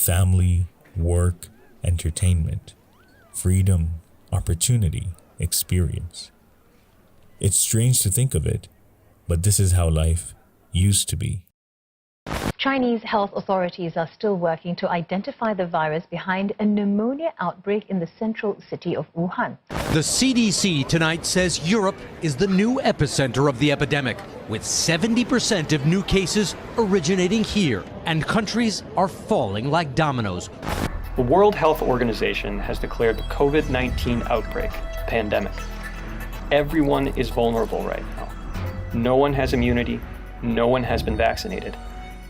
family, work, entertainment, freedom, opportunity, experience. It's strange to think of it, but this is how life used to be. Chinese health authorities are still working to identify the virus behind a pneumonia outbreak in the central city of Wuhan. The CDC tonight says Europe is the new epicenter of the epidemic, with 70% of new cases originating here, and countries are falling like dominoes. The World Health Organization has declared the COVID-19 outbreak a pandemic. Everyone is vulnerable right now. No one has immunity. No one has been vaccinated.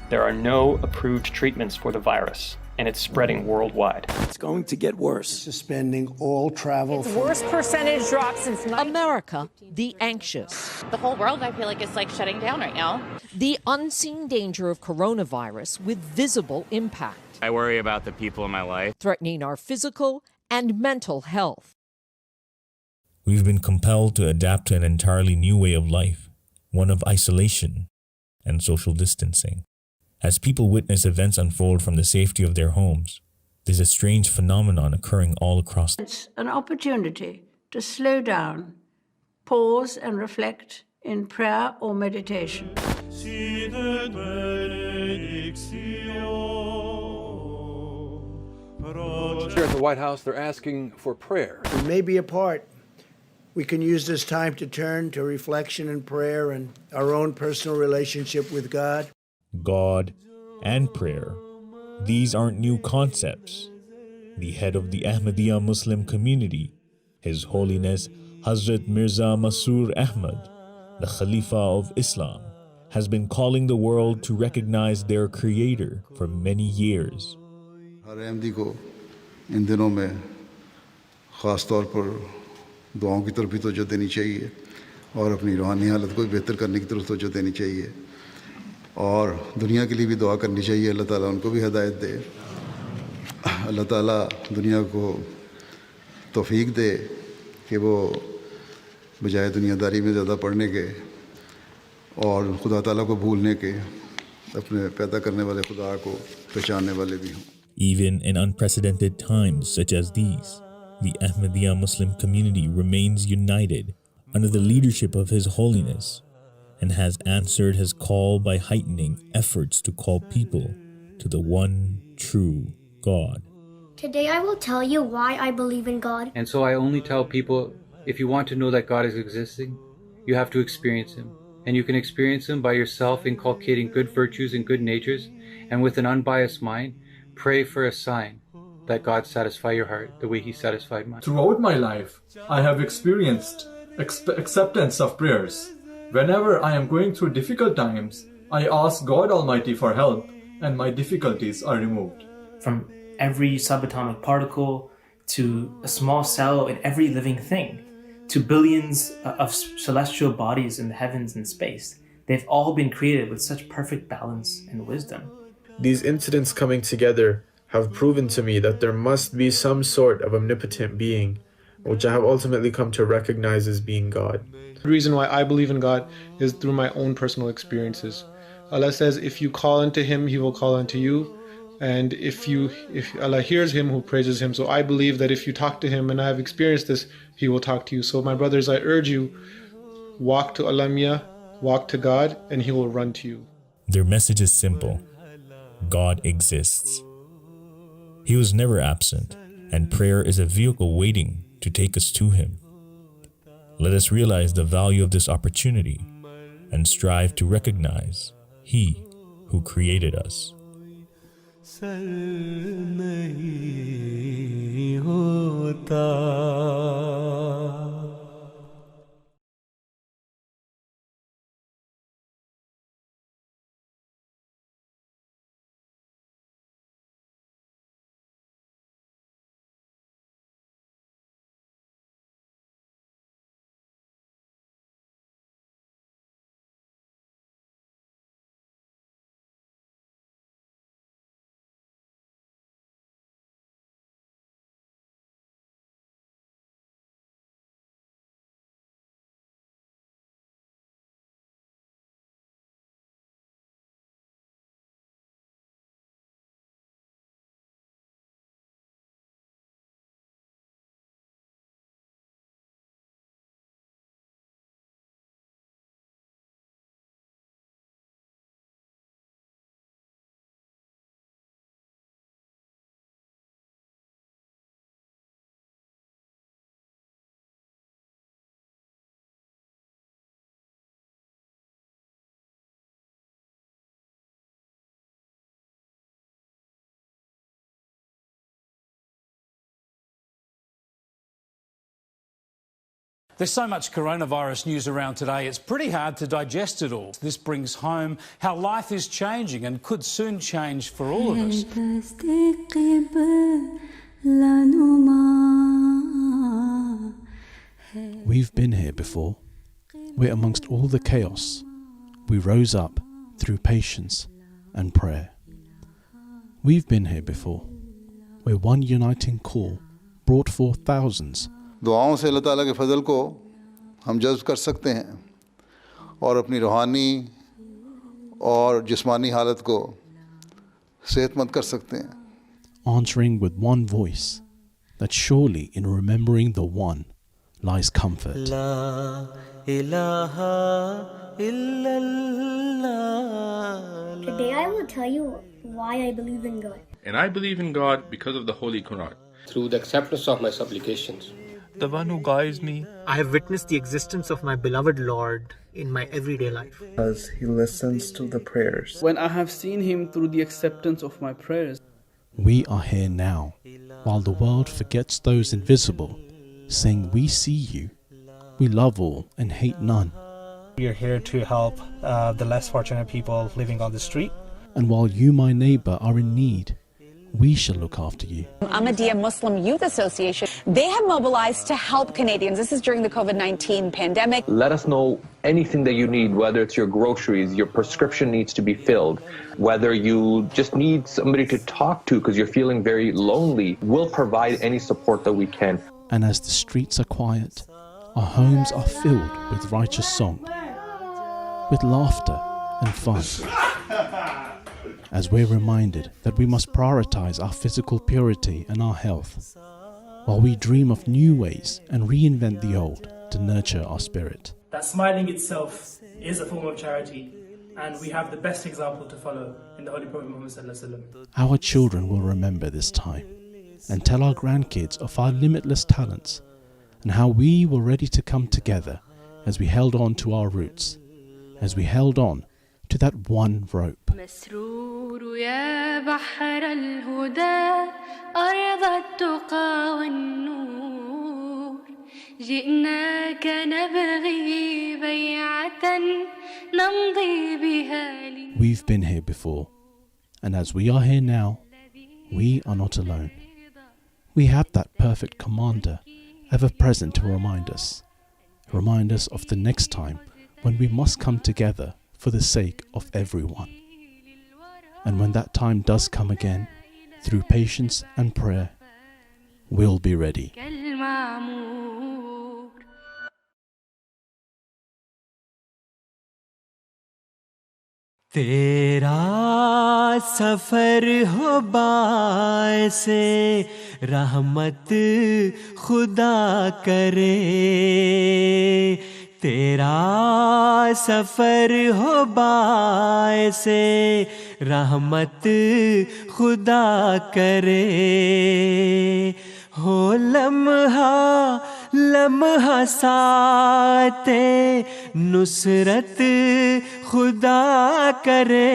There are no approved treatments for the virus, and it's spreading worldwide. It's going to get worse. Suspending all travel. It's worst percentage drop since America, the anxious. The whole world, I feel like, is like shutting down right now. The unseen danger of coronavirus with visible impact. I worry about the people in my life, threatening our physical and mental health. We've been compelled to adapt to an entirely new way of life, one of isolation and social distancing. As people witness events unfold from the safety of their homes, there's a strange phenomenon occurring all across. It's an opportunity to slow down, pause and reflect in prayer or meditation. Here at the White House, they're asking for prayer. We may be apart. We can use this time to turn to reflection and prayer and our own personal relationship with God. God and prayer. These aren't new concepts. The head of the Ahmadiyya Muslim community, His Holiness Hazrat Mirza Masroor Ahmad, the Khalifa of Islam, has been calling the world to recognize their creator for many years. इन दिनों में ख़ास तौर पर दुआओं की तरफ भी तवज्जो देनी चाहिए और अपनी रूहानी हालत को बेहतर करने की तरफ तवज्जो देनी चाहिए और दुनिया के लिए भी दुआ करनी चाहिए अल्लाह ताला उनको भी हिदायत दे अल्लाह ताला दुनिया को तौफीक दे कि वो बजाय दुनियादारी में ज़्यादा पढ़ने के और खुदा ताला को भूलने के अपने पैदा करने वाले खुदा को पहचानने वाले भी हों. Even in unprecedented times such as these, the Ahmadiyya Muslim community remains united under the leadership of His Holiness and has answered his call by heightening efforts to call people to the one true God. Today I will tell you why I believe in God. And so I only tell people, if you want to know that God is existing, you have to experience Him. And you can experience Him by yourself inculcating good virtues and good natures, and with an unbiased mind, pray for a sign that God satisfy your heart the way He satisfied mine. Throughout my life, I have experienced acceptance of prayers. Whenever I am going through difficult times, I ask God Almighty for help, and my difficulties are removed. From every subatomic particle to a small cell in every living thing, to billions of celestial bodies in the heavens and space, they've all been created with such perfect balance and wisdom. These incidents coming together have proven to me that there must be some sort of omnipotent being, which I have ultimately come to recognize as being God. The reason why I believe in God is through my own personal experiences. Allah says, if you call unto Him, He will call unto you. And if Allah hears him who praises Him. So I believe that if you talk to Him, and I have experienced this, He will talk to you. So my brothers, I urge you, walk to Alamia, walk to God, and He will run to you. Their message is simple. God exists. He was never absent, and prayer is a vehicle waiting to take us to Him. Let us realize the value of this opportunity and strive to recognize He who created us. Sir नहीं होता There's so much coronavirus news around today, it's pretty hard to digest it all. This brings home how life is changing and could soon change for all of us. We've been here before, where amongst all the chaos, we rose up through patience and prayer. We've been here before, where one uniting call brought forth thousands. दुआओं से अल्लाह ताला के फजल को हम जज़्ब कर सकते हैं और अपनी रूहानी और जिस्मानी हालत को सेहतमंद कर सकते हैं. Answering with one voice that surely in remembering the one lies comfort. La ilaha illallah. Today I will tell you why I believe in God. And I believe in God because of the Holy Quran. Through the acceptance of my supplications. The one who guides me. I have witnessed the existence of my beloved Lord in my everyday life. Because he listens to the prayers. When I have seen him through the acceptance of my prayers. We are here now, while the world forgets those invisible, saying we see you, we love all and hate none. We are here to help the less fortunate people living on the street. And while you, my neighbor, are in need, we shall look after you. Ahmadiyya Muslim Youth Association, they have mobilized to help Canadians. This is during the COVID-19 pandemic. Let us know anything that you need, whether it's your groceries, your prescription needs to be filled, whether you just need somebody to talk to because you're feeling very lonely. We'll provide any support that we can. And as the streets are quiet, our homes are filled with righteous song, with laughter and fun. As we're reminded that we must prioritize our physical purity and our health, while we dream of new ways and reinvent the old to nurture our spirit. That smiling itself is a form of charity, and we have the best example to follow in the Holy Prophet Muhammad Sallallahu Alaihi Wasallam. Our children will remember this time and tell our grandkids of our limitless talents and how we were ready to come together as we held on to our roots, as we held on to that one rope. مسرور يا بحر الهدى أرض التقى والنور جئناك نبغي بيعة نمضي بها. We've been here before, and as we are here now, we are not alone. We have that perfect commander ever present to remind us of the next time when we must come together for the sake of everyone. And when that time does come again, through patience and prayer, we'll be ready. तेरा सफर हो बायसे रहमत खुदा करे तेरा सफर हो बायसे रहमत खुदा करे हो लम्हा साते नुसरत खुदा करे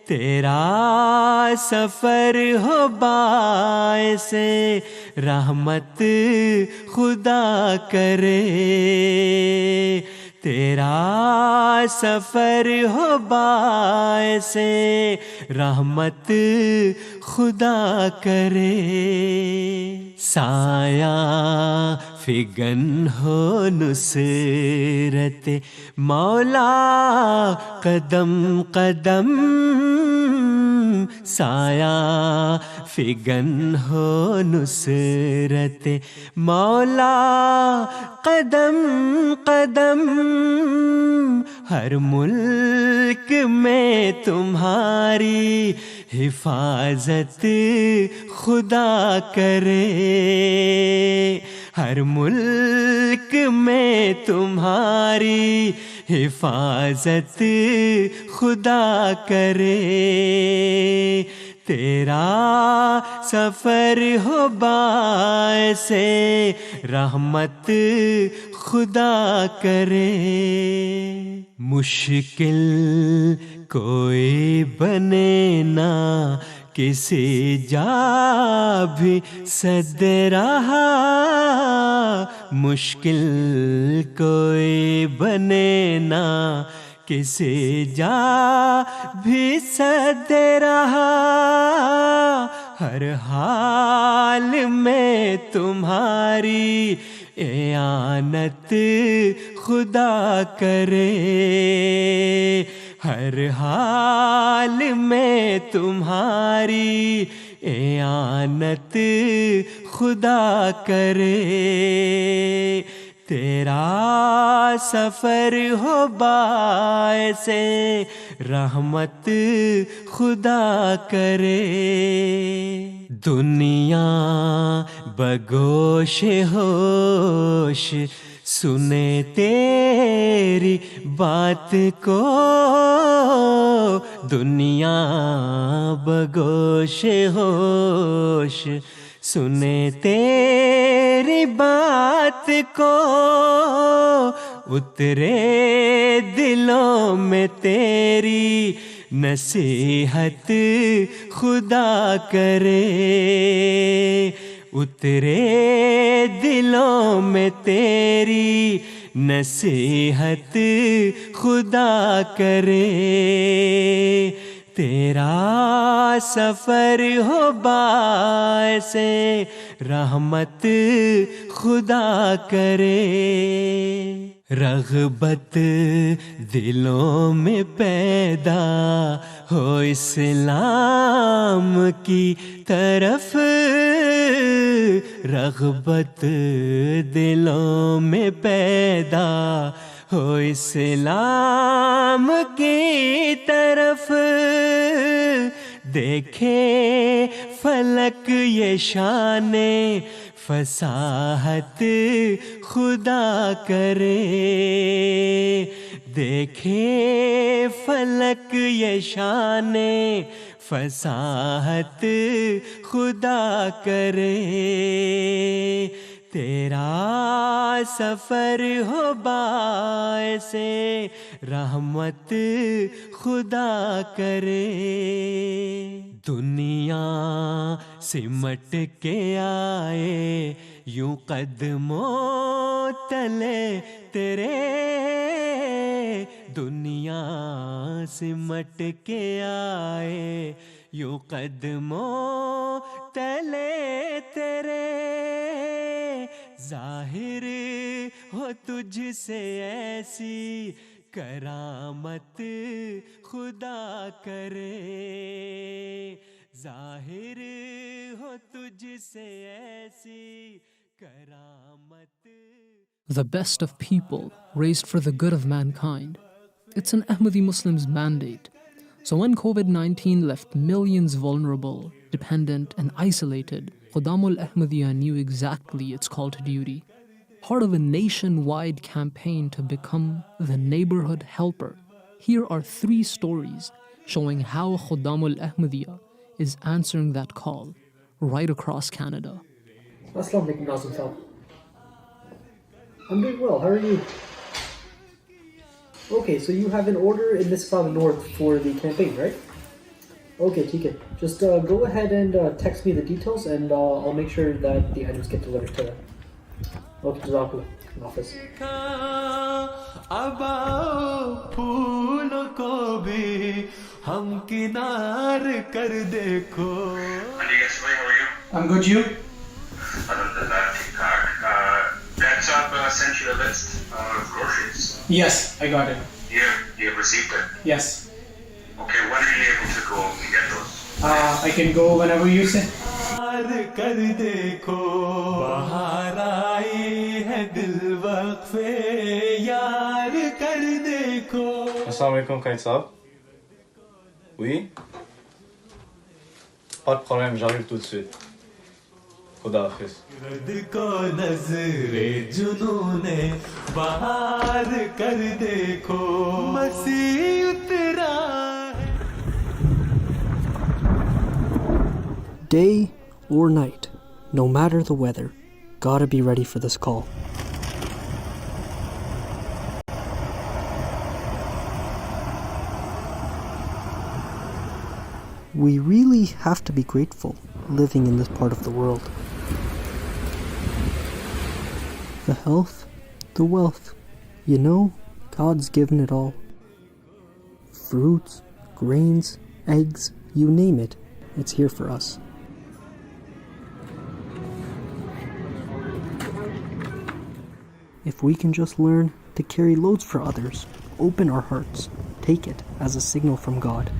तेरा सफर हो बायसे रहमत खुदा करे तेरा सफर हो बायसे रहमत खुदा करे साया फिगन हो नुसरत मौला कदम कदम साया फिगन हो नुसरत मौला कदम कदम हर मुल्क में तुम्हारी हिफाजत खुदा करे हर मुल्क में तुम्हारी हिफाजत खुदा करे तेरा सफर हो बायसे रहमत खुदा करे मुश्किल कोई बने ना किसी जा भी सद रहा मुश्किल कोई बने ना किसे जा भी सदे रहा हर हाल में तुम्हारी एआनत खुदा करे हर हाल में तुम्हारी एआनत खुदा करे तेरा सफर हो बायसे रहमत खुदा करे दुनिया बगोश होश सुने तेरी बात को दुनिया बगोश होश सुने तेरी बात को उतरे दिलों में तेरी नसीहत खुदा करे उतरे दिलों में तेरी नसीहत खुदा करे तेरा सफर हो बायसे रहमत खुदा करे रग़बत दिलों में पैदा हो इस्लाम की तरफ रग़बत दिलों में पैदा हो इस्लाम की तरफ देखे फलक ये शाने फसाहत खुदा करे देखे फलक ये शाने फसाहत खुदा करे तेरा सफर हो बायसे रहमत खुदा करे दुनिया सिमट के आए यूं कदमों तले तेरे दुनिया सिमट के आए यूं कदमों तले तेरे जाहिर हो तुझसे ऐसी करामत खुदा करे जाहिर हो तुझसे ऐसी करामत The best of people raised for the good of mankind. It's an Ahmadi Muslim's mandate. So when COVID-19 left millions vulnerable, dependent and isolated, Qudamul Ahmadiyya knew exactly its call to duty. Part of a nationwide campaign to become the neighborhood helper, here are 3 stories showing how Qudamul Ahmadiyya is answering that call right across Canada. Assalamu alaikum, Nazim Saab. I'm doing well. How are you? Okay, so you have an order in Mississauga North for the campaign, right? Okay, TK. Just go ahead and text me the details, and I'll make sure that the items get delivered to them. Okay, Jazakallah. Office. I'm good, you? That's up, sent you a list of groceries. Yes, I got it. You have received it? Yes. Okay, when are you able to go and get those? I can go whenever you say. Assalamu alaikum, Khaïd Saab. Oui? Pas de problème, j'arrive tout de suite. खुदा हाफिज को नजरे जुनूने बाहर कर देखो मसीह उतरा Day or night, no matter the weather, gotta be ready for this call. We really have to be grateful living in this part of the world. the health, the wealth. You know, God's given it all. Fruits, grains, eggs, you name it, it's here for us. If we can just learn to carry loads for others, open our hearts, take it as a signal from God.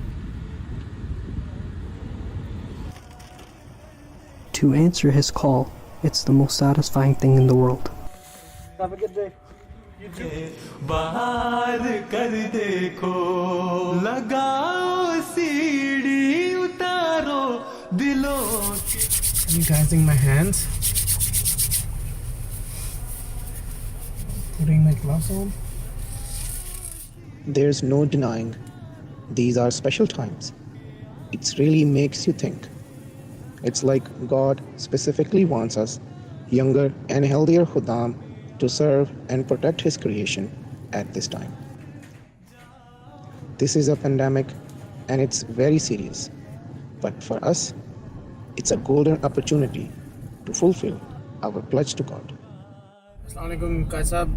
To answer His call, it's the most satisfying thing in the world. Have a good day. बाहर कर देखो लगाओ सीढ़ी उतारो दिलों Sanitizing my hands, putting my gloves on. There's no denying these are special times. It really makes you think. It's like God specifically wants us, younger and healthier Khuddam, to serve and protect His creation at this time. This is a pandemic and it's very serious. But for us, it's a golden opportunity to fulfill our pledge to God. Assalamualaikum, Kaisab,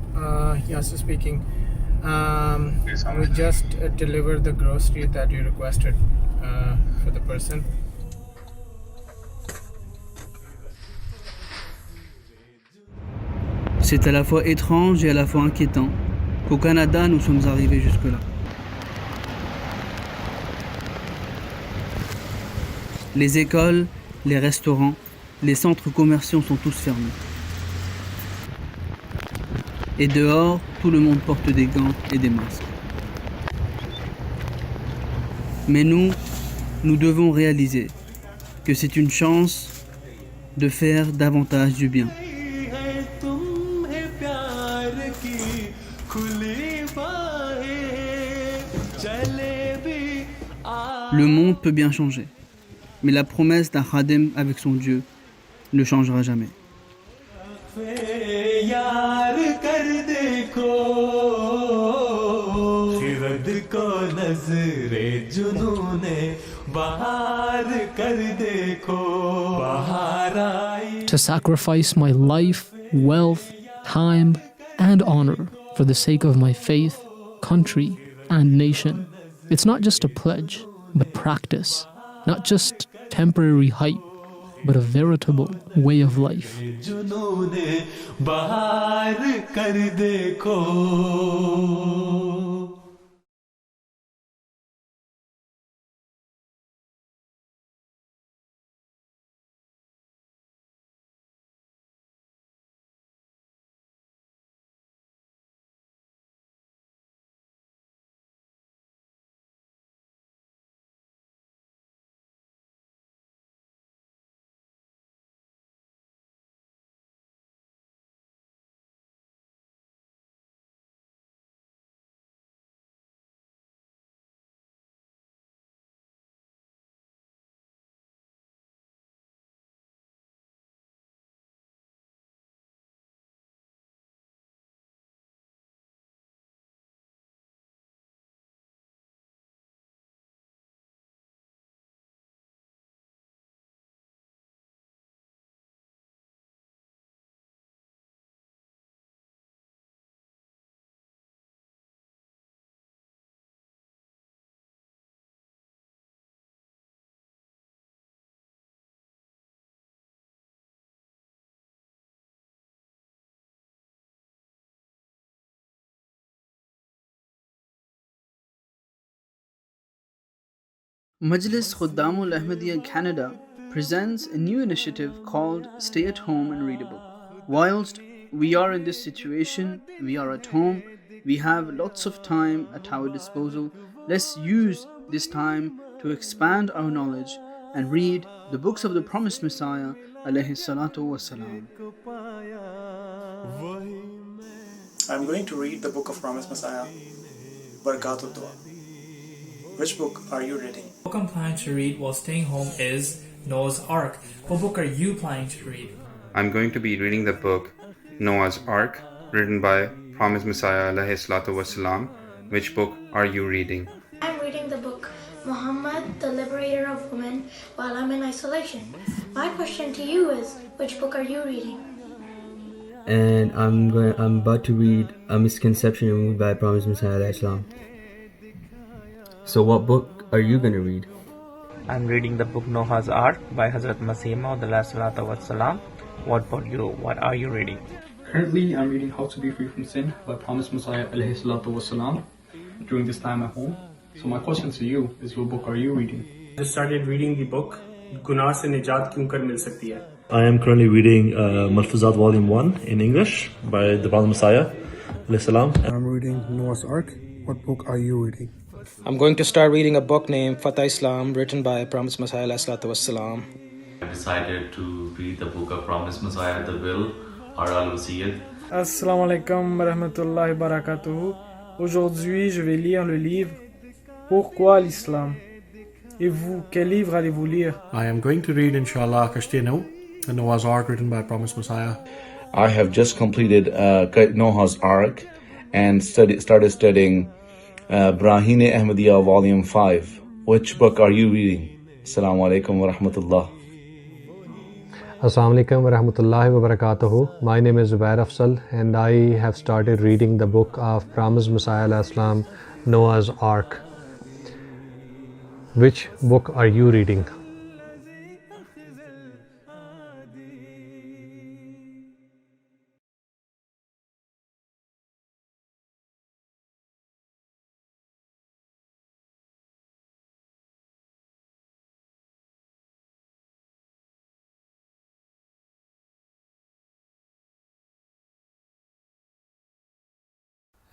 Yasser speaking. We just delivered the grocery that you requested for the person. C'est à la fois étrange et à la fois inquiétant qu'au Canada nous sommes arrivés jusque-là. Les écoles, les restaurants, les centres commerciaux sont tous fermés. Et dehors, tout le monde porte des gants et des masques. Mais nous devons réaliser que c'est une chance de faire davantage du bien. Le monde peut bien changer, mais la promesse d'un Khadim avec son Dieu ne changera jamais. To sacrifice my life, wealth, time, and honor for the sake of my faith, country, and nation. It's not just a pledge, but practice. Not just temporary hype, but a veritable way of life. Majlis Khuddamul Ahmadiyya in Canada presents a new initiative called Stay at Home and Read a Book. Whilst we are in this situation, we are at home, we have lots of time at our disposal, let's use this time to expand our knowledge and read the books of the promised Messiah alayhi salatu wasalam. I'm going to read the book of promised Messiah, Barakatul Dua. Which book are you reading? The book I'm planning to read while staying home is Noah's Ark. What book are you planning to read? I'm going to be reading the book Noah's Ark, written by Promised Messiah alayhi salatu wasalam. Which book are you reading? I'm reading the book Muhammad, the Liberator of Women, while I'm in isolation. My question to you is, which book are you reading? and I'm about to read A Misconception Removed by Promised Messiah Islam. So what book are you going to read? I'm reading the book Noah's Ark by Hazrat Masih Maud Salam. What about you? What are you reading? Currently, I'm reading How to Be Free from Sin by Promised Messiah Salam during this time at home. So my question to you is, what book are you reading? I just started reading the book Gunaah se Nijat Kyun Kar Mil Sakti Hai. I am currently reading Malfuzat Volume 1 in English by the Prophet Messiah salam. I'm reading Noah's Ark. What book are you reading? I'm going to start reading a book named Fatah Islam, written by Promised Messiah Wassalam. I decided to read the book of Promised Messiah, the Will, or Al-Wasiyyat. Assalamu alaikum wa rahmatullahi wa barakatuh. Aujourd'hui, je vais lire le livre Pourquoi l'Islam? Et vous, quel livre allez-vous lire? I am going to read, inshallah, Christiano, the Noah's Ark written by Promised Messiah. I have just completed Noah's Ark and started studying Brahine Ahmadiyya Volume 5. Which book are you reading? Assalamu alaikum wa rahmatullah. Assalamu alaikum wa rahmatullahi wa barakatuhu. My name is Zubair Afzal and I have started reading the book of Promised Messiah Islam, Noah's Ark. Which book are you reading?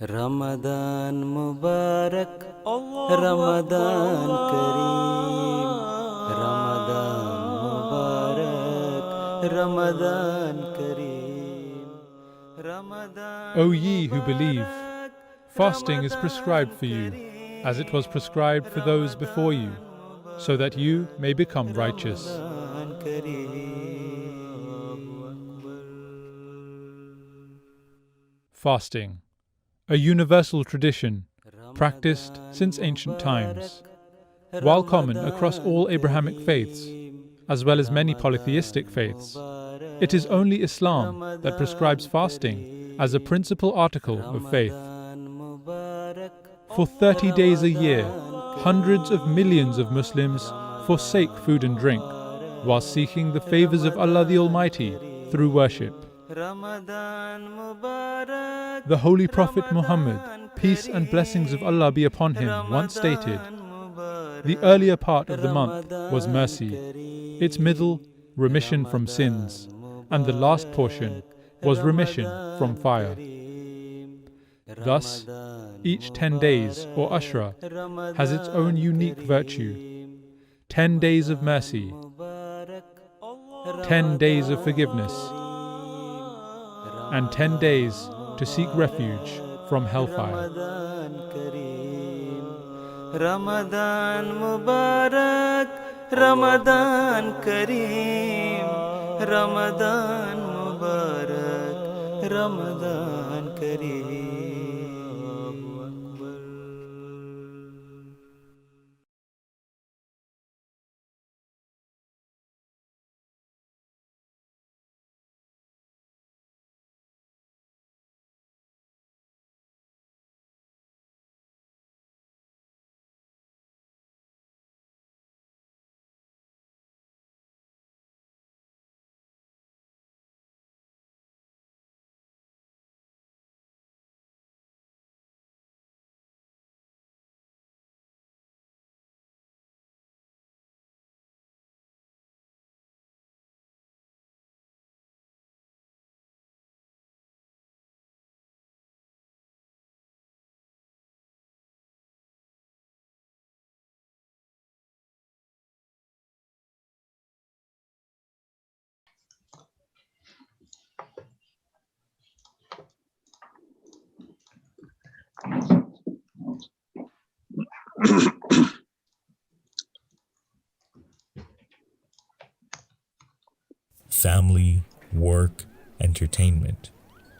Ramadan Mubarak, Ramadan Kareem, Ramadan Mubarak, Ramadan Kareem, Ramadan. O ye who believe, fasting is prescribed for you, as it was prescribed for those before you, so that you may become righteous. Fasting, a universal tradition practiced since ancient times. While common across all Abrahamic faiths, as well as many polytheistic faiths, it is only Islam that prescribes fasting as a principal article of faith. For 30 days a year, hundreds of millions of Muslims forsake food and drink while seeking the favors of Allah the Almighty through worship. The Holy Prophet Muhammad, peace and blessings of Allah be upon him, once stated, "The earlier part of the month was mercy, its middle, remission from sins, and the last portion was remission from fire." Thus, each 10 days, or Ashra, has its own unique virtue. 10 days of mercy, 10 days of forgiveness, and 10 days to seek refuge from hellfire. Ramadan Mubarak, Ramadan Kareem, Ramadan Mubarak, Ramadan Kareem. Family, work, entertainment,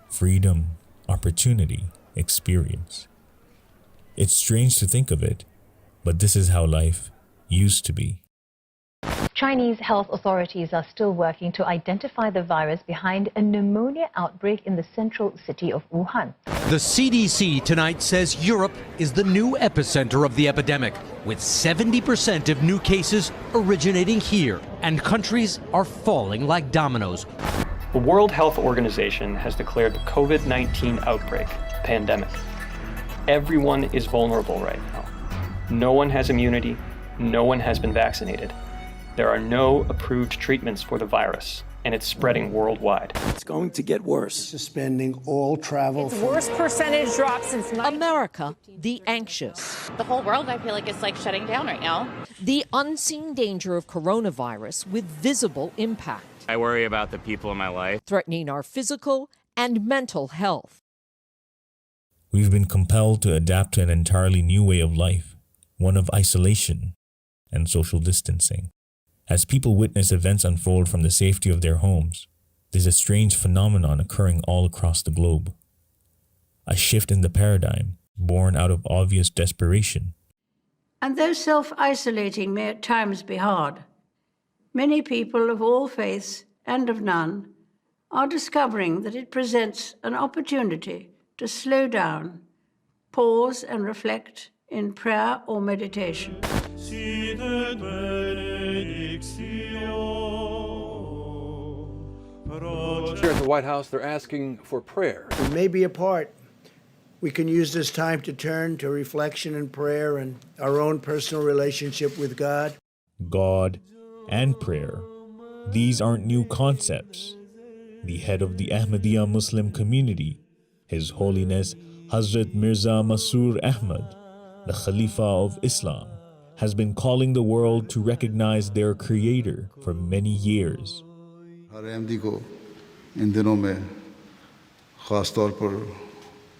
freedom, opportunity, experience. It's strange to think of it, but this is how life used to be. Chinese health authorities are still working to identify the virus behind a pneumonia outbreak in the central city of Wuhan. The CDC tonight says Europe is the new epicenter of the epidemic, with 70% of new cases originating here, and countries are falling like dominoes. The World Health Organization has declared the COVID-19 outbreak a pandemic. Everyone is vulnerable right now. No one has immunity. No one has been vaccinated. There are no approved treatments for the virus, and it's spreading worldwide. It's going to get worse. Suspending all travel. It's worst percentage drop since America, the anxious. The whole world, I feel like, is like shutting down right now. The unseen danger of coronavirus with visible impact. I worry about the people in my life, threatening our physical and mental health. We've been compelled to adapt to an entirely new way of life, one of isolation and social distancing. As people witness events unfold from the safety of their homes, there's a strange phenomenon occurring all across the globe. A shift in the paradigm, born out of obvious desperation. And though self-isolating may at times be hard, many people of all faiths and of none are discovering that it presents an opportunity to slow down, pause and reflect in prayer or meditation. Here at the White House, they're asking for prayer. We may be apart. We can use this time to turn to reflection and prayer and our own personal relationship with God. God and prayer. These aren't new concepts. The head of the Ahmadiyya Muslim community, His Holiness Hazrat Mirza Masroor Ahmad, the Khalifa of Islam, has been calling the world to recognize their creator for many years. हर अहमदी को इन दिनों में ख़ास तौर पर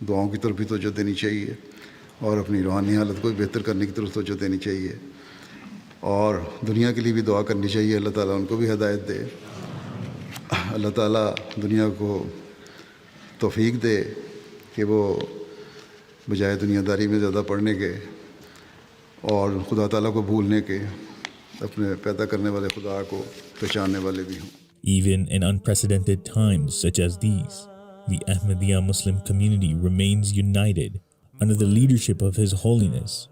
दुआओं की तरफ भी तवज्जो देनी चाहिए और अपनी रूहानी हालत को बेहतर करने की तरफ तवज्जो देनी चाहिए और दुनिया के लिए भी दुआ करनी चाहिए। अल्लाह ताला उनको भी हिदायत दे, अल्लाह ताला दुनिया को तौफीक दे कि वो बजाय दुनियादारी में ज़्यादा पढ़ने के और खुदा ताला को भूलने के अपने पैदा करने वाले खुदा को पहचानने वाले भी हों। Even in unprecedented times such as these, the Ahmadiyya Muslim community remains united under the leadership of His Holiness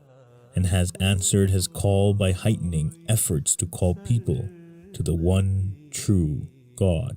and has answered his call by heightening efforts to call people to the one true God.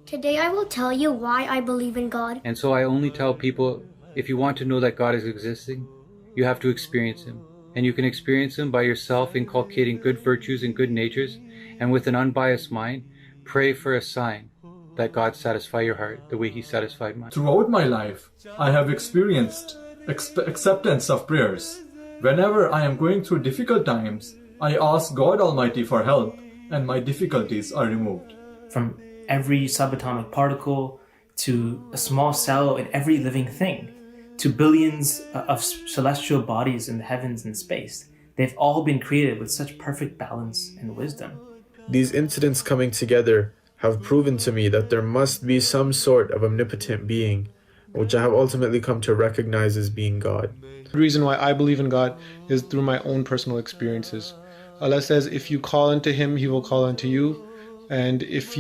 Today I will tell you why I believe in God. And so I only tell people, if you want to know that God is existing, you have to experience Him. And you can experience Him by yourself inculcating good virtues and good natures, and with an unbiased mind, pray for a sign that God satisfy your heart the way He satisfied mine. Throughout my life, I have experienced acceptance of prayers. Whenever I am going through difficult times, I ask God Almighty for help, and my difficulties are removed. From every subatomic particle to a small cell in every living thing, to billions of celestial bodies in the heavens and space, they've all been created with such perfect balance and wisdom. These incidents coming together have proven to me that there must be some sort of omnipotent being, which I have ultimately come to recognize as being God. The reason why I believe in God is through my own personal experiences. Allah says, if you call unto Him, He will call unto you. And if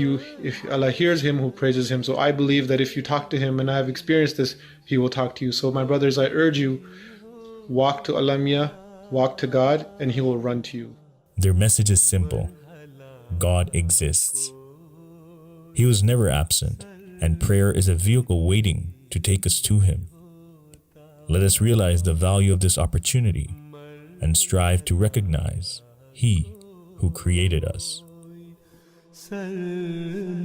Allah hears him who praises Him. So I believe that if you talk to Him, and I have experienced this, He will talk to you. So my brothers, I urge you, walk to Alamia, walk to God, and He will run to you. Their message is simple. God exists. He was never absent, and prayer is a vehicle waiting to take us to Him. Let us realize the value of this opportunity and strive to recognize He who created us. Sir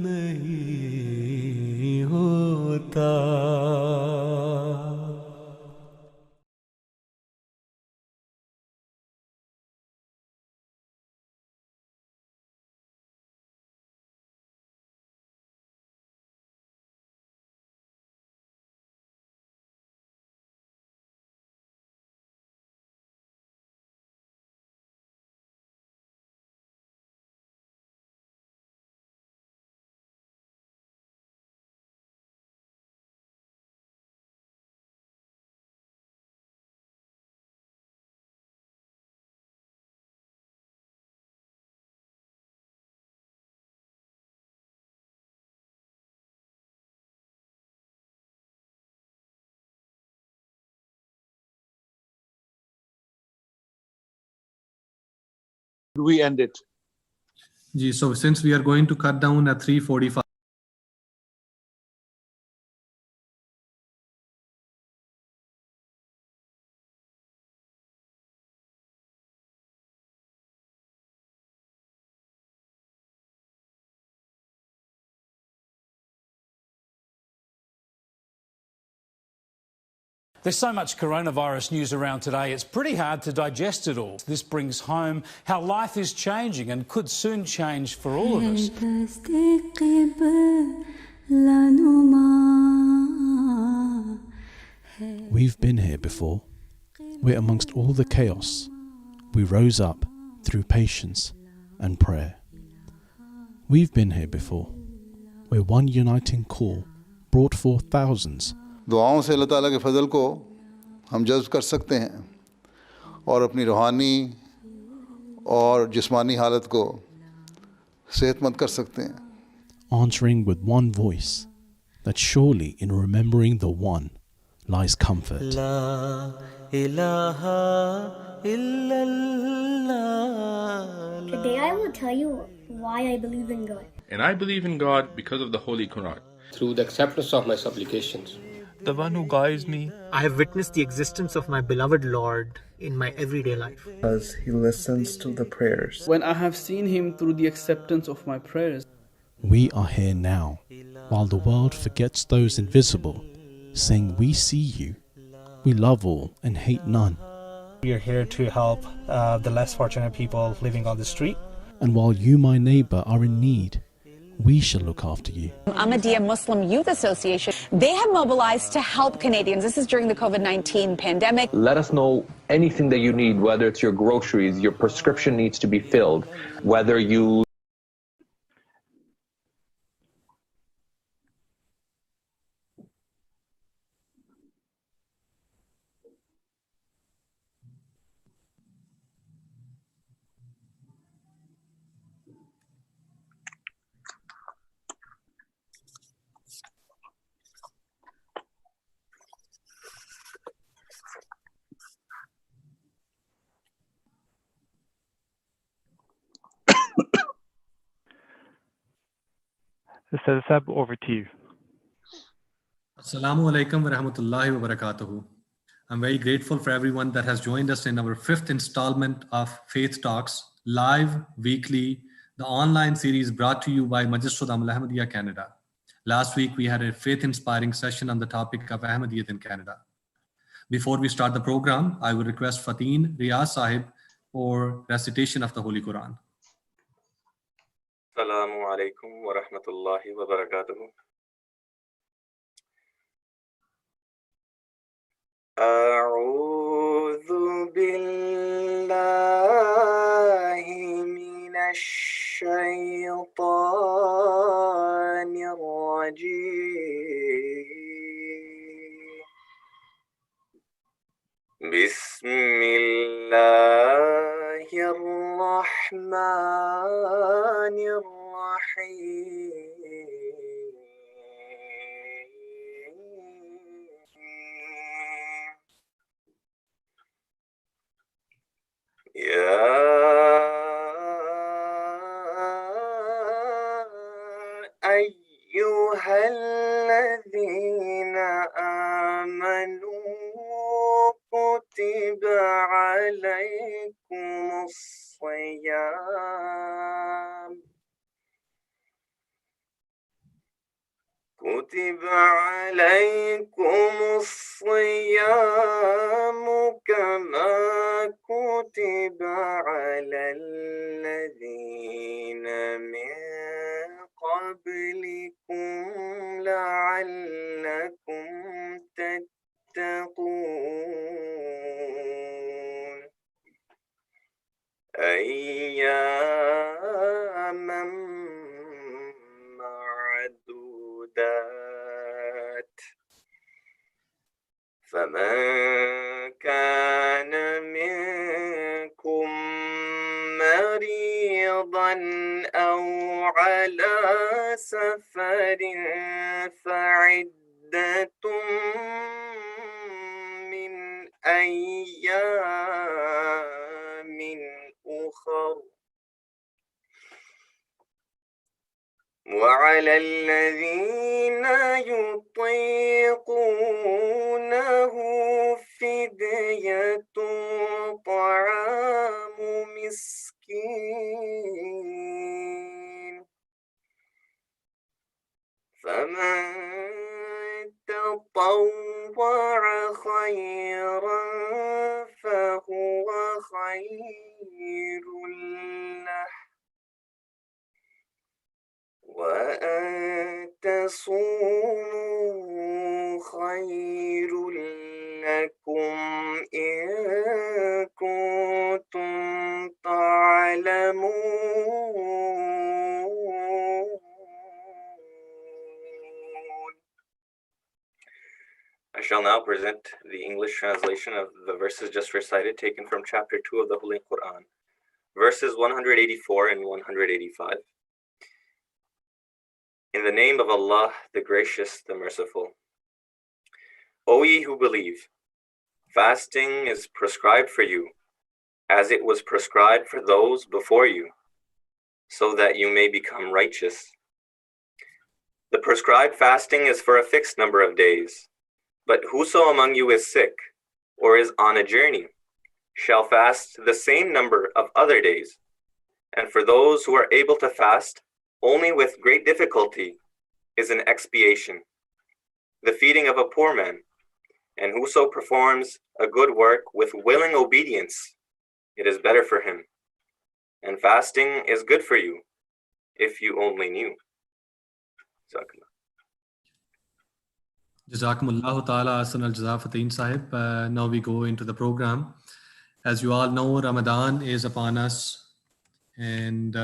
नहीं होता we end it? So since we are going to cut down at 3:45. There's so much coronavirus news around today, it's pretty hard to digest it all. This brings home how life is changing and could soon change for all of us. We've been here before. We're amongst all the chaos. We rose up through patience and prayer. We've been here before, where one uniting call brought forth thousands. दुआओं से अल्लाह ताला के फजल को हम जज़्ब कर सकते हैं और अपनी रूहानी और जिस्मानी हालत को सेहतमंद कर सकते हैं. Answering with one voice that surely in remembering the one lies comfort. La ilaha illallah. Today I will tell you why I believe in God. And I believe in God because of the Holy Quran. Through the acceptance of my supplications. The one who guides me. I have witnessed the existence of my beloved Lord in my everyday life. Because he listens to the prayers. When I have seen him through the acceptance of my prayers. We are here now, while the world forgets those invisible, saying we see you, we love all and hate none. We are here to help the less fortunate people living on the street. And while you, my neighbor, are in need, we shall look after you. Ahmadiyya Muslim Youth Association, they have mobilized to help Canadians. This is during the COVID-19 pandemic. Let us know anything that you need, whether it's your groceries, your prescription needs to be filled, whether you... Sab, over to you. Assalamu alaikum wa rahmatullahi wa barakatuhu. I'm very grateful for everyone that has joined us in our 5th installment of Faith Talks, live, weekly, the online series brought to you by Majlis Ahmadiyya Canada. Last week, we had a faith-inspiring session on the topic of Ahmadiyya in Canada. Before we start the program, I would request Fateen Riyaz Sahib for recitation of the Holy Quran. Assalamu alaikum wa rahmatullahi wa barakatuhu. A'udhu billahi minash shaytanir rajim. Bismillahir rahmanir rahim. Ya ayyuhalladzina amanu kutiba alaykumus siyam. كتب عليكم الصيام كما كتب على الذين من قبلكم لعلكم تتقون أياما معدودات فمن كان منكم مريضا أو على سفر فعدة من أيام أخر تطوع خيرا فهو خير له وأن تصوموا خير لكم إن كنتم تعلمون. I shall now present the English translation of the verses just recited, taken from chapter 2 of the Holy Quran, verses 184 and 185. In the name of Allah, the Gracious, the Merciful. O ye who believe, fasting is prescribed for you, as it was prescribed for those before you, so that you may become righteous. The prescribed fasting is for a fixed number of days, but whoso among you is sick or is on a journey shall fast the same number of other days. And for those who are able to fast only with great difficulty is an expiation, the feeding of a poor man. And whoso performs a good work with willing obedience, it is better for him. And fasting is good for you, if you only knew. Jazakumullahu ta'ala asan al-jaza Fateen Sahib. Now we go into the program. As you all know, Ramadan is upon us, and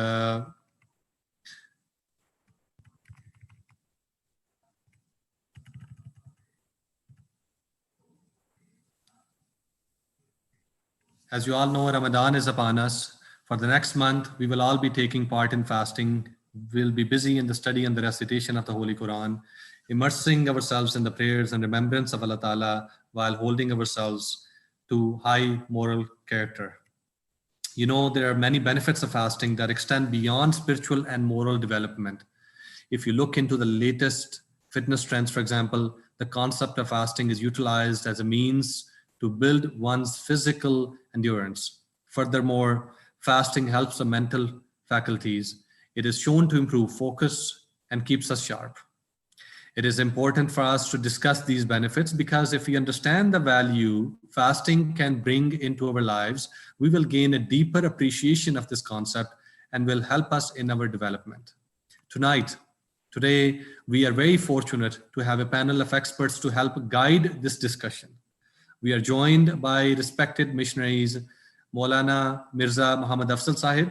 as you all know, Ramadan is upon us. For the next month, we will all be taking part in fasting. We'll be busy in the study and the recitation of the Holy Quran, immersing ourselves in the prayers and remembrance of Allah Ta'ala while holding ourselves to high moral character. You know, there are many benefits of fasting that extend beyond spiritual and moral development. If you look into the latest fitness trends, for example, the concept of fasting is utilized as a means to build one's physical endurance. Furthermore, fasting helps the mental faculties. It is shown to improve focus and keeps us sharp. It is important for us to discuss these benefits because if we understand the value fasting can bring into our lives, we will gain a deeper appreciation of this concept and will help us in our development. Today, we are very fortunate to have a panel of experts to help guide this discussion. We are joined by respected missionaries, Maulana Mirza Muhammad Afzal Sahib,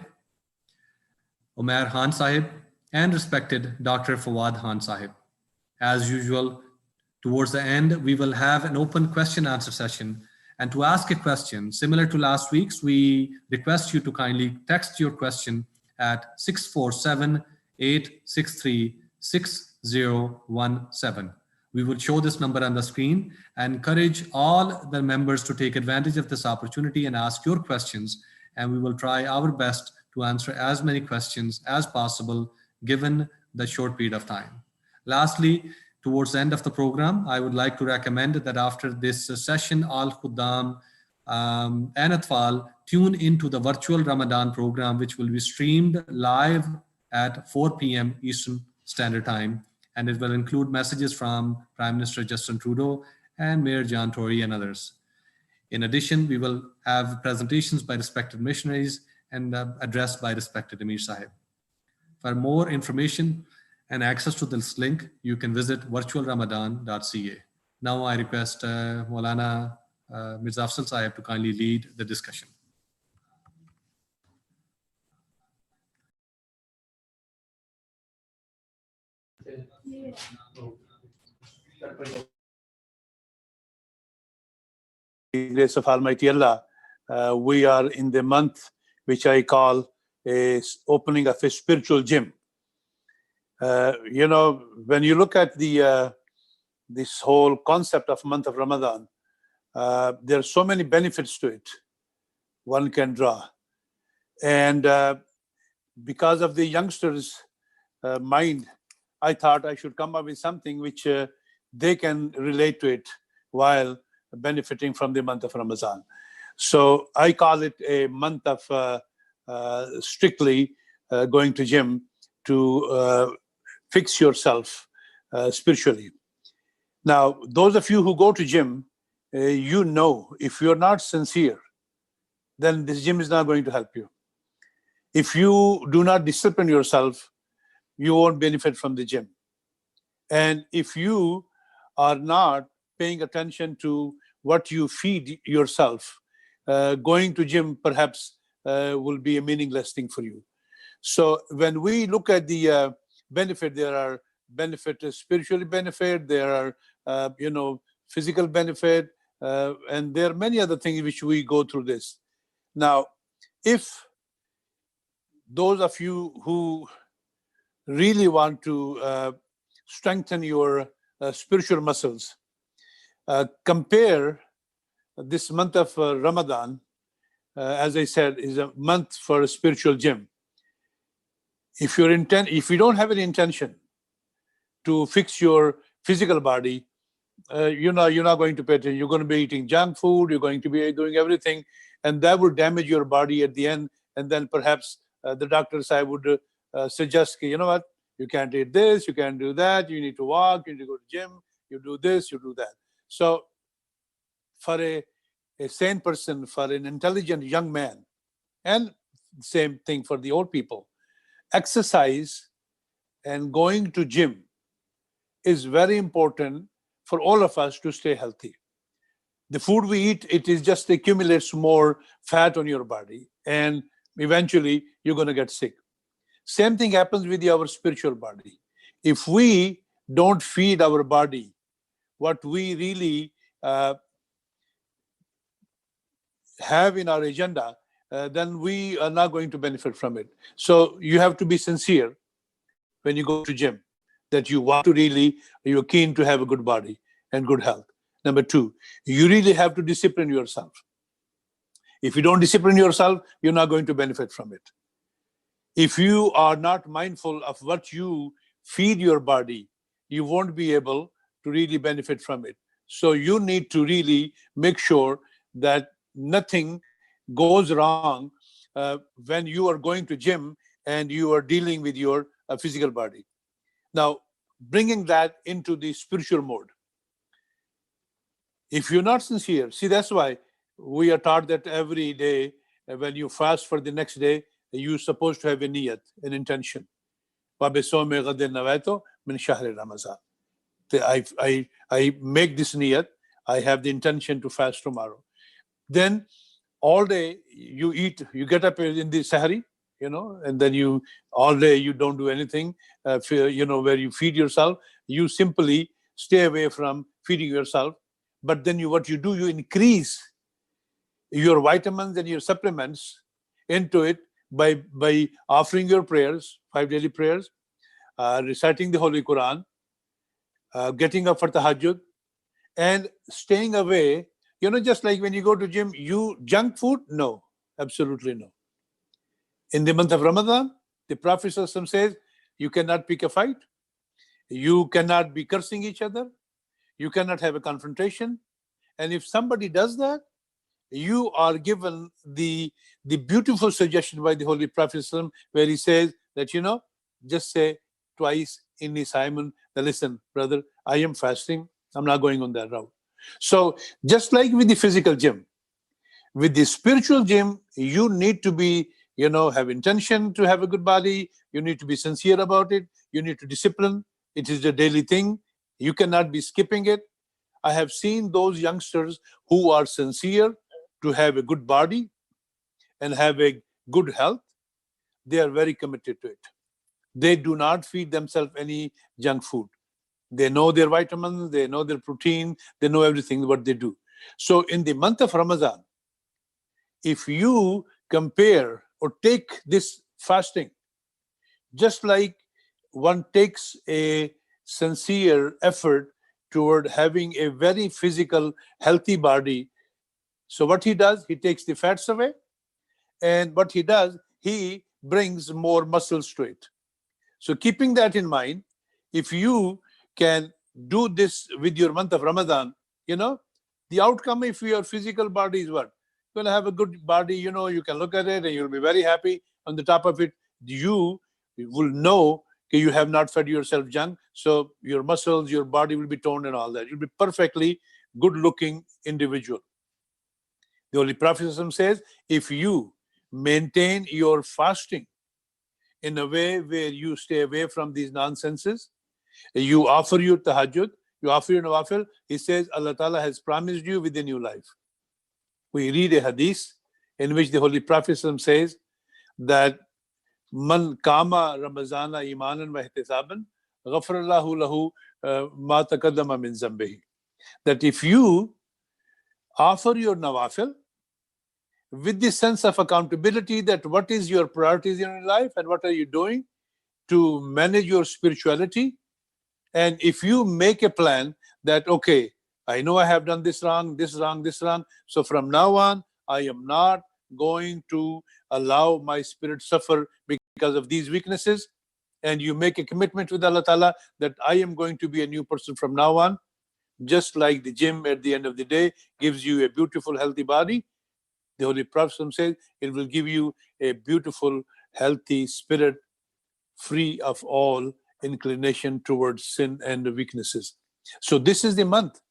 Umair Khan Sahib, and respected Dr. Fawad Khan Sahib. As usual, towards the end, we will have an open question answer session. And to ask a question, similar to last week's, we request you to kindly text your question at 647-863-6017. We will show this number on the screen and encourage all the members to take advantage of this opportunity and ask your questions. And we will try our best to answer as many questions as possible given the short period of time. Lastly, towards the end of the program, I would like to recommend that after this session, all Khuddam and Atfal tune into the virtual Ramadan program, which will be streamed live at 4 p.m. Eastern Standard Time. And it will include messages from Prime Minister Justin Trudeau and Mayor John Tory and others. In addition, we will have presentations by respected missionaries and addressed by respected Amir Sahib. For more information and access to this link, you can visit virtualramadan.ca. Now I request Maulana Mirza Afzal Sahib to kindly lead the discussion. The grace of Almighty Allah, we are in the month which I call a opening of a spiritual gym. You know, when you look at the this whole concept of month of Ramadan, there are so many benefits to it one can draw. And because of the youngsters' mind, I thought I should come up with something which they can relate to it while benefiting from the month of Ramadan. So I call it a month of strictly going to gym to fix yourself spiritually. Now, those of you who go to gym, you know, if you're not sincere, then this gym is not going to help you. If you do not discipline yourself, you won't benefit from the gym. And if you are not paying attention to what you feed yourself, going to gym perhaps will be a meaningless thing for you. So when we look at the benefit, there are spiritually benefit, there are physical benefit, and there are many other things which we go through this. Now, if those of you who really want to strengthen your spiritual muscles, compare this month of Ramadan, as I said, is a month for a spiritual gym. If you don't have any intention to fix your physical body, you're not going to pay attention. You're going to be eating junk food. You're going to be doing everything, and that will damage your body at the end. And then perhaps the doctors, I would suggest, you know what, you can't eat this, you can't do that, you need to walk, you need to go to gym, you do this, you do that. So for a sane person, for an intelligent young man, and same thing for the old people, exercise and going to gym is very important for all of us to stay healthy. The food we eat, it is just accumulates more fat on your body, and eventually you're going to get sick. Same thing happens with our spiritual body. If we don't feed our body what we really have in our agenda, then we are not going to benefit from it. So you have to be sincere when you go to gym, that you want to really, you're keen to have a good body and good health. Number two, you really have to discipline yourself. If you don't discipline yourself, you're not going to benefit from it. If you are not mindful of what you feed your body, you won't be able to really benefit from it. So you need to really make sure that nothing goes wrong when you are going to gym and you are dealing with your physical body. Now, bringing that into the spiritual mode. If you're not sincere, see, that's why we are taught that every day when you fast for the next day, you're supposed to have a niyat, an intention. I make this niyat, I have the intention to fast tomorrow. Then all day you eat, you get up in the sahari, and then all day you don't do anything, where you feed yourself. You simply stay away from feeding yourself. But then what you do, you increase your vitamins and your supplements into it by offering your prayers, 5 daily prayers, reciting the Holy Quran, getting up for tahajjud, and staying away. Just like when you go to gym, junk food? No, absolutely no. In the month of Ramadan, the Prophet says, you cannot pick a fight, you cannot be cursing each other, you cannot have a confrontation. And if somebody does that, you are given the beautiful suggestion by the Holy Prophet where he says that, just say twice, Inni Simon, listen, brother, I am fasting, I'm not going on that route. So just like with the physical gym, with the spiritual gym, you need to be, have intention to have a good body, you need to be sincere about it, you need to discipline, it is a daily thing, you cannot be skipping it. I have seen those youngsters who are sincere to have a good body and have a good health. They are very committed to it. They do not feed themselves any junk food. They know their vitamins, they know their protein, they know everything what they do. So in the month of Ramadan, if you compare or take this fasting, just like one takes a sincere effort toward having a very physical, healthy body. So what he does, he takes the fats away. And what he does, he brings more muscles to it. So keeping that in mind, if you can do this with your month of Ramadan, the outcome if your physical body is what? You're going to have a good body, you can look at it and you'll be very happy. On the top of it, you will know You have not fed yourself junk, so your muscles, your body will be toned and all that. You'll be perfectly good-looking individual. The Holy Prophet says, if you maintain your fasting in a way where you stay away from these nonsenses, you offer your tahajjud, you offer your nawafil, he says Allah Ta'ala has promised you with a new life. We read a hadith in which the Holy Prophet says that Man kama Ramazana imanan wa ihtisaban ghafarallahu lahu ma taqaddama min zambihi. That if you offer your nawafil with the sense of accountability, that what is your priorities in your life and what are you doing to manage your spirituality, and if you make a plan that, okay, I know I have done this wrong, so from now on I am not going to allow my spirit suffer because of these weaknesses, and you make a commitment with Allah Ta'ala that I am going to be a new person from now on, just like the gym at the end of the day gives you a beautiful healthy body, the Holy Prophet says it will give you a beautiful healthy spirit free of all inclination towards sin and weaknesses. So this is the month.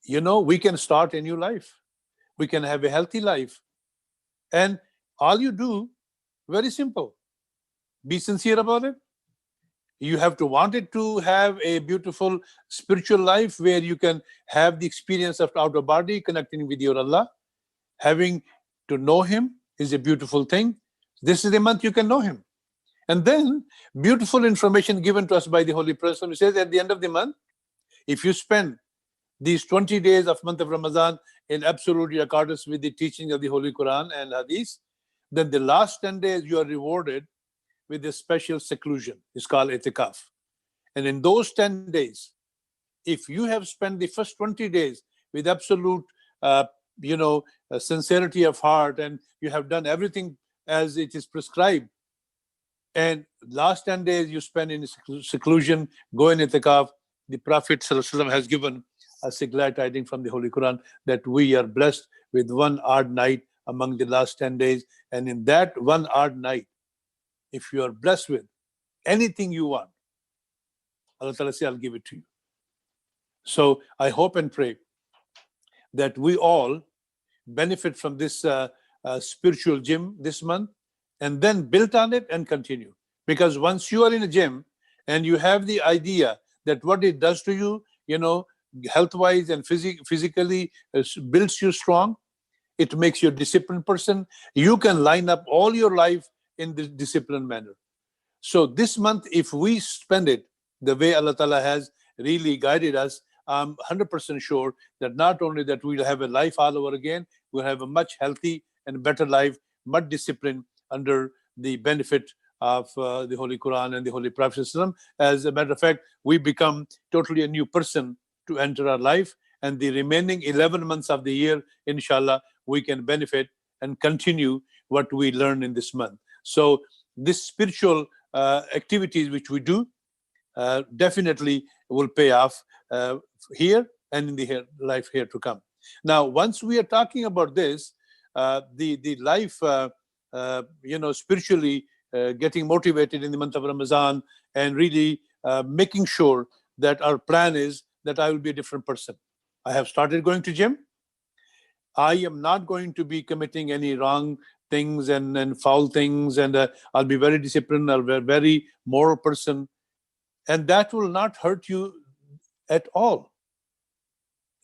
We can start a new life. We can have a healthy life. And all you do, very simple, be sincere about it. You have to want it to have a beautiful spiritual life where you can have the experience of outer body connecting with your Allah. Having to know Him is a beautiful thing. This is the month you can know Him. And then beautiful information given to us by the Holy Prophet. He says at the end of the month, if you spend these 20 days of month of Ramadan in absolute accordance with the teaching of the Holy Quran and Hadith, then the last 10 days you are rewarded with a special seclusion. It's called itikaf. And in those 10 days, if you have spent the first 20 days with absolute sincerity of heart, and you have done everything as it is prescribed, and last 10 days you spend in seclusion, go in itikaf, the Prophet ﷺ has given us a glad tidings from the Holy Quran that we are blessed with one odd night among the last 10 days. And in that one odd night, if you are blessed with anything you want, Allah Ta'ala says, I'll give it to you. So I hope and pray that we all benefit from this spiritual gym this month, and then build on it and continue. Because once you are in a gym and you have the idea that what it does to you, health-wise and physically builds you strong, it makes you a disciplined person. You can line up all your life in this disciplined manner. So this month, if we spend it the way Allah Ta'ala has really guided us, I'm 100% sure that not only that we'll have a life all over again, we'll have a much healthy and better life, much disciplined under the benefit of the Holy Quran and the Holy Prophet. As a matter of fact, we become totally a new person to enter our life, and the remaining 11 months of the year, inshallah, we can benefit and continue what we learn in this month. So this spiritual activities which we do definitely will pay off here and in the life here to come. Now, once we are talking about this, the life, spiritually getting motivated in the month of Ramadan, and really making sure that our plan is that I will be a different person. I have started going to gym. I am not going to be committing any wrong things and foul things, and I'll be very disciplined. I'll be a very moral person, and that will not hurt you at all.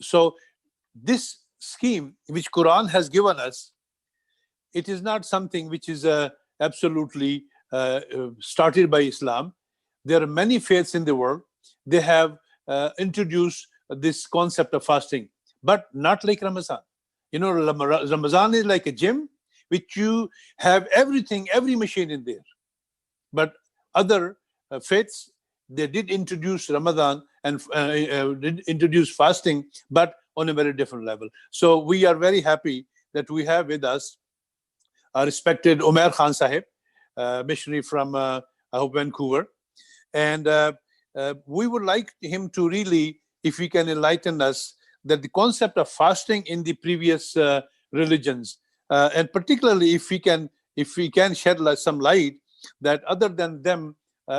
So this scheme which Quran has given us, it is not something which is absolutely started by Islam. There are many faiths in the world. They have introduced this concept of fasting, but not like Ramadan. Ramadan is like a gym, which you have everything, every machine in there. But other faiths, they did introduce Ramadan and did introduce fasting, but on a very different level. So we are very happy that we have with us our respected Umair Khan Sahib, missionary from Vancouver. And we would like him to really, if he can enlighten us, that the concept of fasting in the previous religions, and particularly if we can shed some light that other than them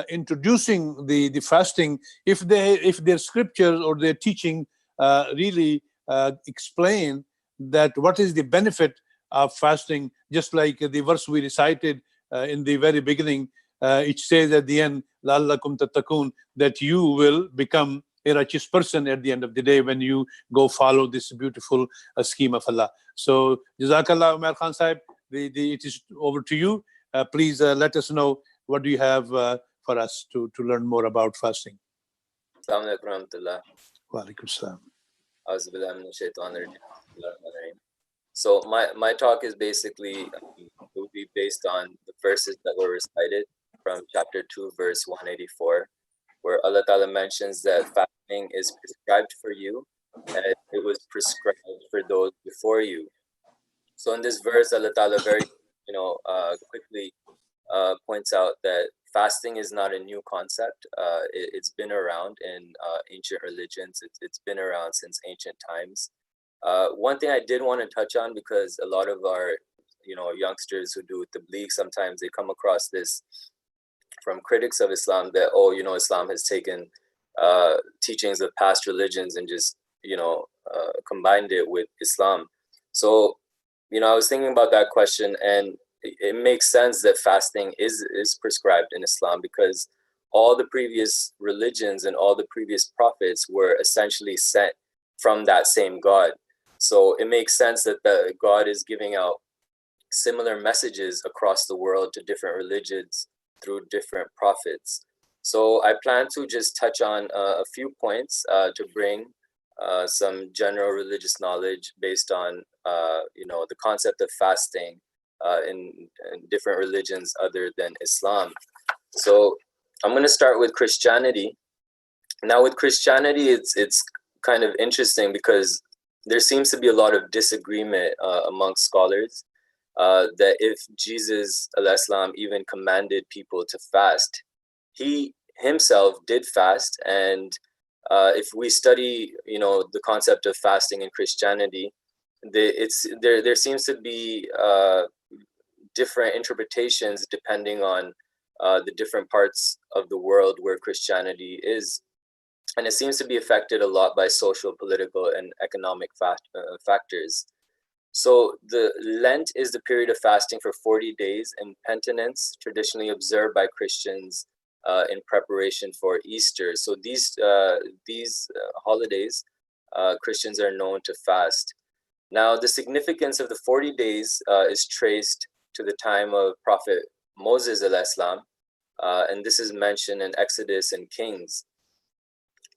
introducing the fasting, if their scriptures or their teaching really explain that what is the benefit of fasting, just like the verse we recited in the very beginning, it says at the end, لَعَلَّكُمْ تَتَّقُونَ, that you will become a righteous person at the end of the day when you go follow this beautiful scheme of Allah. So, Jazakallah, Umar Khan Sahib, it is over to you. Please let us know what do you have for us to learn more about fasting. Assalamu alaikum warahmatullah. Wa alaikum salam. So my talk is basically will be based on the verses that were recited from chapter 2 verse 184, where Allah Ta'ala mentions that fasting is prescribed for you and it was prescribed for those before you. So in this verse, Allah Ta'ala very quickly points out that fasting is not a new concept. It's been around in ancient religions. It's been around since ancient times. One thing I did want to touch on, because a lot of our youngsters who do tabligh, sometimes they come across this from critics of Islam that, Islam has taken teachings of past religions and just combined it with Islam. So I was thinking about that question, and it makes sense that fasting is prescribed in Islam, because all the previous religions and all the previous prophets were essentially sent from that same God. So it makes sense that the God is giving out similar messages across the world to different religions through different prophets. So I plan to just touch on a few points to bring some general religious knowledge based on the concept of fasting in different religions other than Islam. So I'm going to start with Christianity. Now with Christianity, it's kind of interesting because there seems to be a lot of disagreement amongst scholars that if Jesus al-Islam even commanded people to fast, he himself did fast. And if we study, the concept of fasting in Christianity, there seems to be different interpretations depending on the different parts of the world where Christianity is. And it seems to be affected a lot by social, political, and economic factors. So the Lent is the period of fasting for 40 days and penitence, traditionally observed by Christians in preparation for Easter. So these holidays, Christians are known to fast. Now, the significance of the 40 days is traced to the time of Prophet Moses al-Islam, and this is mentioned in Exodus and Kings.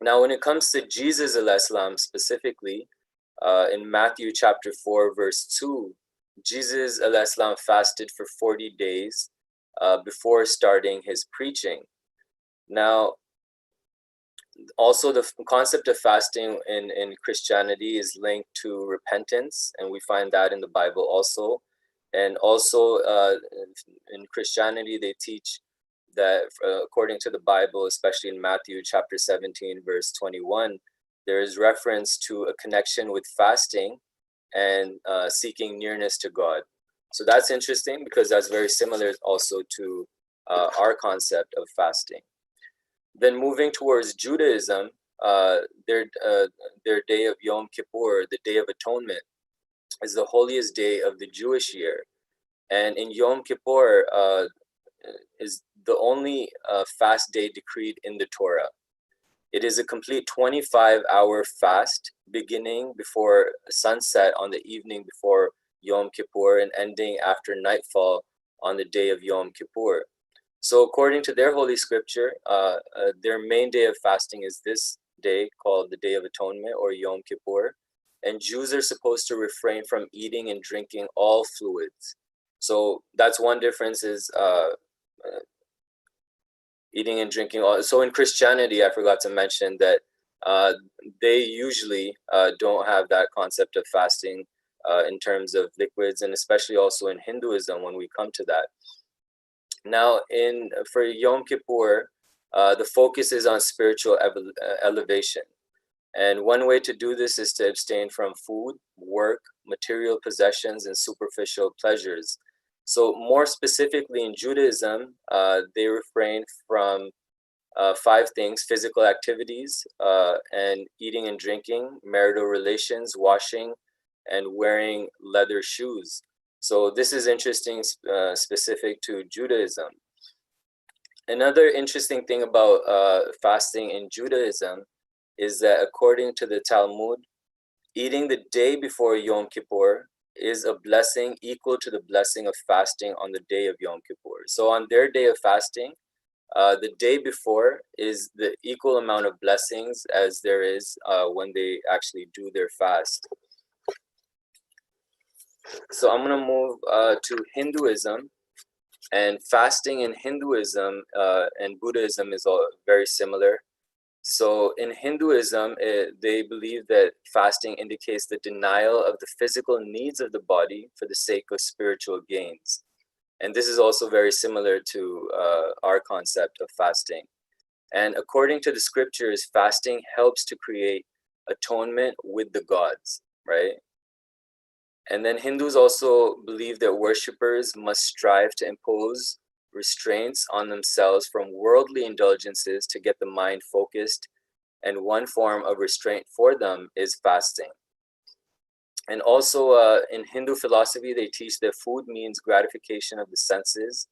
Now, when it comes to Jesus al-Islam specifically, in Matthew chapter 4, verse 2, Jesus al-Islam fasted for 40 days before starting his preaching. Now, also the concept of fasting in Christianity is linked to repentance, and we find that in the Bible also. And also in Christianity, they teach that according to the Bible, especially in Matthew chapter 17, verse 21, there is reference to a connection with fasting and seeking nearness to God. So that's interesting because that's very similar also to our concept of fasting. Then moving towards Judaism, their day of Yom Kippur, the Day of Atonement, is the holiest day of the Jewish year. And in Yom Kippur is the only fast day decreed in the Torah. It is a complete 25-hour fast, beginning before sunset on the evening before Yom Kippur and ending after nightfall on the day of Yom Kippur. So according to their holy scripture, their main day of fasting is this day called the Day of Atonement, or Yom Kippur. And Jews are supposed to refrain from eating and drinking all fluids. So that's one difference, is eating and drinking all. So in Christianity, I forgot to mention that they usually don't have that concept of fasting in terms of liquids, and especially also in Hinduism when we come to that. Now, for Yom Kippur, the focus is on spiritual elevation. And one way to do this is to abstain from food, work, material possessions, and superficial pleasures. So more specifically in Judaism, they refrain from 5 things: physical activities and eating and drinking, marital relations, washing, and wearing leather shoes. So this is interesting, specific to Judaism. Another interesting thing about fasting in Judaism is that according to the Talmud, eating the day before Yom Kippur is a blessing equal to the blessing of fasting on the day of Yom Kippur. So on their day of fasting, the day before is the equal amount of blessings as there is when they actually do their fast. So I'm going to move to Hinduism. And fasting in Hinduism and Buddhism is all very similar. So in Hinduism, they believe that fasting indicates the denial of the physical needs of the body for the sake of spiritual gains. And this is also very similar to our concept of fasting. And according to the scriptures, fasting helps to create atonement with the gods, right? And then Hindus also believe that worshippers must strive to impose restraints on themselves from worldly indulgences to get the mind focused. And one form of restraint for them is fasting. And also in Hindu philosophy, they teach that food means gratification of the senses,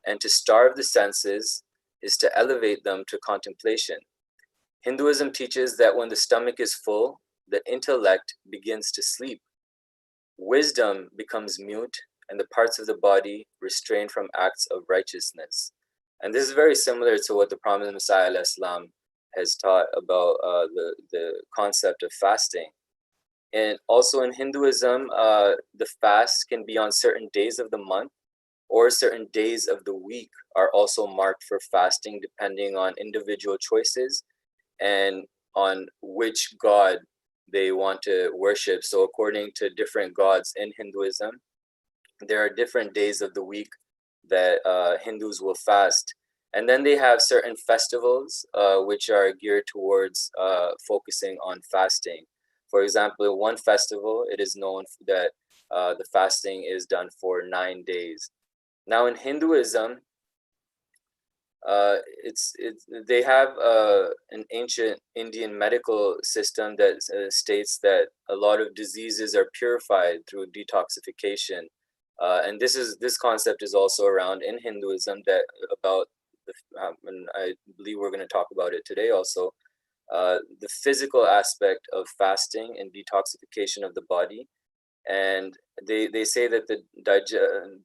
and to starve the senses is to elevate them to contemplation. Hinduism teaches that when the stomach is full, the intellect begins to sleep. Wisdom becomes mute, and the parts of the body restrained from acts of righteousness. And this is very similar to what the Prophet Messiah ﷺ has taught about the concept of fasting. And also in Hinduism, the fast can be on certain days of the month, or certain days of the week are also marked for fasting depending on individual choices and on which god they want to worship. So according to different gods in Hinduism, there are different days of the week that Hindus will fast. And then they have certain festivals which are geared towards focusing on fasting. For example, one festival, it is known that the fasting is done for 9 days. Now in Hinduism, they have an ancient Indian medical system that states that a lot of diseases are purified through detoxification, and this concept is also around in Hinduism, that about and I believe we're going to talk about it today also, the physical aspect of fasting and detoxification of the body. And they say that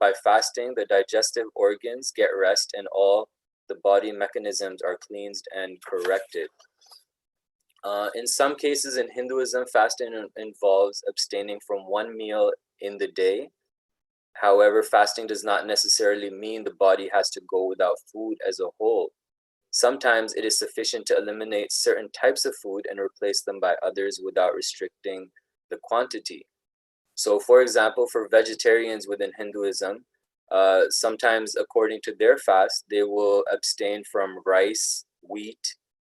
by fasting, the digestive organs get rest and all the body mechanisms are cleansed and corrected. In some cases in Hinduism, fasting involves abstaining from one meal in the day. However, fasting does not necessarily mean the body has to go without food as a whole. Sometimes it is sufficient to eliminate certain types of food and replace them by others without restricting the quantity. So for example, for vegetarians within Hinduism, sometimes according to their fast, they will abstain from rice, wheat,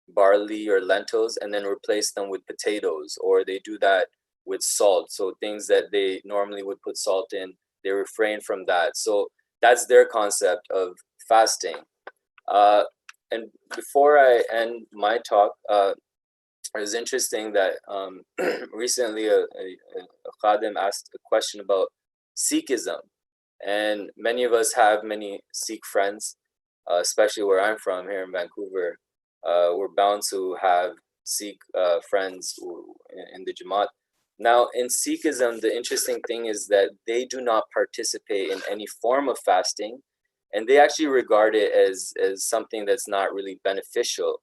barley, or lentils, and then replace them with potatoes, or they do that with salt. So things that they normally would put salt in, they refrain from that. So that's their concept of fasting. And before I end my talk, it was interesting that recently a Khadim asked a question about Sikhism. And many of us have many Sikh friends, especially where I'm from, here in Vancouver. We're bound to have Sikh friends in the Jamaat. Now, in Sikhism, the interesting thing is that they do not participate in any form of fasting, and they actually regard it as something that's not really beneficial.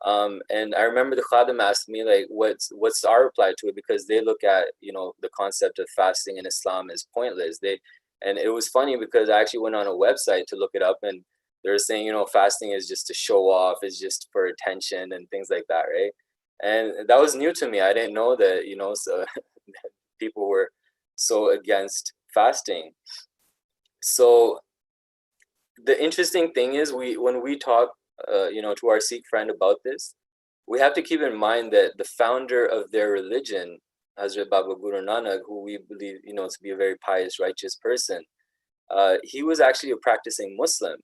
And I remember the Khadim asked me, like, what's our reply to it? Because they look at, the concept of fasting in Islam as pointless. And it was funny because I actually went on a website to look it up, and they're saying, fasting is just to show off, is just for attention and things like that, right? And that was new to me. I didn't know that, so people were so against fasting. So the interesting thing is, when we talk, to our Sikh friend about this, we have to keep in mind that the founder of their religion, Hazrat Baba Guru Nanak, who we believe, to be a very pious, righteous person, he was actually a practicing Muslim.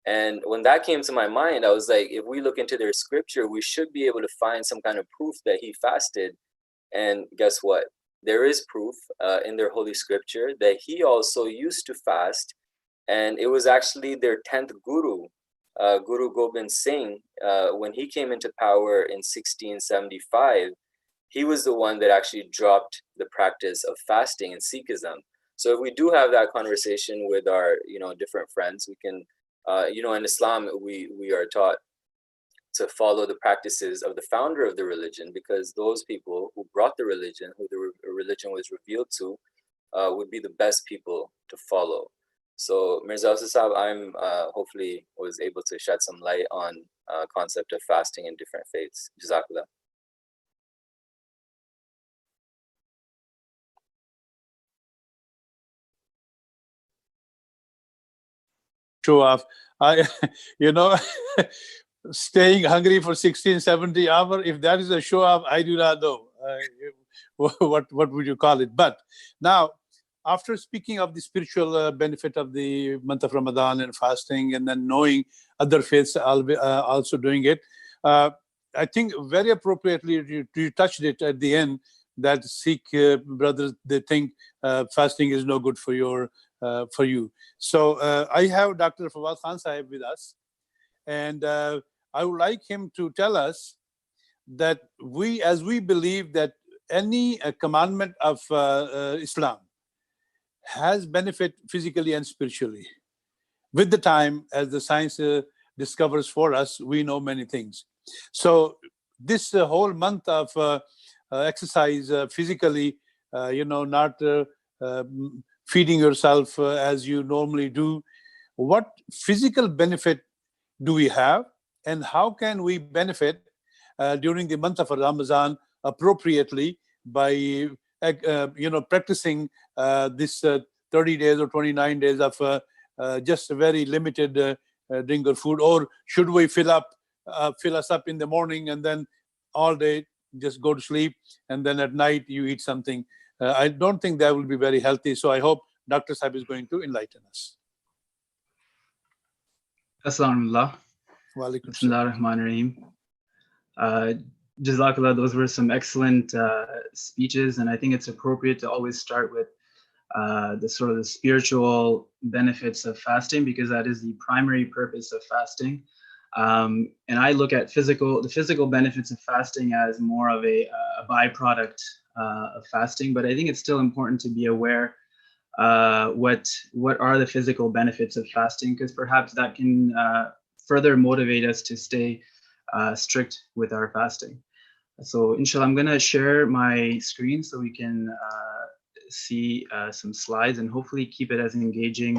And when that came to my mind, I was like, if we look into their scripture, we should be able to find some kind of proof that he fasted. And guess what? There is proof in their holy scripture that he also used to fast. And it was actually their 10th guru, Guru Gobind Singh, when he came into power in 1675, he was the one that actually dropped the practice of fasting in Sikhism. So if we do have that conversation with our, different friends, we can, in Islam, we are taught to follow the practices of the founder of the religion, because those people who brought the religion, who the religion was revealed to, would be the best people to follow. So Mirza Sahab, I'm hopefully was able to shed some light on concept of fasting in different faiths. Jazakallah. Show off. Staying hungry for 16, 70 hours, if that is a show off, I do not know what would you call it. But now, after speaking of the spiritual benefit of the month of Ramadan and fasting, and then knowing other faiths also doing it, I think very appropriately you touched it at the end, that Sikh brothers, they think fasting is no good for you. So I have Dr. Fawaz Khan Sahib with us, and I would like him to tell us that as we believe that any commandment of Islam has benefit physically and spiritually. With the time, as the science discovers for us, we know many things. So this whole month of exercise physically, not feeding yourself as you normally do, what physical benefit do we have, and how can we benefit during the month of Ramadan appropriately by practicing this 30 days or 29 days of just a very limited drink or food? Or should we fill us up in the morning and then all day just go to sleep, and then at night you eat something? I don't think that will be very healthy. So I hope Dr. Sahib is going to enlighten us. Assalamualaikum. Bismillahirrahmanirrahim. Jazakallah, those were some excellent speeches, and I think it's appropriate to always start with the spiritual benefits of fasting, because that is the primary purpose of fasting. And I look at the physical benefits of fasting as more of a byproduct of fasting, but I think it's still important to be aware what are the physical benefits of fasting, because perhaps that can further motivate us to stay strict with our fasting. So inshallah, I'm going to share my screen so we can see some slides, and hopefully keep it as engaging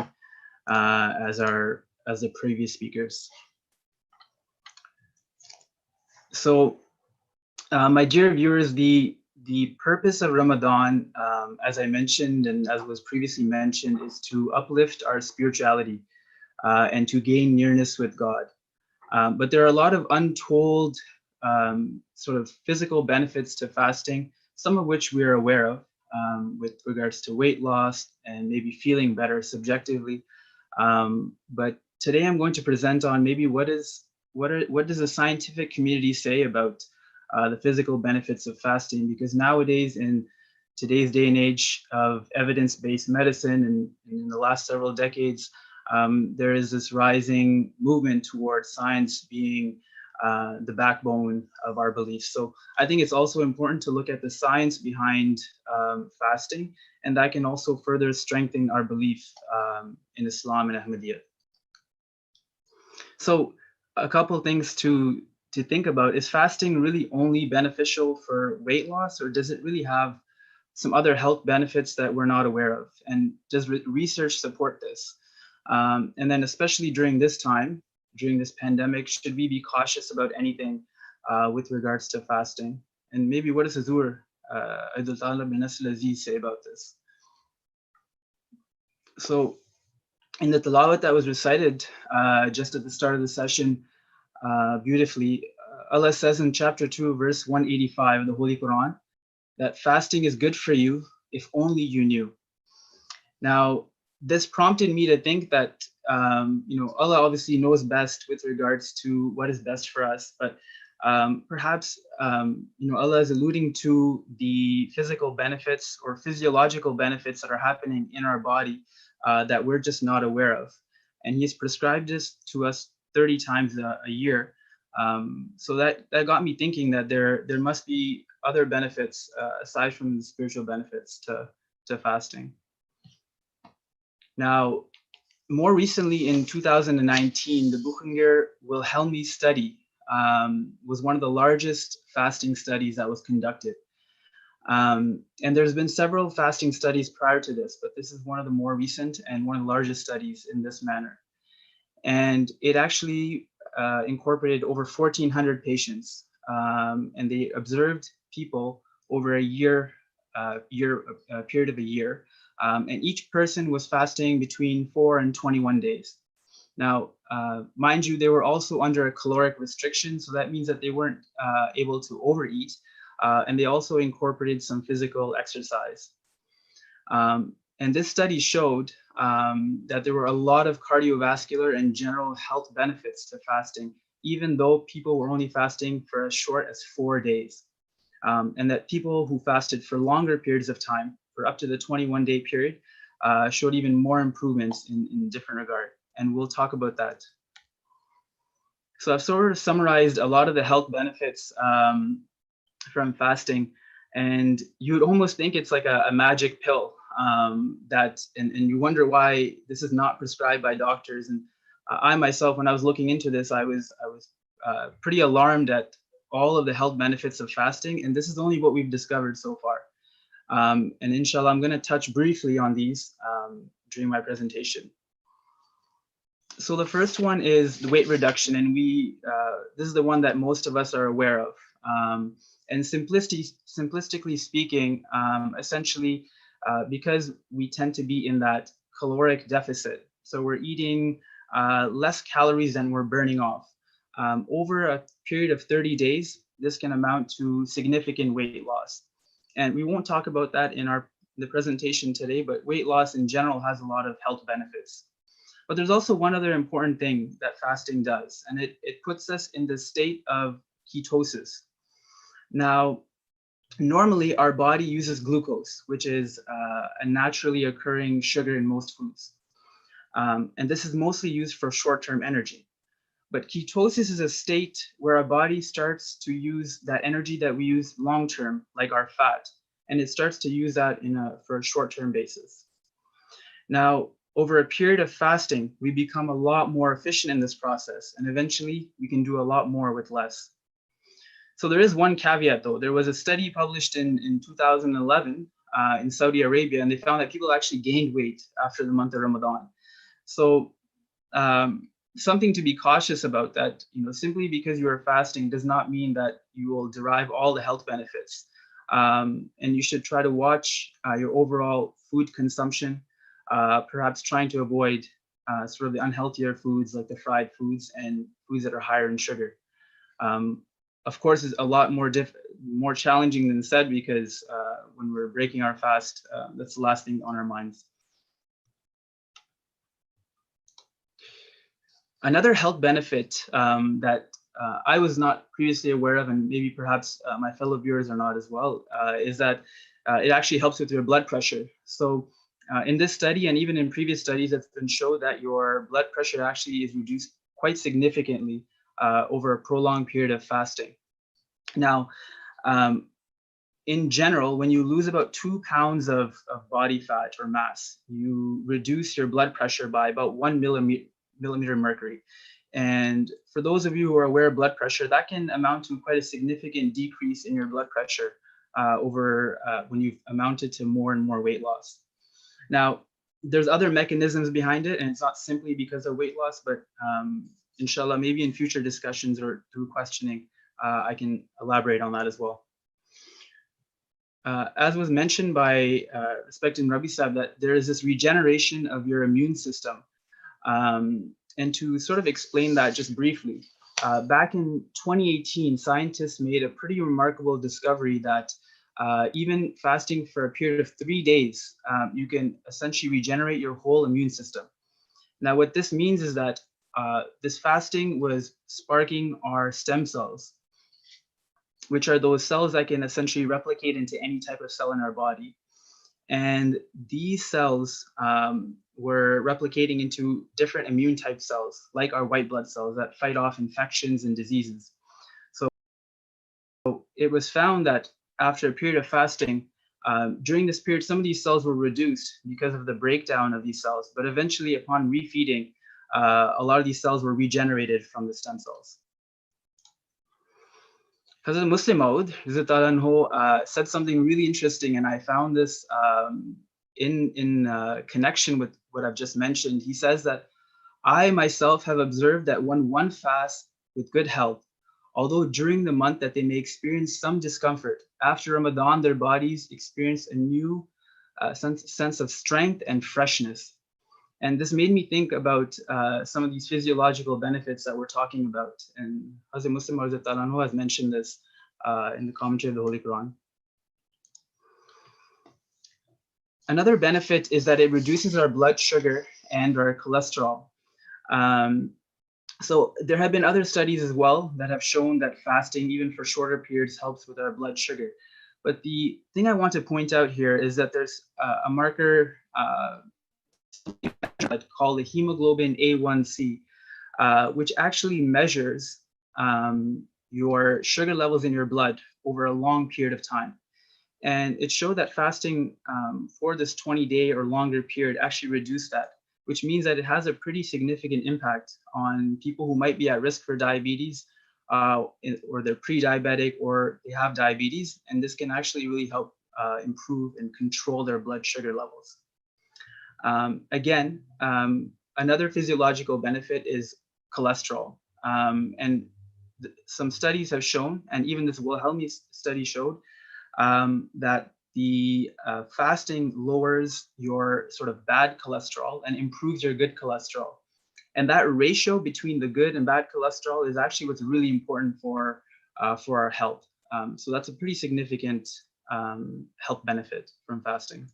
as the previous speakers. So my dear viewers, the purpose of Ramadan, as I mentioned and as was previously mentioned, is to uplift our spirituality and to gain nearness with God. But there are a lot of untold sort of physical benefits to fasting, some of which we are aware of with regards to weight loss and maybe feeling better subjectively. But today I'm going to present on maybe what does the scientific community say about the physical benefits of fasting, because nowadays, in today's day and age of evidence-based medicine, and in the last several decades, there is this rising movement towards science being the backbone of our beliefs. So I think it's also important to look at the science behind fasting, and that can also further strengthen our belief in Islam and Ahmadiyya. So a couple of things to think about: is fasting really only beneficial for weight loss, or does it really have some other health benefits that we're not aware of? And does research support this? And then especially during this time, during this pandemic, should we be cautious about anything with regards to fasting? And maybe what does Hazur Aidul Talib bin Nasl Aziz say about this? So in the tilawat that was recited just at the start of the session, beautifully, Allah says in chapter 2, verse 185 of the Holy Quran, that fasting is good for you if only you knew. Now, this prompted me to think that, Allah obviously knows best with regards to what is best for us, but perhaps, Allah is alluding to the physical benefits or physiological benefits that are happening in our body that we're just not aware of. And He's prescribed this to us 30 times a year. So that got me thinking that there must be other benefits aside from the spiritual benefits to fasting. Now, more recently in 2019, the Buchinger Wilhelmi study was one of the largest fasting studies that was conducted. And there's been several fasting studies prior to this, but this is one of the more recent and one of the largest studies in this manner. And it actually incorporated over 1,400 patients, and they observed people over a period of a year. And each person was fasting between 4 and 21 days. Now, mind you, they were also under a caloric restriction, so that means that they weren't able to overeat, and they also incorporated some physical exercise. And this study showed that there were a lot of cardiovascular and general health benefits to fasting, even though people were only fasting for as short as 4 days. And that people who fasted for longer periods of time, for up to the 21-day period, showed even more improvements in different regard. And we'll talk about that. So I've sort of summarized a lot of the health benefits from fasting, and you would almost think it's like a magic pill and you wonder why this is not prescribed by doctors. And I myself, when I was looking into this, I was pretty alarmed at all of the health benefits of fasting, and this is only what we've discovered so far. And inshallah, I'm going to touch briefly on these during my presentation. So the first one is the weight reduction, and this is the one that most of us are aware of. And simplistically speaking, essentially, because we tend to be in that caloric deficit, so we're eating less calories than we're burning off. Over a period of 30 days, this can amount to significant weight loss. And we won't talk about that in the presentation today, but weight loss in general has a lot of health benefits. But there's also one other important thing that fasting does, and it puts us in the state of ketosis. Now, normally our body uses glucose, which is a naturally occurring sugar in most foods. And this is mostly used for short-term energy. But ketosis is a state where our body starts to use that energy that we use long-term, like our fat, and it starts to use that for a short-term basis. Now, over a period of fasting, we become a lot more efficient in this process, and eventually we can do a lot more with less. So there is one caveat though. There was a study published in 2011 in Saudi Arabia, and they found that people actually gained weight after the month of Ramadan. So something to be cautious about, that simply because you are fasting does not mean that you will derive all the health benefits. And you should try to watch your overall food consumption, perhaps trying to avoid sort of the unhealthier foods like the fried foods and foods that are higher in sugar. Of course, it's a lot more challenging than said, because when we're breaking our fast, that's the last thing on our minds. Another health benefit that I was not previously aware of, and maybe perhaps my fellow viewers are not as well, is that it actually helps with your blood pressure. So in this study, and even in previous studies, it's been shown that your blood pressure actually is reduced quite significantly over a prolonged period of fasting. Now, in general, when you lose about 2 pounds of body fat or mass, you reduce your blood pressure by about 1 millimeter mercury. And for those of you who are aware of blood pressure, that can amount to quite a significant decrease in your blood pressure when you've amounted to more and more weight loss. Now, there's other mechanisms behind it, and it's not simply because of weight loss, but inshallah, maybe in future discussions or through questioning, I can elaborate on that as well. As was mentioned by respected Rabi Sahib, that there is this regeneration of your immune system. And to sort of explain that just briefly, back in 2018, scientists made a pretty remarkable discovery that even fasting for a period of 3 days, you can essentially regenerate your whole immune system. Now, what this means is that this fasting was sparking our stem cells, which are those cells that can essentially replicate into any type of cell in our body. And these cells were replicating into different immune type cells, like our white blood cells that fight off infections and diseases. So it was found that after a period of fasting, during this period, some of these cells were reduced because of the breakdown of these cells, but eventually upon refeeding, a lot of these cells were regenerated from the stem cells. Hazrat Muslim Maud said something really interesting, and I found this in connection with what I've just mentioned. He says that I myself have observed that when one fasts with good health, although during the month that they may experience some discomfort, after Ramadan their bodies experience a new sense of strength and freshness. And this made me think about some of these physiological benefits that we're talking about. And Hazrat Muslim Maud has mentioned this in the commentary of the Holy Quran. Another benefit is that it reduces our blood sugar and our cholesterol. So there have been other studies as well that have shown that fasting, even for shorter periods, helps with our blood sugar. But the thing I want to point out here is that there's a marker called the hemoglobin A1C, which actually measures your sugar levels in your blood over a long period of time. And it showed that fasting for this 20-day or longer period actually reduced that, which means that it has a pretty significant impact on people who might be at risk for diabetes, or they're pre-diabetic, or they have diabetes. And this can actually really help improve and control their blood sugar levels. Again, another physiological benefit is cholesterol. And some studies have shown, and even this Wilhelmi study showed, that the fasting lowers your sort of bad cholesterol and improves your good cholesterol. And that ratio between the good and bad cholesterol is actually what's really important for our health. So that's a pretty significant health benefit from fasting.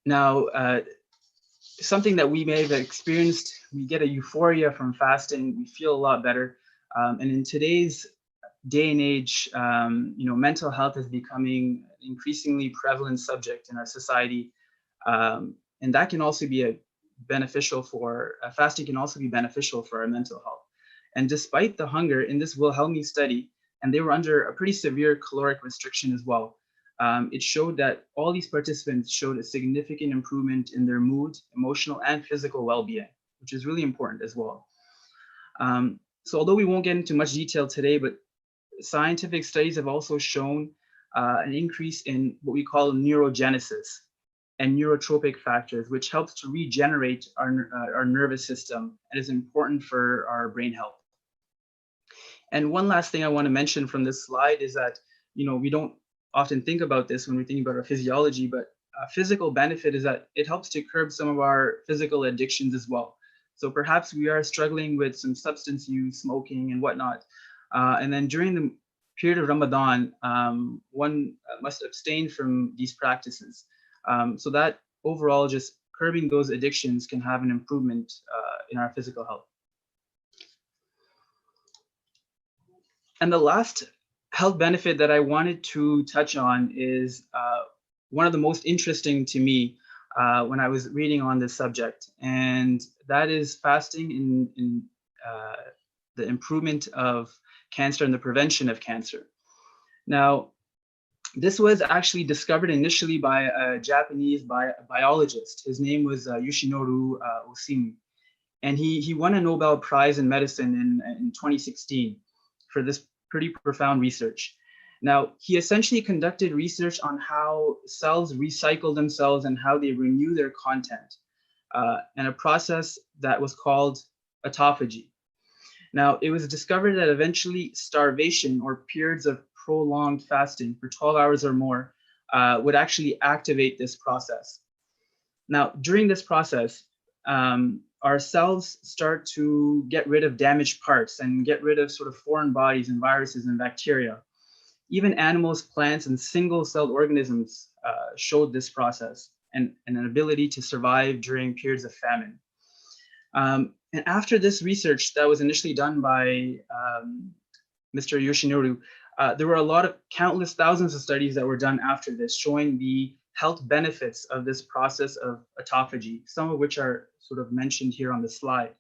Now, something that we may have experienced, we get a euphoria from fasting, we feel a lot better. And in today's day and age, mental health is becoming an increasingly prevalent subject in our society. And that can also be fasting can also be beneficial for our mental health. And despite the hunger in this Wilhelmi study, and they were under a pretty severe caloric restriction as well, it showed that all these participants showed a significant improvement in their mood, emotional, and physical well-being, which is really important as well. So although we won't get into much detail today, but scientific studies have also shown an increase in what we call neurogenesis and neurotropic factors, which helps to regenerate our nervous system and is important for our brain health. And one last thing I want to mention from this slide is that, we don't often think about this when we're thinking about our physiology, but a physical benefit is that it helps to curb some of our physical addictions as well. So perhaps we are struggling with some substance use, smoking and whatnot. And then during the period of Ramadan, one must abstain from these practices. So that overall, just curbing those addictions can have an improvement in our physical health. And the last health benefit that I wanted to touch on is one of the most interesting to me when I was reading on this subject, and that is fasting in the improvement of cancer and the prevention of cancer. Now, this was actually discovered initially by a Japanese biologist. His name was Yoshinori Ohsumi, and he won a Nobel Prize in medicine in 2016 for this pretty profound research. Now, he essentially conducted research on how cells recycle themselves and how they renew their content, and a process that was called autophagy. Now, it was discovered that eventually starvation or periods of prolonged fasting for 12 hours or more would actually activate this process. Now, during this process, our cells start to get rid of damaged parts and get rid of sort of foreign bodies and viruses and bacteria. Even animals, plants, and single-celled organisms showed this process and an ability to survive during periods of famine. And after this research that was initially done by Mr. Yoshinoru, there were a lot of countless thousands of studies that were done after this showing the health benefits of this process of autophagy, some of which are sort of mentioned here on the slide.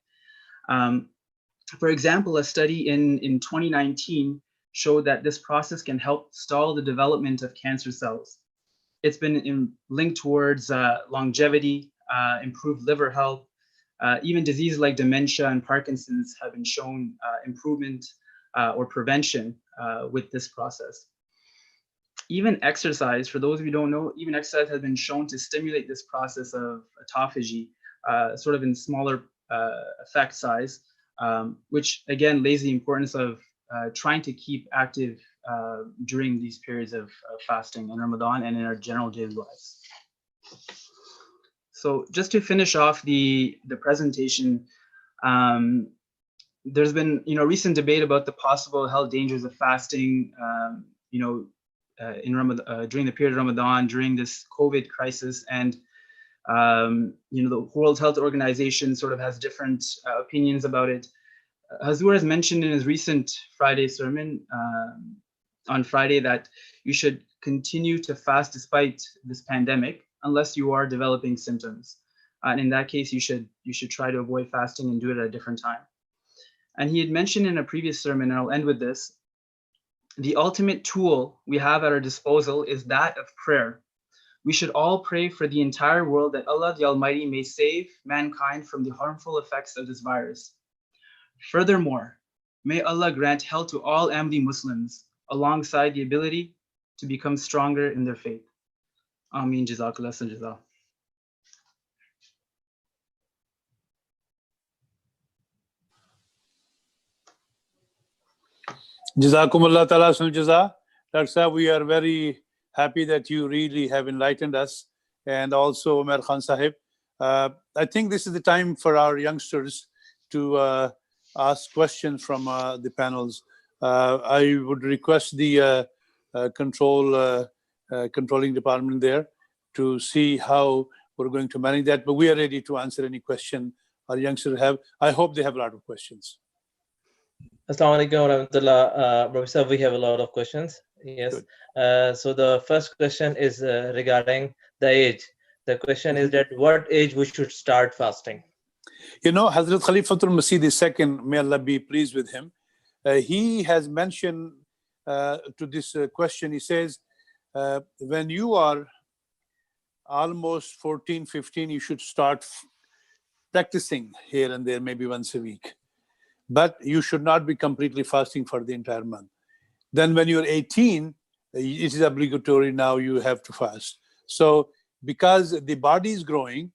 For example, a study in 2019 showed that this process can help stall the development of cancer cells. It's been linked towards longevity, improved liver health, even diseases like dementia and Parkinson's have been shown improvement or prevention with this process. Even exercise, for those of you who don't know, even exercise has been shown to stimulate this process of autophagy, sort of in smaller effect size, which again lays the importance of trying to keep active during these periods of fasting in Ramadan and in our general daily lives. So just to finish off the presentation, there's been recent debate about the possible health dangers of fasting, in Ramadan, during the period of Ramadan, during this COVID crisis, and the World Health Organization sort of has different opinions about it. Hazur has mentioned in his recent Friday sermon on Friday that you should continue to fast despite this pandemic, unless you are developing symptoms. And in that case, you should try to avoid fasting and do it at a different time. And he had mentioned in a previous sermon, and I'll end with this, the ultimate tool we have at our disposal is that of prayer. We should all pray for the entire world that Allah the Almighty may save mankind from the harmful effects of this virus. Furthermore, may Allah grant health to all Ahmadi Muslims alongside the ability to become stronger in their faith. Ameen. Jazakallah sajda. Jazakumullah ta'ala sul jaza. Dr. Sahib, we are very happy that you really have enlightened us, and also Umar Khan Sahib. I think this is the time for our youngsters to ask questions from the panels. I would request the controlling department there to see how we're going to manage that, but we are ready to answer any question our youngsters have. I hope they have a lot of questions. Assalamu alaikum warahmatullah. Professor, we have a lot of questions. Yes. So the first question is regarding the age. The question is that what age we should start fasting? Hazrat Khalifatul Masih II, may Allah be pleased with him, he has mentioned to this question, he says, when you are almost 14, 15, you should start practicing here and there, maybe once a week. But you should not be completely fasting for the entire month. Then when you're 18, it is obligatory, now you have to fast. So because the body is growing,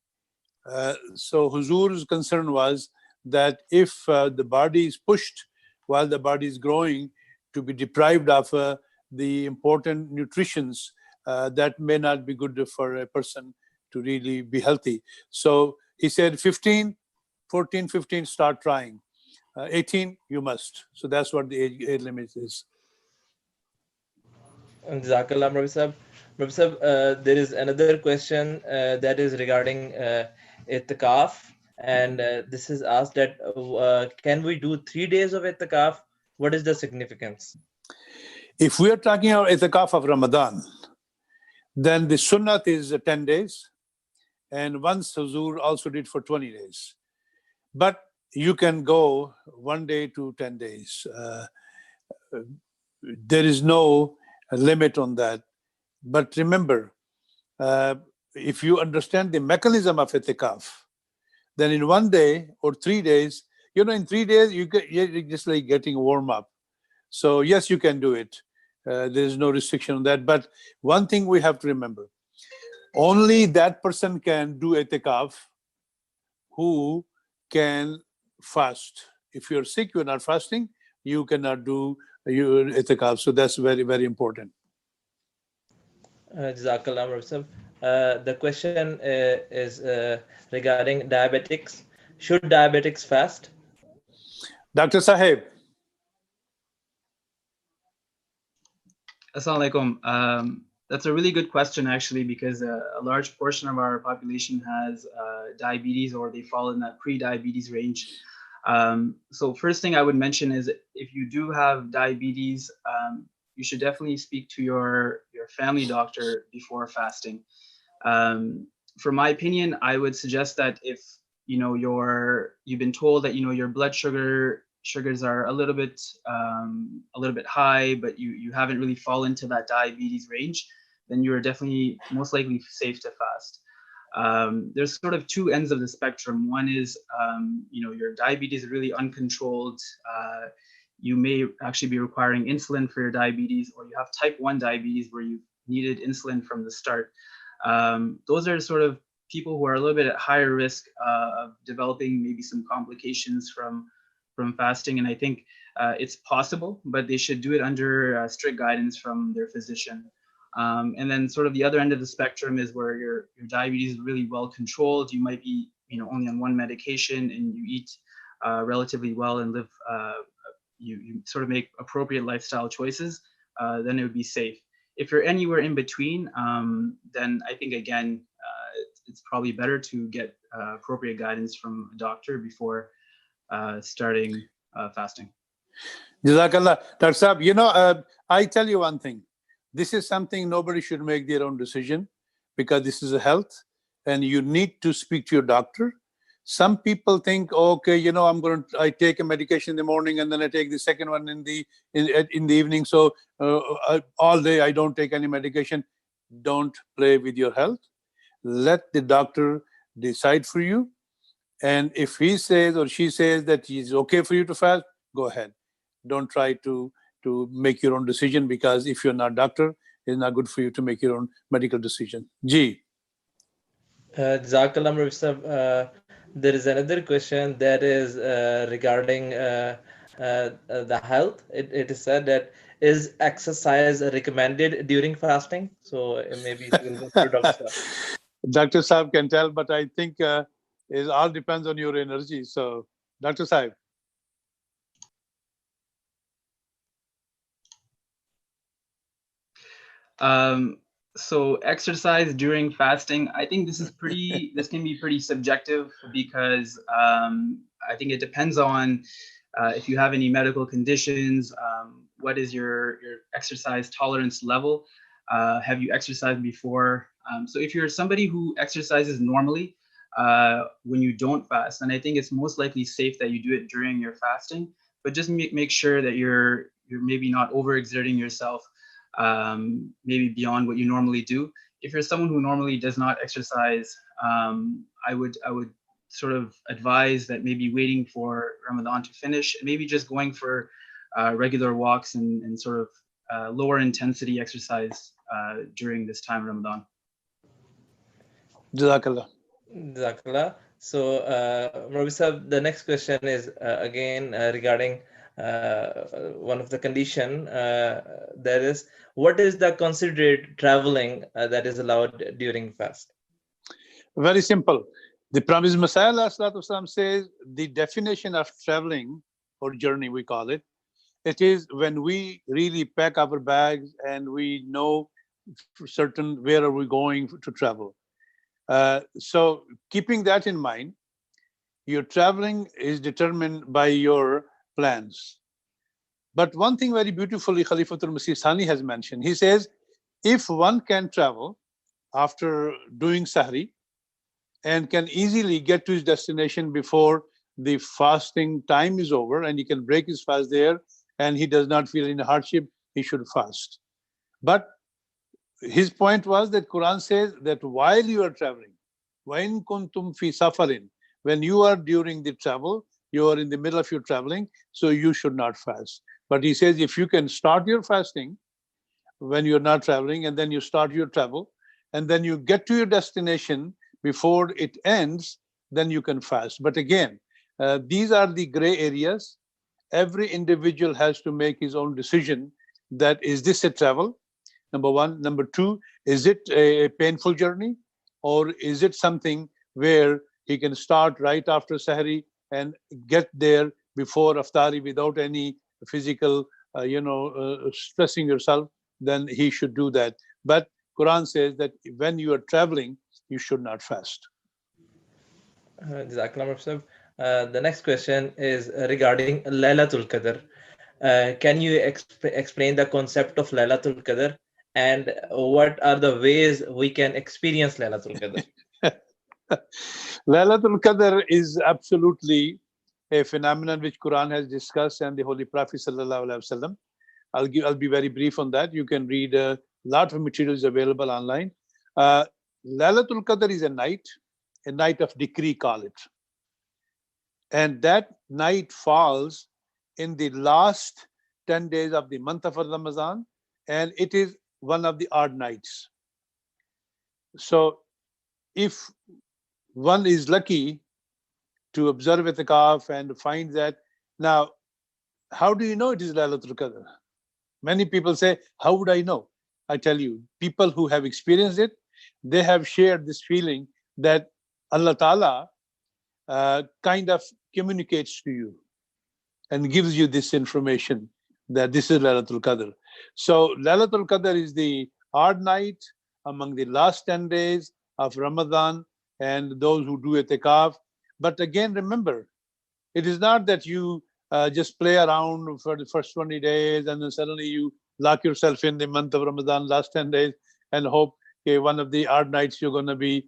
so Huzur's concern was that if the body is pushed while the body is growing to be deprived of the important nutritions, that may not be good for a person to really be healthy. So he said 14, 15, start trying. 18, you must. So that's what the age limit is. Jazakallah, Professor. Professor, there is another question that is regarding itikaf, and this is asked that can we do 3 days of itikaf? What is the significance? If we are talking about itikaf of Ramadan, then the sunnat is 10 days, and once Huzur also did for 20 days. But you can go 1 day to 10 days. There is no limit on that. But remember, if you understand the mechanism of itikaf, then in 1 day or 3 days, in 3 days, you're just like getting warm up. So yes, you can do it. There's no restriction on that. But one thing we have to remember, only that person can do itikaf who can fast. If you're sick, you're not fasting, you cannot do your itikaf. So that's very, very important. Jazakallah, Professor. The question is regarding diabetics. Should diabetics fast? Dr. Sahib. Assalamu alaikum. That's a really good question, actually, because a large portion of our population has diabetes, or they fall in that pre-diabetes range. So first thing I would mention is, if you do have diabetes, you should definitely speak to your family doctor before fasting. For my opinion, I would suggest that if you've been told that your blood sugars are a little bit high, but you haven't really fallen into that diabetes range, then you are definitely most likely safe to fast. There's sort of two ends of the spectrum. One is, your diabetes is really uncontrolled. You may actually be requiring insulin for your diabetes, or you have type 1 diabetes where you needed insulin from the start. Those are sort of people who are a little bit at higher risk of developing maybe some complications from fasting. And I think it's possible, but they should do it under strict guidance from their physician. And then sort of the other end of the spectrum is where your diabetes is really well controlled. You might be only on one medication, and you eat relatively well and live, you sort of make appropriate lifestyle choices, then it would be safe. If you're anywhere in between, then I think, again, it's probably better to get appropriate guidance from a doctor before starting fasting. Jazakallah. Dr. Saab, I tell you one thing. This is something nobody should make their own decision, because this is a health and you need to speak to your doctor. Some people think, okay, I take a medication in the morning and then I take the second one in the evening. So all day I don't take any medication. Don't play with your health. Let the doctor decide for you. And if he says or she says that it's okay for you to fast, go ahead. Don't try to make your own decision, because if you're not a doctor, it's not good for you to make your own medical decision. Ji. Jazakallah, Mr. There is another question that is regarding the health. It is said that, is exercise recommended during fasting? So maybe we'll go to Dr. Saab. Dr. Saab can tell, but I think it all depends on your energy. So, Dr. Saab. So exercise during fasting, I think this can be pretty subjective, because I think it depends on if you have any medical conditions, what is your exercise tolerance level? Have you exercised before? So if you're somebody who exercises normally when you don't fast, then I think it's most likely safe that you do it during your fasting, but just make sure that you're maybe not overexerting yourself, maybe beyond what you normally do. If you're someone who normally does not exercise, I would sort of advise that maybe waiting for Ramadan to finish, and maybe just going for regular walks and sort of lower intensity exercise during this time of Ramadan. Jazakallah. Jazakallah. So, Murabbi, the next question is again regarding one of the condition, that is, what is the considered traveling that is allowed during fast? Very simple. The Promised Messiah says the definition of traveling, or journey we call it, it is when we really pack our bags and we know for certain where are we going to travel. So keeping that in mind, your traveling is determined by your plans. But one thing very beautifully Khalifatul Masih Sani has mentioned, he says, if one can travel after doing Sahri and can easily get to his destination before the fasting time is over, and he can break his fast there, and he does not feel any hardship, he should fast. But his point was that Quran says that while you are traveling, وَإِن كُنْتُمْ فِي سَفَرٍ, when you are during the travel, you are in the middle of your traveling, so you should not fast. But he says if you can start your fasting when you're not traveling, and then you start your travel, and then you get to your destination before it ends, then you can fast. But again, these are the gray areas. Every individual has to make his own decision that, is this a travel? Number one. Number two, is it a painful journey, or is it something where he can start right after Sahri and get there before Iftari without any physical, stressing yourself? then he should do that. But Quran says that when you are traveling, you should not fast. Jazakallah, Professor. The next question is regarding Laylatul Qadr. Can you explain the concept of Laylatul Qadr and what are the ways we can experience Laylatul Qadr? Laylatul Qadr is absolutely a phenomenon which Quran has discussed and the Holy Prophet Sallallahu Alaihi Wasallam. I'll be very brief on that. You can read a lot of materials available online. Laylatul Qadr is a night of decree, call it. And that night falls in the last 10 days of the month of Ramadan, and it is one of the odd nights. So if one is lucky to observe itikaf and find that, now, how do you know it is Laylatul Qadr? Many people say, how would I know? I tell you, people who have experienced it, they have shared this feeling that Allah Ta'ala kind of communicates to you and gives you this information that this is Laylatul Qadr. So Laylatul Qadr is the odd night among the last 10 days of Ramadan and those who do itikaf. But again, remember, it is not that you just play around for the first 20 days and then suddenly you lock yourself in the month of Ramadan, last 10 days, and hope, okay, one of the odd nights you're going to be,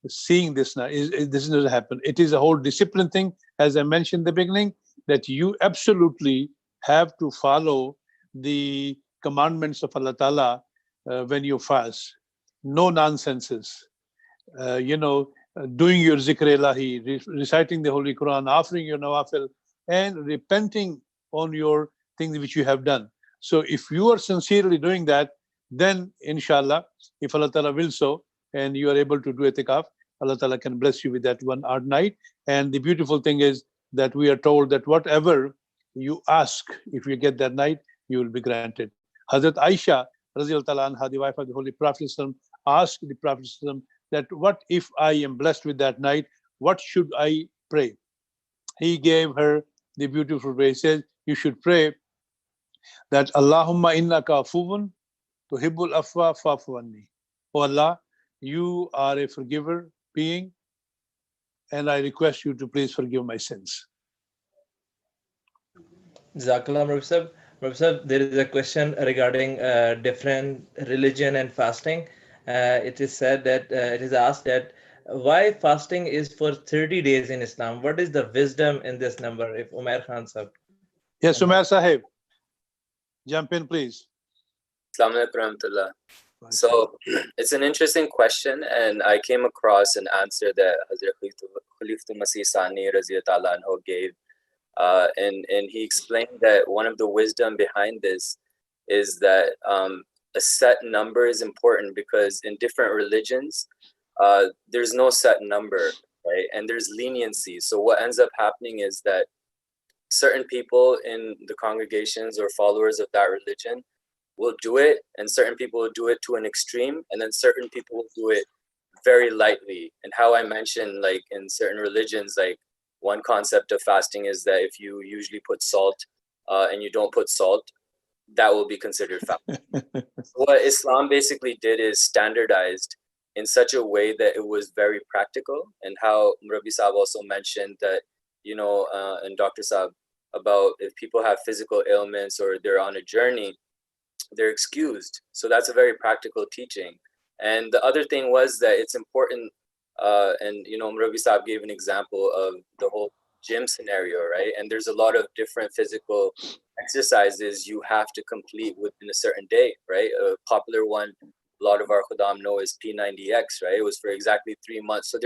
seeing this night. This doesn't happen. It is a whole discipline thing, as I mentioned in the beginning, that you absolutely have to follow the commandments of Allah Ta'ala when you fast. No nonsenses. Doing your zikr ilahi, reciting the Holy Quran, offering your nawafil, and repenting on your things which you have done. So if you are sincerely doing that, then inshallah, if Allah Ta'ala will so, and you are able to do itikaf, Allah Ta'ala can bless you with that one odd night. And the beautiful thing is that we are told that whatever you ask, if you get that night, you will be granted. Hazrat Aisha, Radhiyallahu Ta'ala anha, the wife of the Holy Prophet, asked the Prophet that what if I am blessed with that night, what should I pray? He gave her the beautiful way. He says, you should pray that Allahumma innaka afuwun tuhibbul afwa fa'fu anni. Oh Allah, you are a forgiver being, and I request you to please forgive my sins. Jazakallah, Professor. There is a question regarding different religion and fasting. It is said that it is asked that why fasting is for 30 days in Islam. What is the wisdom in this number? If Umair Khan Sahib. Yes, Umair Sahib, jump in, please. Assalamu alaikum warahmatullah. So it's an interesting question, and I came across an answer that Hazrat Khalifatul Masih Sani Radhiyallahu anhu gave, and he explained that one of the wisdom behind this is that a set number is important because in different religions, there's no set number, right? And there's leniency. So what ends up happening is that certain people in the congregations or followers of that religion will do it, and certain people will do it to an extreme, and then certain people will do it very lightly. And how I mentioned, like in certain religions, like one concept of fasting is that if you usually put salt and you don't put salt, that will be considered fasting. What Islam basically did is standardized in such a way that it was very practical, and how Rabbi Saab also mentioned that, and Dr. Saab, about if people have physical ailments or they're on a journey, they're excused. So that's a very practical teaching. And the other thing was that it's important, and Rabbi Saab gave an example of the whole gym scenario, right? And there's a lot of different physical exercises you have to complete within a certain day, right? A popular one a lot of our Khuddam know is P90X, right? It was for exactly 3 months. So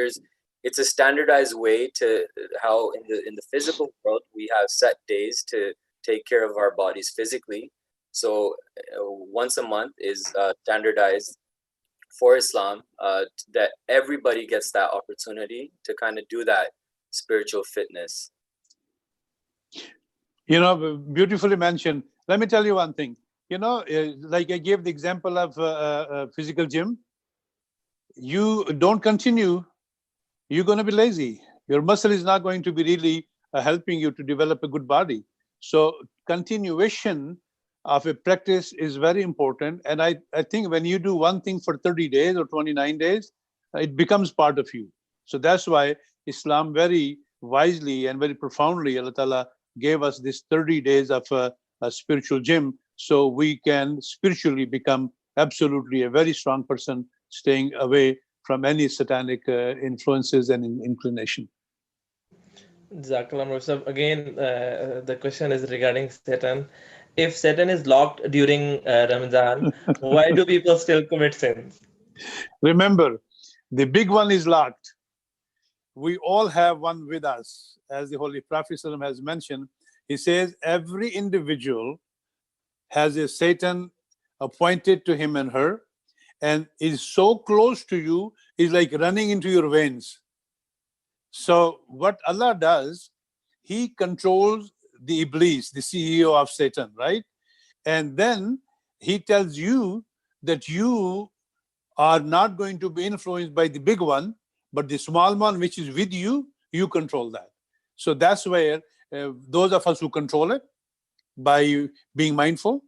it's a standardized way to how in the physical world we have set days to take care of our bodies physically. So once a month is standardized for Islam, that everybody gets that opportunity to kind of do that spiritual fitness. Beautifully mentioned. Let me tell you one thing. Like I gave the example of physical gym. You don't continue, you're going to be lazy. Your muscle is not going to be really helping you to develop a good body. So continuation of a practice is very important. And I think when you do one thing for 30 days or 29 days, it becomes part of you. So that's why Islam very wisely and very profoundly, Allah Ta'ala gave us this 30 days of a spiritual gym, so we can spiritually become absolutely a very strong person, staying away from any satanic influences and inclination. Jazakallah, Mursa. Again, the question is regarding Satan. If Satan is locked during Ramadan, why do people still commit sins? Remember, the big one is locked. We all have one with us. As the Holy Prophet ﷺ has mentioned, he says every individual has a Satan appointed to him and her, and is so close to you, is like running into your veins. So what Allah does, He controls the Iblis, the CEO of Satan, right? And then He tells you that you are not going to be influenced by the big one, but the small one which is with you, you control that. So that's where those of us who control it by being mindful,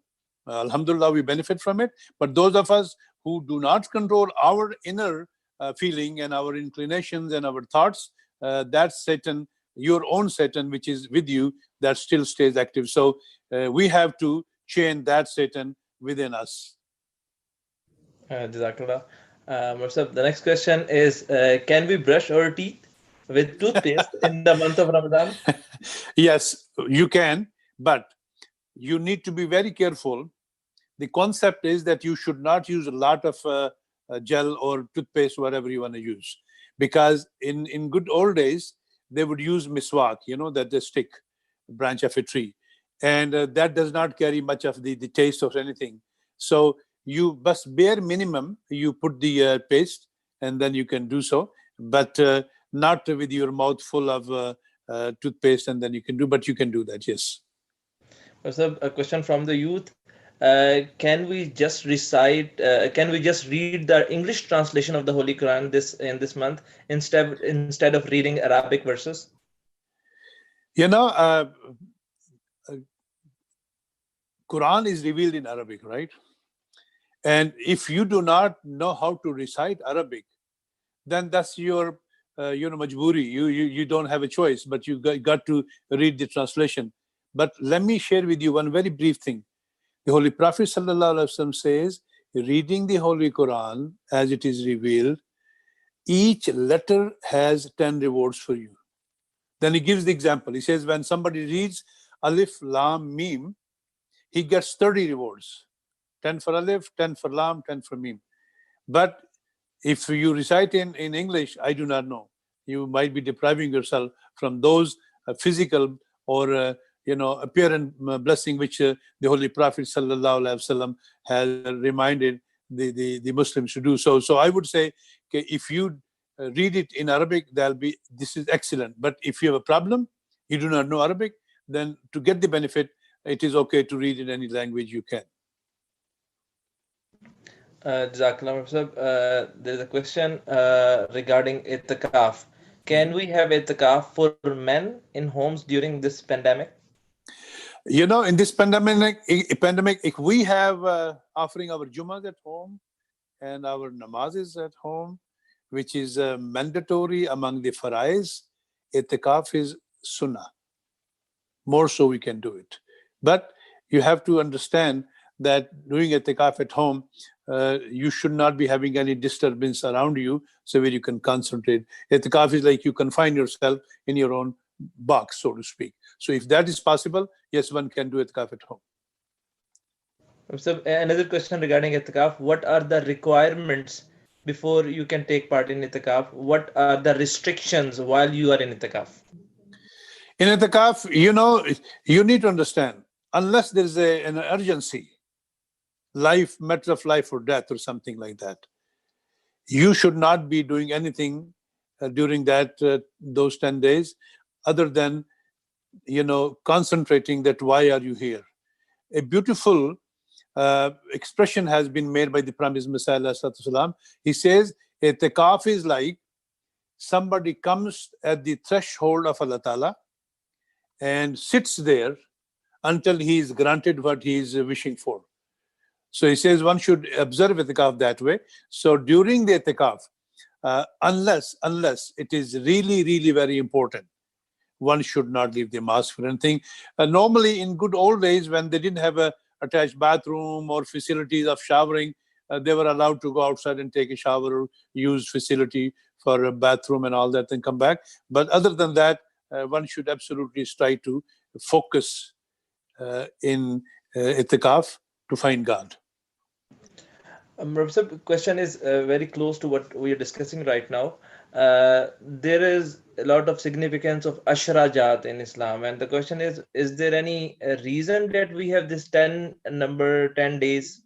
alhamdulillah, we benefit from it. But those of us who do not control our inner feeling and our inclinations and our thoughts, that's Satan, your own Satan, which is with you, that still stays active. So we have to chain that Satan within us. Jazakallah. Mursa, the next question is, can we brush our teeth with toothpaste in the month of Ramadan? Yes, you can, but you need to be very careful. The concept is that you should not use a lot of gel or toothpaste, whatever you want to use. Because in good old days, they would use miswak, that the stick branch of a tree. And that does not carry much of the taste of anything. So you must bare minimum, you put the paste, and then you can do so. But not with your mouth full of toothpaste, and then you can do, but you can do that, yes. Also, a question from the youth. Can we just recite, can we just read the English translation of the Holy Quran this month instead of reading Arabic verses? Quran is revealed in Arabic, right? And if you do not know how to recite Arabic, then that's your majburi. You don't have a choice, but you got to read the translation. But let me share with you one very brief thing. The Holy Prophet ﷺ says, reading the Holy Quran as it is revealed, each letter has 10 rewards for you. Then he gives the example. He says, when somebody reads Alif, Lam, Mim, he gets 30 rewards. 10 for Alif, 10 for Lam, 10 for Mim. But if you recite in English, I do not know. You might be depriving yourself from those physical or apparent blessing which the Holy Prophet ﷺ has reminded the Muslims to do. So I would say, okay, if you read it in Arabic, this is excellent. But if you have a problem, you do not know Arabic, then to get the benefit, it is okay to read in any language you can. Jazakallah. There's a question regarding itikaf. Can we have itikaf for men in homes during this pandemic? In this pandemic, if we have offering our Jummahs at home and our namazes at home, which is mandatory among the farais, itikaf is sunnah. More so we can do it. But you have to understand that doing itikaf at home, you should not be having any disturbance around you, so where you can concentrate. Itikaf is like you confine yourself in your own box, so to speak. So if that is possible, yes, one can do itikaf at home. So another question regarding itikaf: what are the requirements before you can take part in itikaf? What are the restrictions while you are in itikaf? In itikaf, you need to understand, unless there is an urgency, matter of life or death or something like that, you should not be doing anything during those 10 days other than concentrating that why are you here. A beautiful expression has been made by the Promised Messiah. He says itikaf is like somebody comes at the threshold of Allah Ta'ala and sits there until he is granted what he is wishing for. So he says one should observe itikaf that way. So during the itikaf, unless it is really, really very important, one should not leave the mosque for anything. Normally, in good old days, when they didn't have a attached bathroom or facilities of showering, they were allowed to go outside and take a shower or use facility for a bathroom and all that and come back. But other than that, one should absolutely try to focus in itikaf to find God. Rabsab, question is very close to what we are discussing right now. There is a lot of significance of Ashra Jat in Islam, and the question is there any reason that we have this 10 days?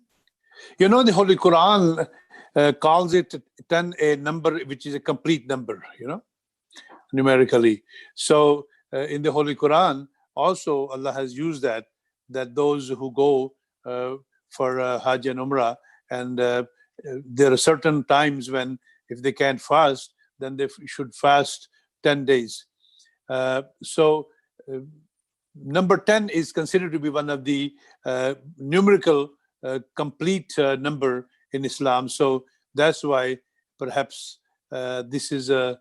You know, the Holy Quran calls it 10 a number which is a complete number, you know, numerically. So in the Holy Quran, also Allah has used that those who go for Hajj and Umrah, and there are certain times when if they can't fast, then they should fast 10 days. So number 10 is considered to be one of the numerical complete number in Islam. So that's why perhaps this is a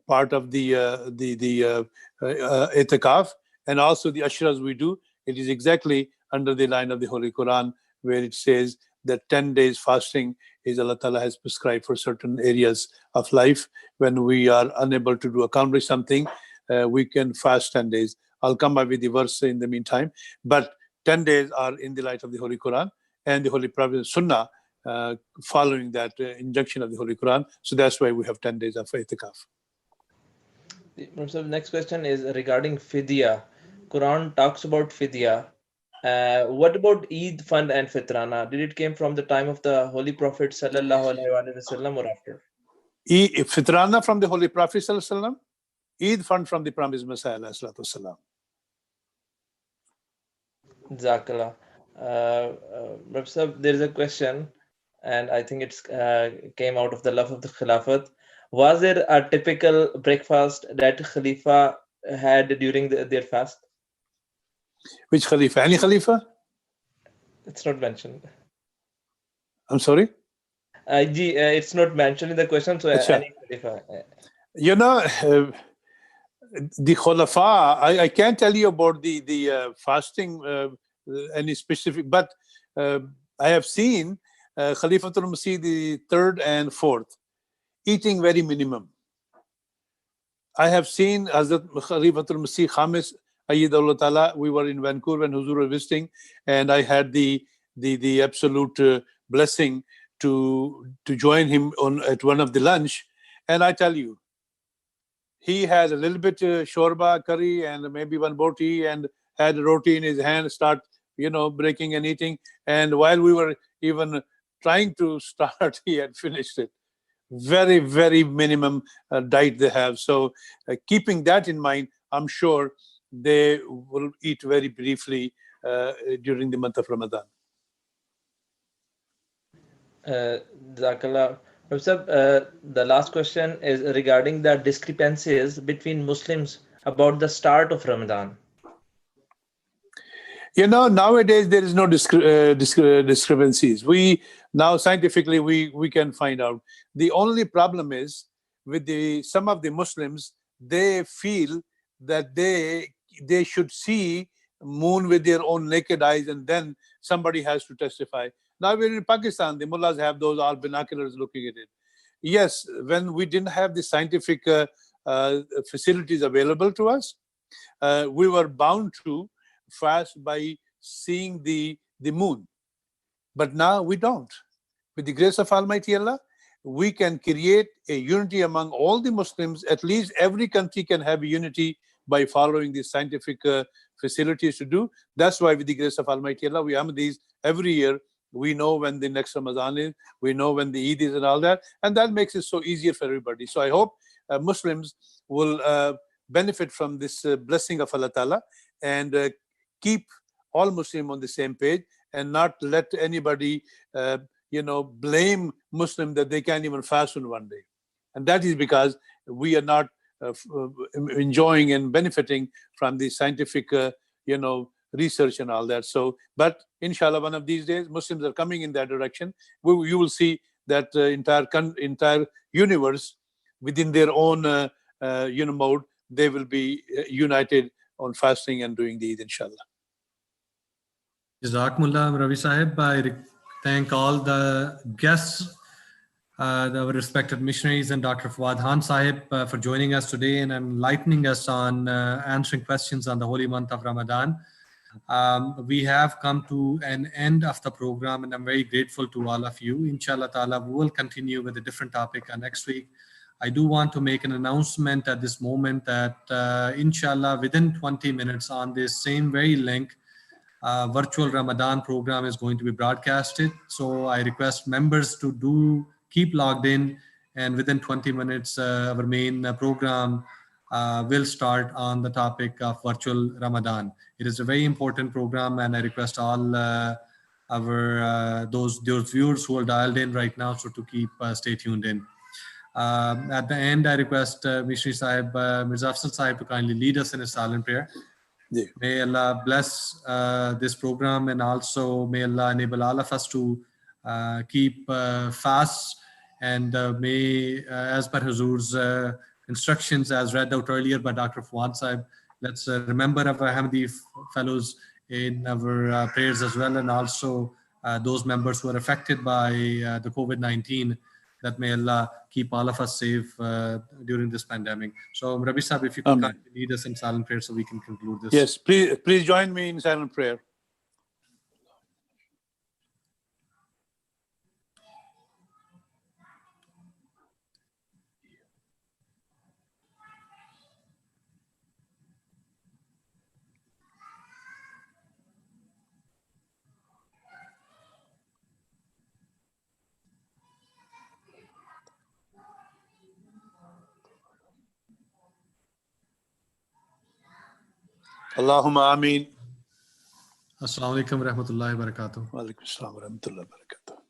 part of the itikaf, and also the ashras we do. It is exactly under the line of the Holy Quran where it says that 10 days fasting is Allah Ta'ala has prescribed for certain areas of life. When we are unable to accomplish something, we can fast 10 days. I'll come up with the verse in the meantime. But 10 days are in the light of the Holy Quran and the Holy Prophet Sunnah following that injunction of the Holy Quran. So that's why we have 10 days of itikaf. So next question is regarding fidya. Quran talks about fidya. What about Eid fund and fitrana? Did it came from the time of the Holy Prophet sallallahu alaihi wasallam or after? Fitrana from the Holy Prophet sallallahu alaihi wasallam, Eid fund from the promised Messiah alaihi wasallam. Jazakallah. There is a question, and I think it's came out of the love of the Khilafat. Was there a typical breakfast that Khalifa had during their fast? Which Khalifa? Any Khalifa? It's not mentioned. I'm sorry? It's not mentioned in the question, so any Khalifa. You know, the Khulafa, I can't tell you about the fasting, any specific, but I have seen Khalifatul Masih the third and fourth eating very minimum. I have seen Hazrat Khalifatul Masih Khamis Ayyadullah Ta'ala. We were in Vancouver when Huzur was visiting, and I had the absolute blessing to join him at one of the lunch. And I tell you, he had a little bit shorba curry and maybe one roti, and had a roti in his hand, start breaking and eating. And while we were even trying to start, he had finished it. Very, very minimum diet they have. So keeping that in mind, I'm sure they will eat very briefly during the month of Ramadan. Jazakallah. The last question is regarding the discrepancies between Muslims about the start of Ramadan. Nowadays there is no discrepancies. We now scientifically we can find out. The only problem is with some of the Muslims, they feel that they should see moon with their own naked eyes, and then somebody has to testify. Now we're in Pakistan, the mullahs have those all binoculars looking at it. Yes, when we didn't have the scientific facilities available to us, we were bound to fast by seeing the moon. But now we don't. With the grace of Almighty Allah, we can create a unity among all the Muslims. At least every country can have a unity by following the scientific facilities to do. That's why with the grace of Almighty Allah, we Ahmadis every year, we know when the next Ramadan is, we know when the Eid is and all that, and that makes it so easier for everybody. So I hope Muslims will benefit from this blessing of Allah Ta'ala, and keep all Muslims on the same page, and not let anybody blame Muslim that they can't even fast on one day. And that is because we are not enjoying and benefiting from the scientific research and all that. So, but inshallah, one of these days, Muslims are coming in that direction. You will see that entire universe within their own mode, they will be united on fasting and doing the Eid, inshallah. Jazakumullah, Ravi Sahib. I thank all the guests, our respected missionaries, and Dr. Fawad Khan Sahib for joining us today and enlightening us on answering questions on the holy month of Ramadan. We have come to an end of the program, and I'm very grateful to all of you. Inshallah ta'ala, we will continue with a different topic next week. I do want to make an announcement at this moment that inshallah, within 20 minutes on this same very link, virtual Ramadan program is going to be broadcasted. So I request members to keep logged in, and within 20 minutes, our main program will start on the topic of virtual Ramadan. It is a very important program, and I request all our those viewers who are dialed in right now, so to stay tuned in. At the end, I request Mishnari Sahib, Mirza Afzal Sahib, to kindly lead us in a silent prayer. Yeah. May Allah bless this program, and also may Allah enable all of us to keep fasts, and may, as per Hazur's instructions, as read out earlier by Dr. Fawad Sahib, let's remember our Ahmadi fellows in our prayers as well, and also those members who are affected by the COVID-19, that may Allah keep all of us safe during this pandemic. So, Rabbi Sahib, if you could lead us in silent prayer so we can conclude this. Yes, please join me in silent prayer. Allahumma ameen. Assalamu alaikum wa rahmatullahi wa barakatuh. Wa alaikum assalam wa rahmatullahi wa barakatuh.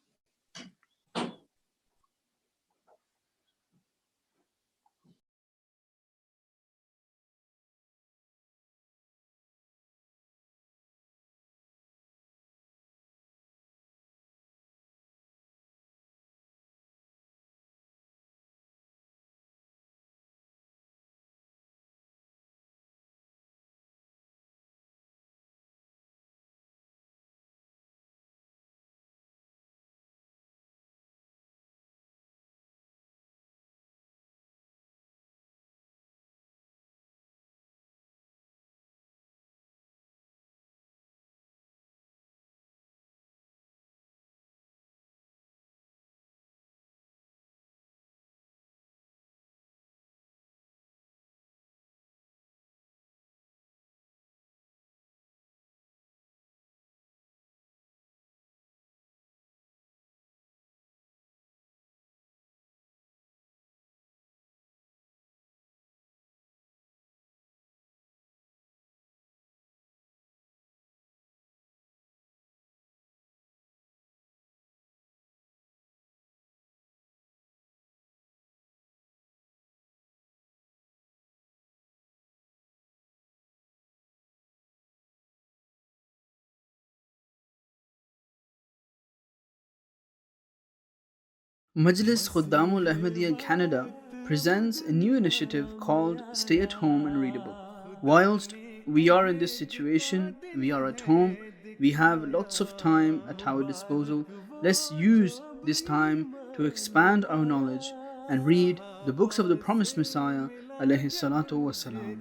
Majlis Khuddamul Ahmadiyya Canada presents a new initiative called Stay at Home and Read a Book. Whilst we are in this situation, we are at home, we have lots of time at our disposal. Let's use this time to expand our knowledge and read the books of the promised Messiah, alayhi salatu wasalam.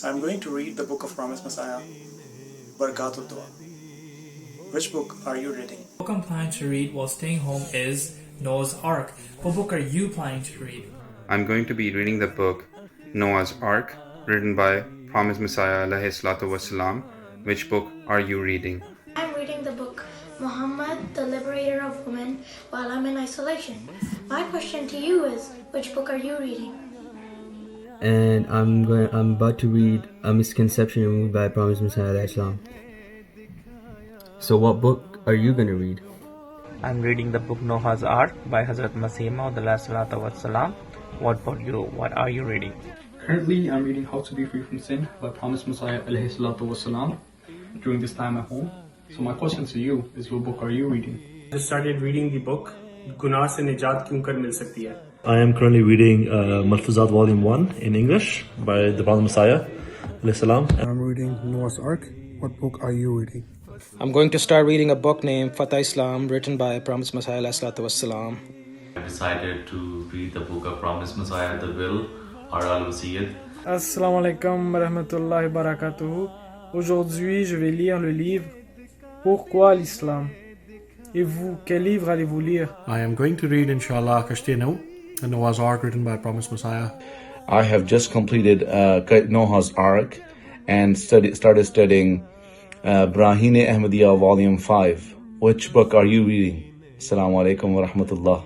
I'm going to read the book of promised Messiah, Barakatul Dua. Which book are you reading? The book I'm planning to read while staying home is Noah's Ark. What book are you planning to read? I'm going to be reading the book Noah's Ark, written by Promised Messiah alayhi salatu wasalam. Which book are you reading? I'm reading the book Muhammad, the Liberator of Women, while I'm in isolation. My question to you is, which book are you reading? And I'm about to read A Misconception Removed by Promised Messiah alayhi salam. So what book are you going to read? I'm reading the book Noah's Ark by Hazrat Masih Maud alayhi salatu wassalam. What about you? What are you reading? Currently, I'm reading How to Be Free from Sin by Promised Messiah alayhi salatu wasalam during this time at home. So my question to you is, what book are you reading? I started reading the book गुनाह से निजात क्यों कर मिल सकती है. I am currently reading Malfuzat Volume 1 in English by the Prophet Messiah alayhi salam. I'm reading Noah's Ark. What book are you reading? I'm going to start reading a book named Fatah Islam, written by Promised Messiah ﷺ. I decided to read the book of Promised Messiah, The Will, or Al-Wasiyyat. Assalamu alaikum wa rahmatullahi wa barakatuh. Aujourd'hui, je vais lire le livre Pourquoi l'Islam? Et vous, quel livre allez-vous lire? I am going to read, inshallah, Kashtianu, the Noah's Ark written by Promised Messiah. I have just completed Noah's Ark and started studying Brahine Ahmadiyya Volume 5. Which book are you reading? Assalamu alaikum wa rahmatullah.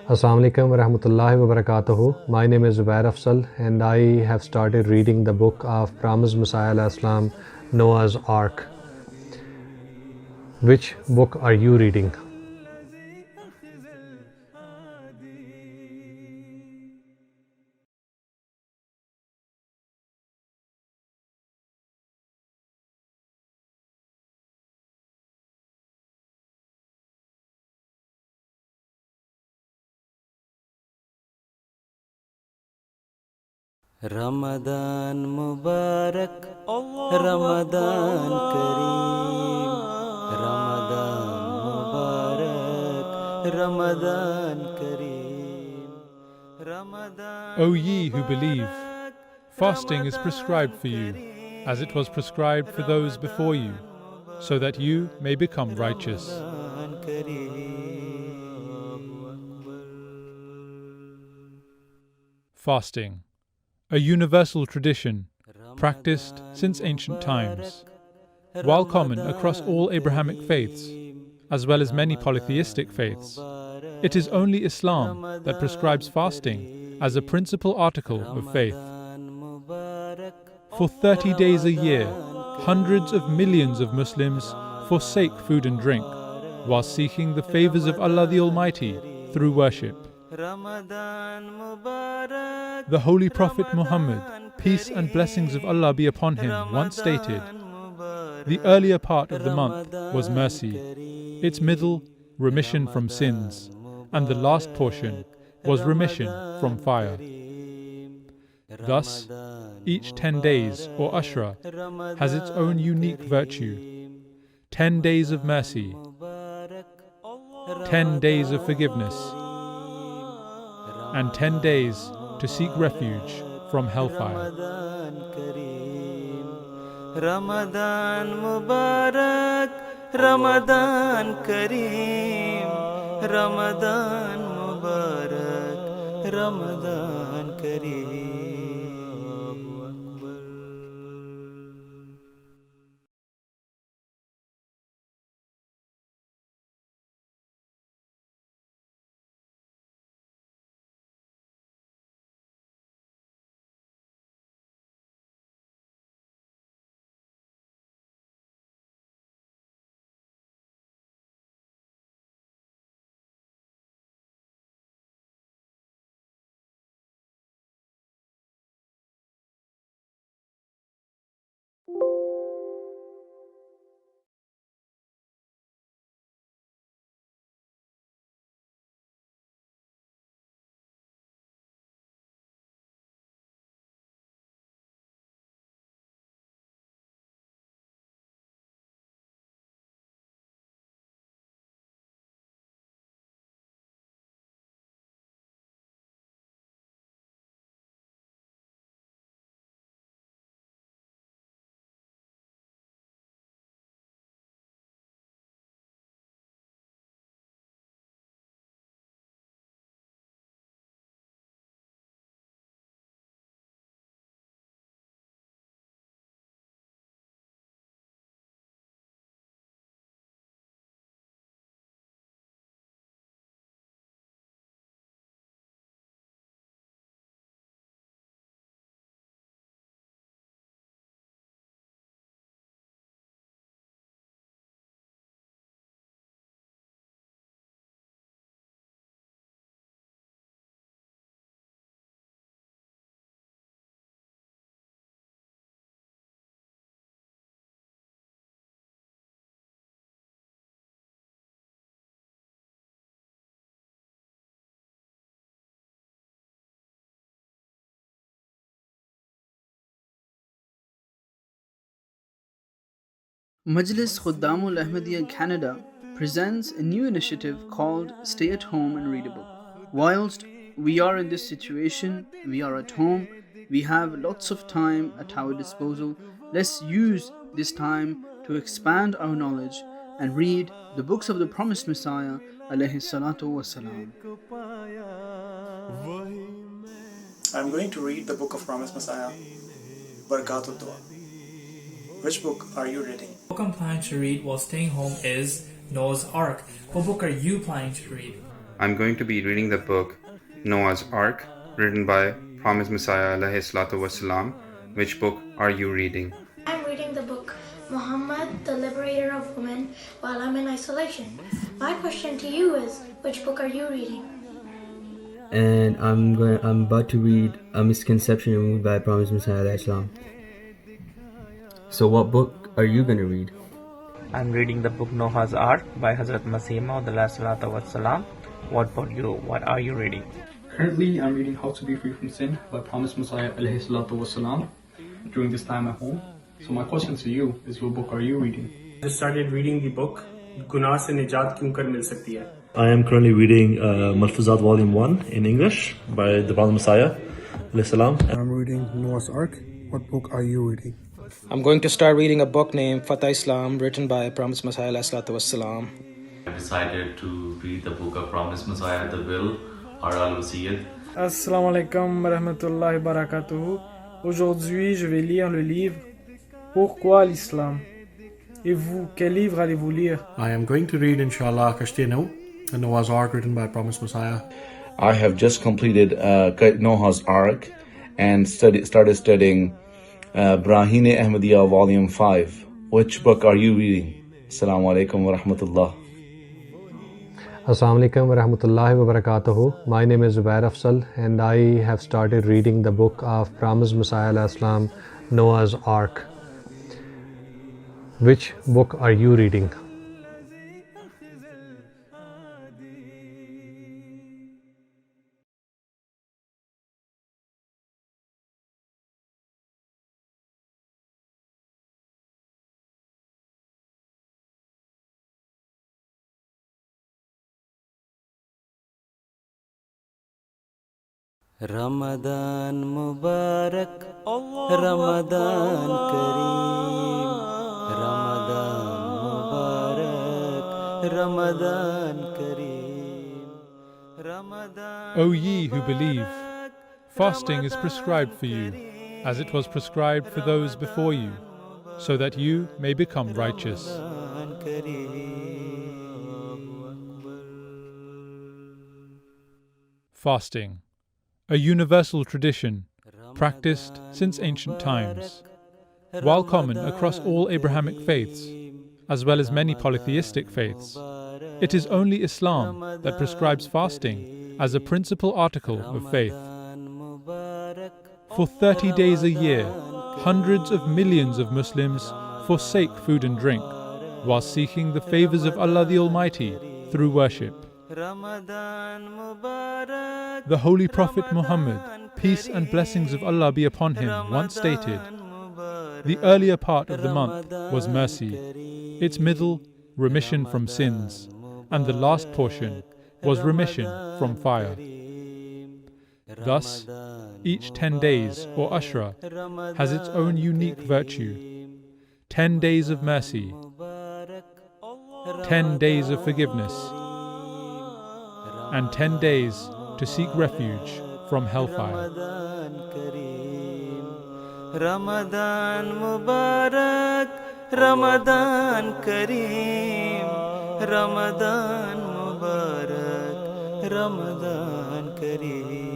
Assalamu alaikum wa rahmatullahi wa barakatuhu. My name is Zubair Afzal and I have started reading the book of Promised Messiah al-Islam, Noah's Ark. Which book are you reading? Ramadan Mubarak, Ramadan Kareem, Ramadan Mubarak, Ramadan Kareem, Ramadan. O ye who believe, fasting is prescribed for you, as it was prescribed for those before you, so that you may become righteous. Fasting, a universal tradition practiced since ancient times. While common across all Abrahamic faiths, as well as many polytheistic faiths, it is only Islam that prescribes fasting as a principal article of faith. For 30 days a year, hundreds of millions of Muslims forsake food and drink, while seeking the favors of Allah the Almighty through worship. The Holy Prophet Muhammad, peace and blessings of Allah be upon him, once stated, "The earlier part of the month was mercy, its middle, remission from sins, and the last portion was remission from fire." Thus, each 10 days, or Ashra, has its own unique virtue. 10 days of mercy, 10 days of forgiveness, and 10 days to seek refuge from hellfire. Ramadan Mubarak, Ramadan Kareem, Ramadan Mubarak, Ramadan Kareem. Majlis Khuddamul Ahmadiyya Canada presents a new initiative called Stay at Home and Read a Book. Whilst we are in this situation, we are at home, we have lots of time at our disposal. Let's use this time to expand our knowledge and read the books of the promised Messiah alayhi salatu wasalam. I'm going to read the book of promised Messiah, Barakatul Dua. Which book are you reading? The book I'm planning to read while staying home is Noah's Ark. What book are you planning to read? I'm going to be reading the book Noah's Ark, written by Promised Messiah alayhi salatu wasalam. Which book are you reading? I'm reading the book Muhammad, the Liberator of Women, while I'm in isolation. My question to you is, which book are you reading? And I'm about to read A Misconception Removed by Promised Messiah Islam. So what book are you going to read? I'm reading the book Noah's Ark by Hazrat Masih Maud Salam. What about you? What are you reading? Currently, I'm reading How to Be Free from Sin by Promised Messiah Wasalam during this time at home. So my question to you is, what book are you reading? I just started reading the book गुनाह से निजात क्यों कर मिल सकती है. I am currently reading Malfuzat Volume 1 in English by the Prophet Messiah. I'm reading Noah's Ark. What book are you reading? I'm going to start reading a book named Islam, written by Promised Messiah ﷺ. I decided to read the book of Promised Messiah, the Will, or Al-Wasiyat. Assalamu alaikum wa rahmatullahi wa barakatuh. Aujourd'hui, je vais lire le livre Pourquoi l'Islam? Et vous, quel livre allez-vous lire? I am going to read, inshallah, Kashtianu, a Noah's Ark written by Promised Messiah. I have just completed Noah's Ark and started studying Brahine Ahmadiyya Volume 5. Which book are you reading? Assalamu alaikum wa rahmatullah. Assalamu alaikum wa rahmatullahi wa barakatuhu. My name is Zubair Afzal and I have started reading the book of Promised Messiah Islam, Noah's Ark. Which book are you reading? Ramadan Mubarak, Ramadan Kareem, Ramadan Mubarak, Ramadan Kareem, Ramadan. O ye who believe, fasting is prescribed for you, as it was prescribed for those before you, so that you may become righteous. Fasting, a universal tradition practiced since ancient times. While common across all Abrahamic faiths, as well as many polytheistic faiths, it is only Islam that prescribes fasting as a principal article of faith. For 30 days a year, hundreds of millions of Muslims forsake food and drink, while seeking the favors of Allah the Almighty through worship. The Holy Prophet Muhammad, peace and blessings of Allah be upon him, once stated, "The earlier part of the month was mercy, its middle, remission from sins, and the last portion was remission from fire." Thus, each 10 days, or Ashra, has its own unique virtue. 10 days of mercy, 10 days of forgiveness, and 10 days to seek refuge from hellfire. Ramadan Mubarak, Ramadan Kareem, Ramadan Mubarak, Ramadan Kareem.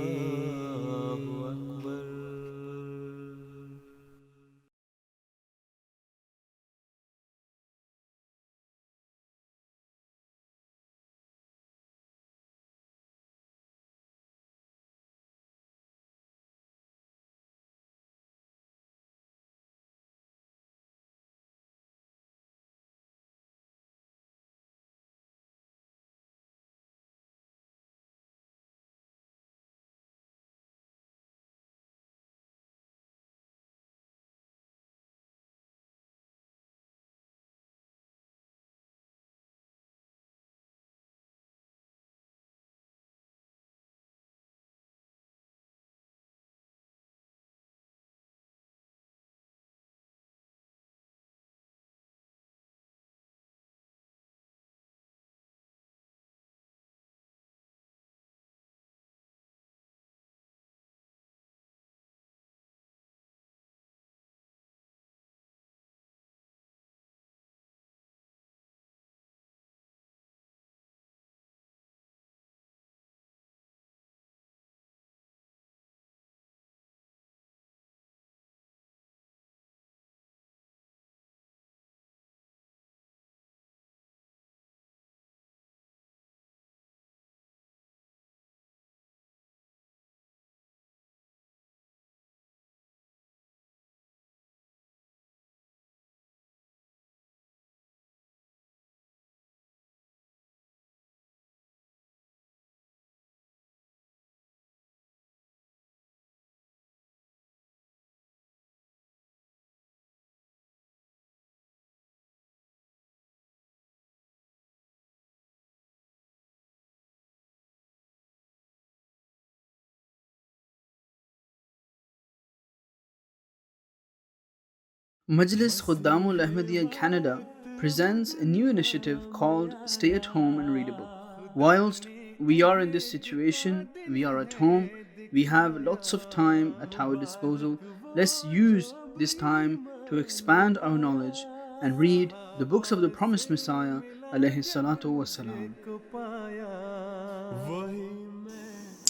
Majlis Khuddamul Ahmadiyya Canada presents a new initiative called Stay at Home and Read a Book. Whilst we are in this situation, we are at home, we have lots of time at our disposal. Let's use this time to expand our knowledge and read the books of the promised Messiah alayhi salatu wasalam.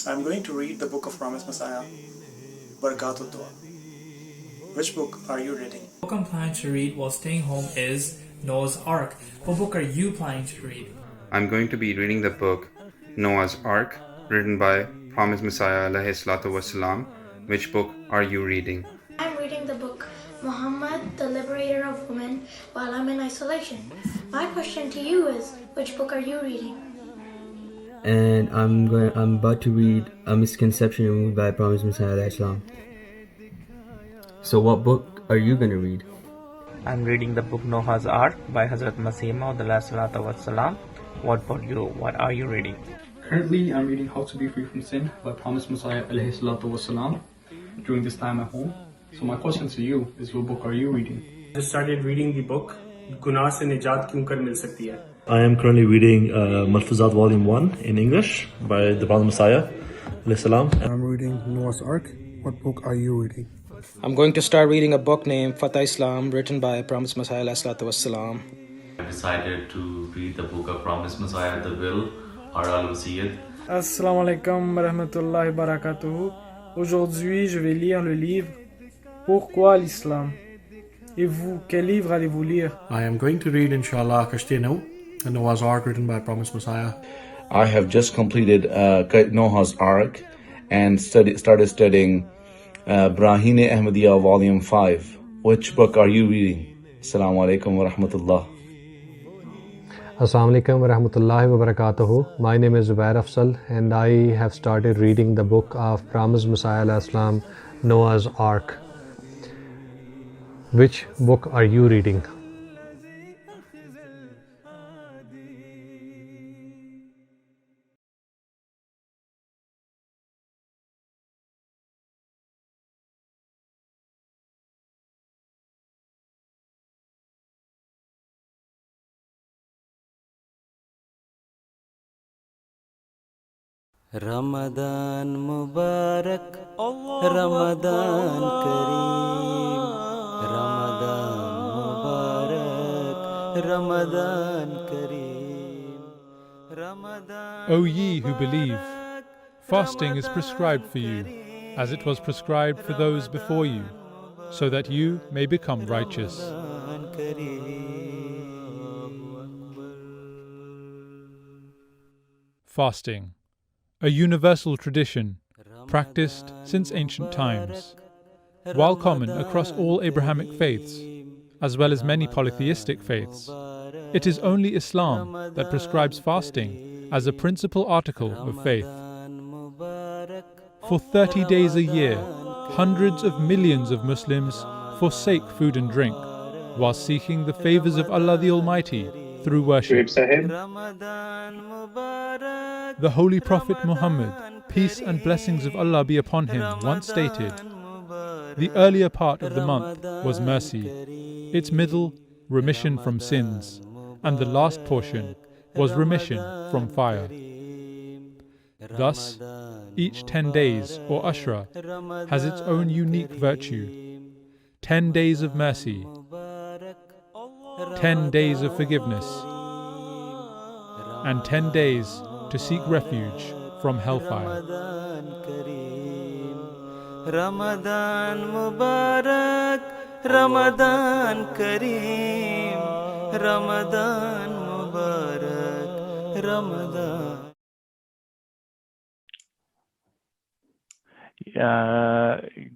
I'm going to read the book of promised Messiah, Barakatut Dua. Which book are you reading? The book I'm planning to read while staying home is Noah's Ark. What book are you planning to read? I'm going to be reading the book Noah's Ark, written by Promised Messiah alayhi salatu wasalam. Which book are you reading? I'm reading the book Muhammad, the Liberator of Women, while I'm in isolation. My question to you is, which book are you reading? And I'm about to read A Misconception Removed by Promised Messiah Islam. So what book are you going to read? I'm reading the book Noah's Ark by Hazrat Masih Maud Wasalam. What about you? What are you reading? Currently, I'm reading How to Be Free from Sin by Promised Messiah alayhi salatu wasalam during this time at home. So my question to you is, what book are you reading? I just started reading the book गुनाह से निजात क्यों कर मिल सकती है. I am currently reading Malfuzat Volume 1 in English by the Prophet Messiah. I'm reading Noah's Ark. What book are you reading? I'm going to start reading a book named Islam, written by Promised Messiah ﷺ. I decided to read the book of Promised Messiah, the Will, or Al-Wasiyat. Assalamu alaikum wa rahmatullahi wa barakatuh. Aujourd'hui, je vais lire le livre Pourquoi l'Islam? Et vous, quel livre allez-vous lire? I am going to read, inshallah, Kashtino, a Noah's Ark written by Promised Messiah. I have just completed Noah's Ark and started studying Quranic Ahmadiyya Volume 5. Which book are you reading? Assalamu alaikum wa rahmatullah. Assalamu alaikum wa rahmatullahi wa barakatuhu. My name is Zubair Afzal and I have started reading the book of Promised Messiah al-Islam, Noah's Ark. Which book are you reading? Ramadan Mubarak, Ramadan Kareem, Ramadan Mubarak, Ramadan Kareem, Ramadan. O ye who believe, fasting is prescribed for you, as it was prescribed for those before you, so that you may become righteous. Fasting, a universal tradition practiced since ancient times. While common across all Abrahamic faiths, as well as many polytheistic faiths, it is only Islam that prescribes fasting as a principal article of faith. For 30 days a year, hundreds of millions of Muslims forsake food and drink, while seeking the favors of Allah the Almighty through worship. The Holy Prophet Muhammad, peace and blessings of Allah be upon him, once stated, "The earlier part of the month was mercy, its middle, remission from sins, and the last portion was remission from fire." Thus, each 10 days, or Ashra, has its own unique virtue. 10 days of mercy, 10 days of forgiveness, and 10 days to seek refuge from hellfire. Ramadan Mubarak, Ramadan Kareem, Ramadan Mubarak, Ramadan.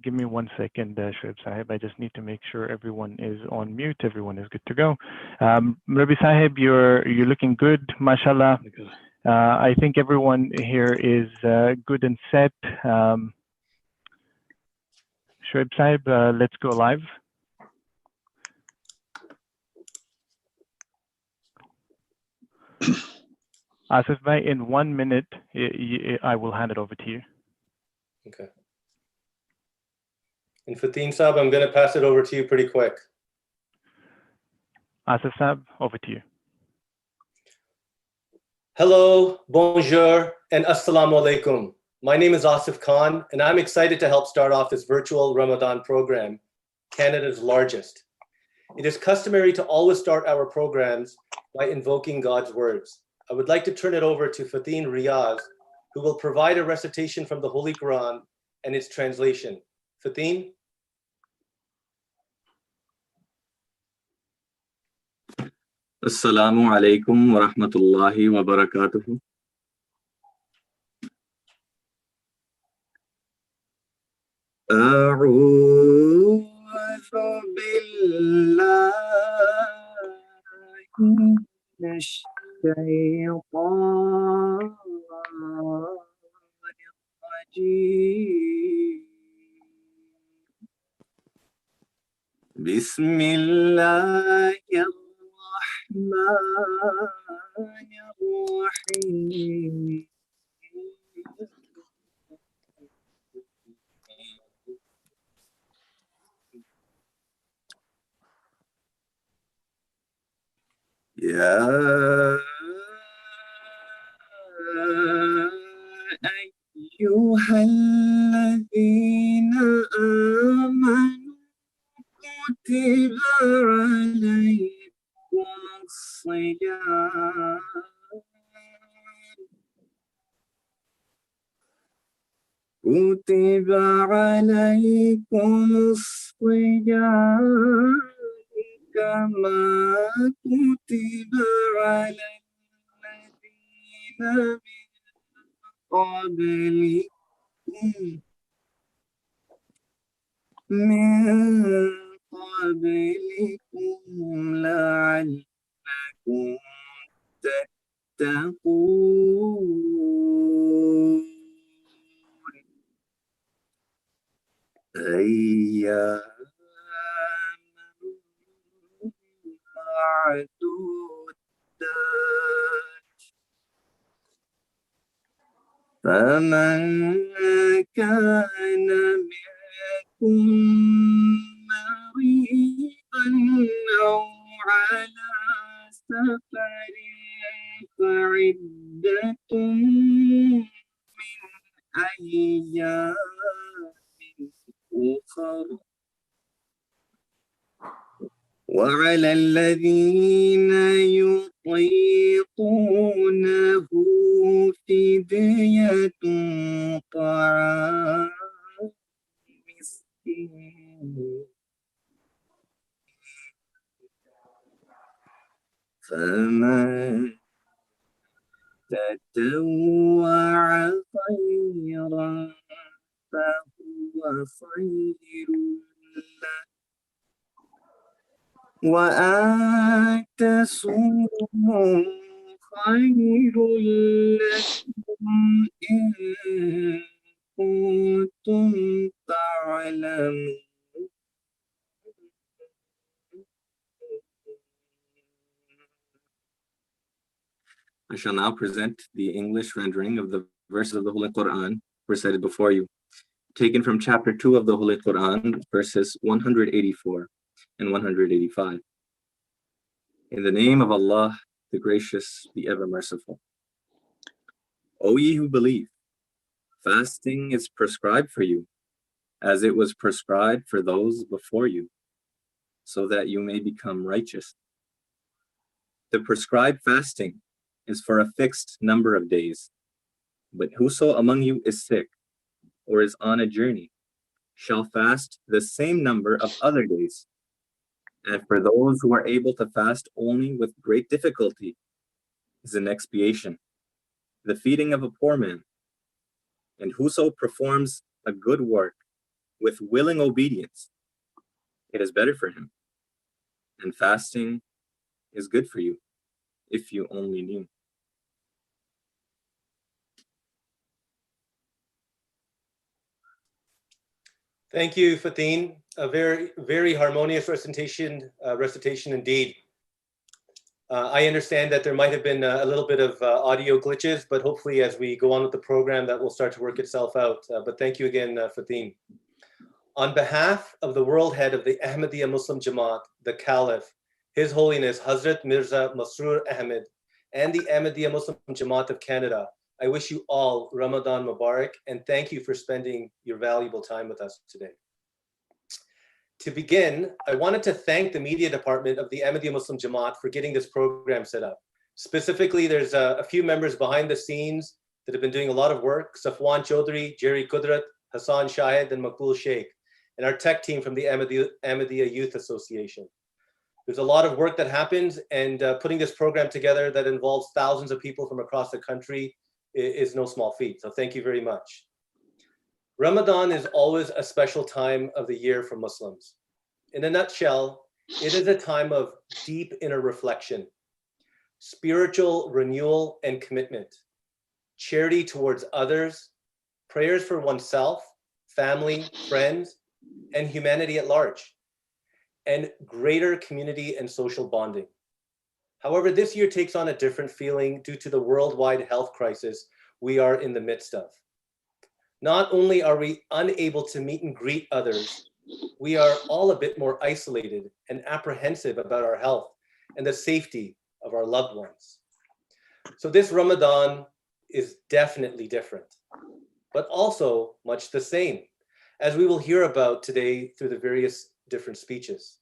Give me 1 second, Shoaib Sahib. I just need to make sure everyone is on mute. Everyone is good to go. Rabbi Sahib, you're looking good, mashallah. I think everyone here is good and set. Shoaib Sahib, let's go live. Asif Bhai, in 1 minute, I will hand it over to you. Okay. And Fatim Saab, I'm going to pass it over to you pretty quick. Asif Sab, over to you. Hello, bonjour, and assalamu alaikum. My name is Asif Khan, and I'm excited to help start off this virtual Ramadan program, Canada's largest. It is customary to always start our programs by invoking God's words. I would like to turn it over to Fatin Riaz, who will provide a recitation from the Holy Quran and its translation. Fatin? Assalamu alaikum wa rahmatullahi wa barakatuhu. أعوذ بالله من الشيطان الرجيم بسم الله الرحمن الرحيم يا أيها الذين آمنوا كتب عليكم الصيام كتب عليكم الصيام كما كتب على الذين من قبلكم لعلكم تتقون أياما معدودات فمن كان منكم مريضا أو على سفر فعدة من أيام أخر وعلى الذين يطيقونه فدية طعام مسكين فمن تطوع خيرا فهو خير له وأن تصوموا خير لكم إن كنتم تعلمون. I shall now present the English rendering of the verses of the Holy Quran recited before you, taken from chapter 2 of the Holy Quran, verses 184 and 185. In the name of Allah, the Gracious, the Ever Merciful. O ye who believe, fasting is prescribed for you, as it was prescribed for those before you, so that you may become righteous. The prescribed fasting is for a fixed number of days, but whoso among you is sick or is on a journey shall fast the same number of other days. And for those who are able to fast only with great difficulty is an expiation, the feeding of a poor man. And whoso performs a good work with willing obedience, it is better for him. And fasting is good for you, if you only knew. Thank you, Fatin. A very, very harmonious recitation indeed. I understand that there might have been a little bit of audio glitches, but hopefully as we go on with the program, that will start to work itself out. But thank you again, Fatin. On behalf of the world head of the Ahmadiyya Muslim Jamaat, the Caliph, His Holiness Hazrat Mirza Masroor Ahmed, and the Ahmadiyya Muslim Jamaat of Canada, I wish you all Ramadan Mubarak, and thank you for spending your valuable time with us today. To begin, I wanted to thank the media department of the Ahmadiyya Muslim Jamaat for getting this program set up. Specifically, there's a few members behind the scenes that have been doing a lot of work: Safwan Chaudhry, Jerry Kudrat, Hassan Shahid, and Maqbool Sheikh, and our tech team from the Ahmadiyya Youth Association. There's a lot of work that happens, and putting this program together that involves thousands of people from across the country is no small feat. So thank you very much. Ramadan is always a special time of the year for Muslims. In a nutshell, it is a time of deep inner reflection, spiritual renewal and commitment, charity towards others, prayers for oneself, family, friends, and humanity at large, and greater community and social bonding. However, this year takes on a different feeling due to the worldwide health crisis we are in the midst of. Not only are we unable to meet and greet others, we are all a bit more isolated and apprehensive about our health and the safety of our loved ones. So this Ramadan is definitely different, but also much the same, as we will hear about today through the various different speeches.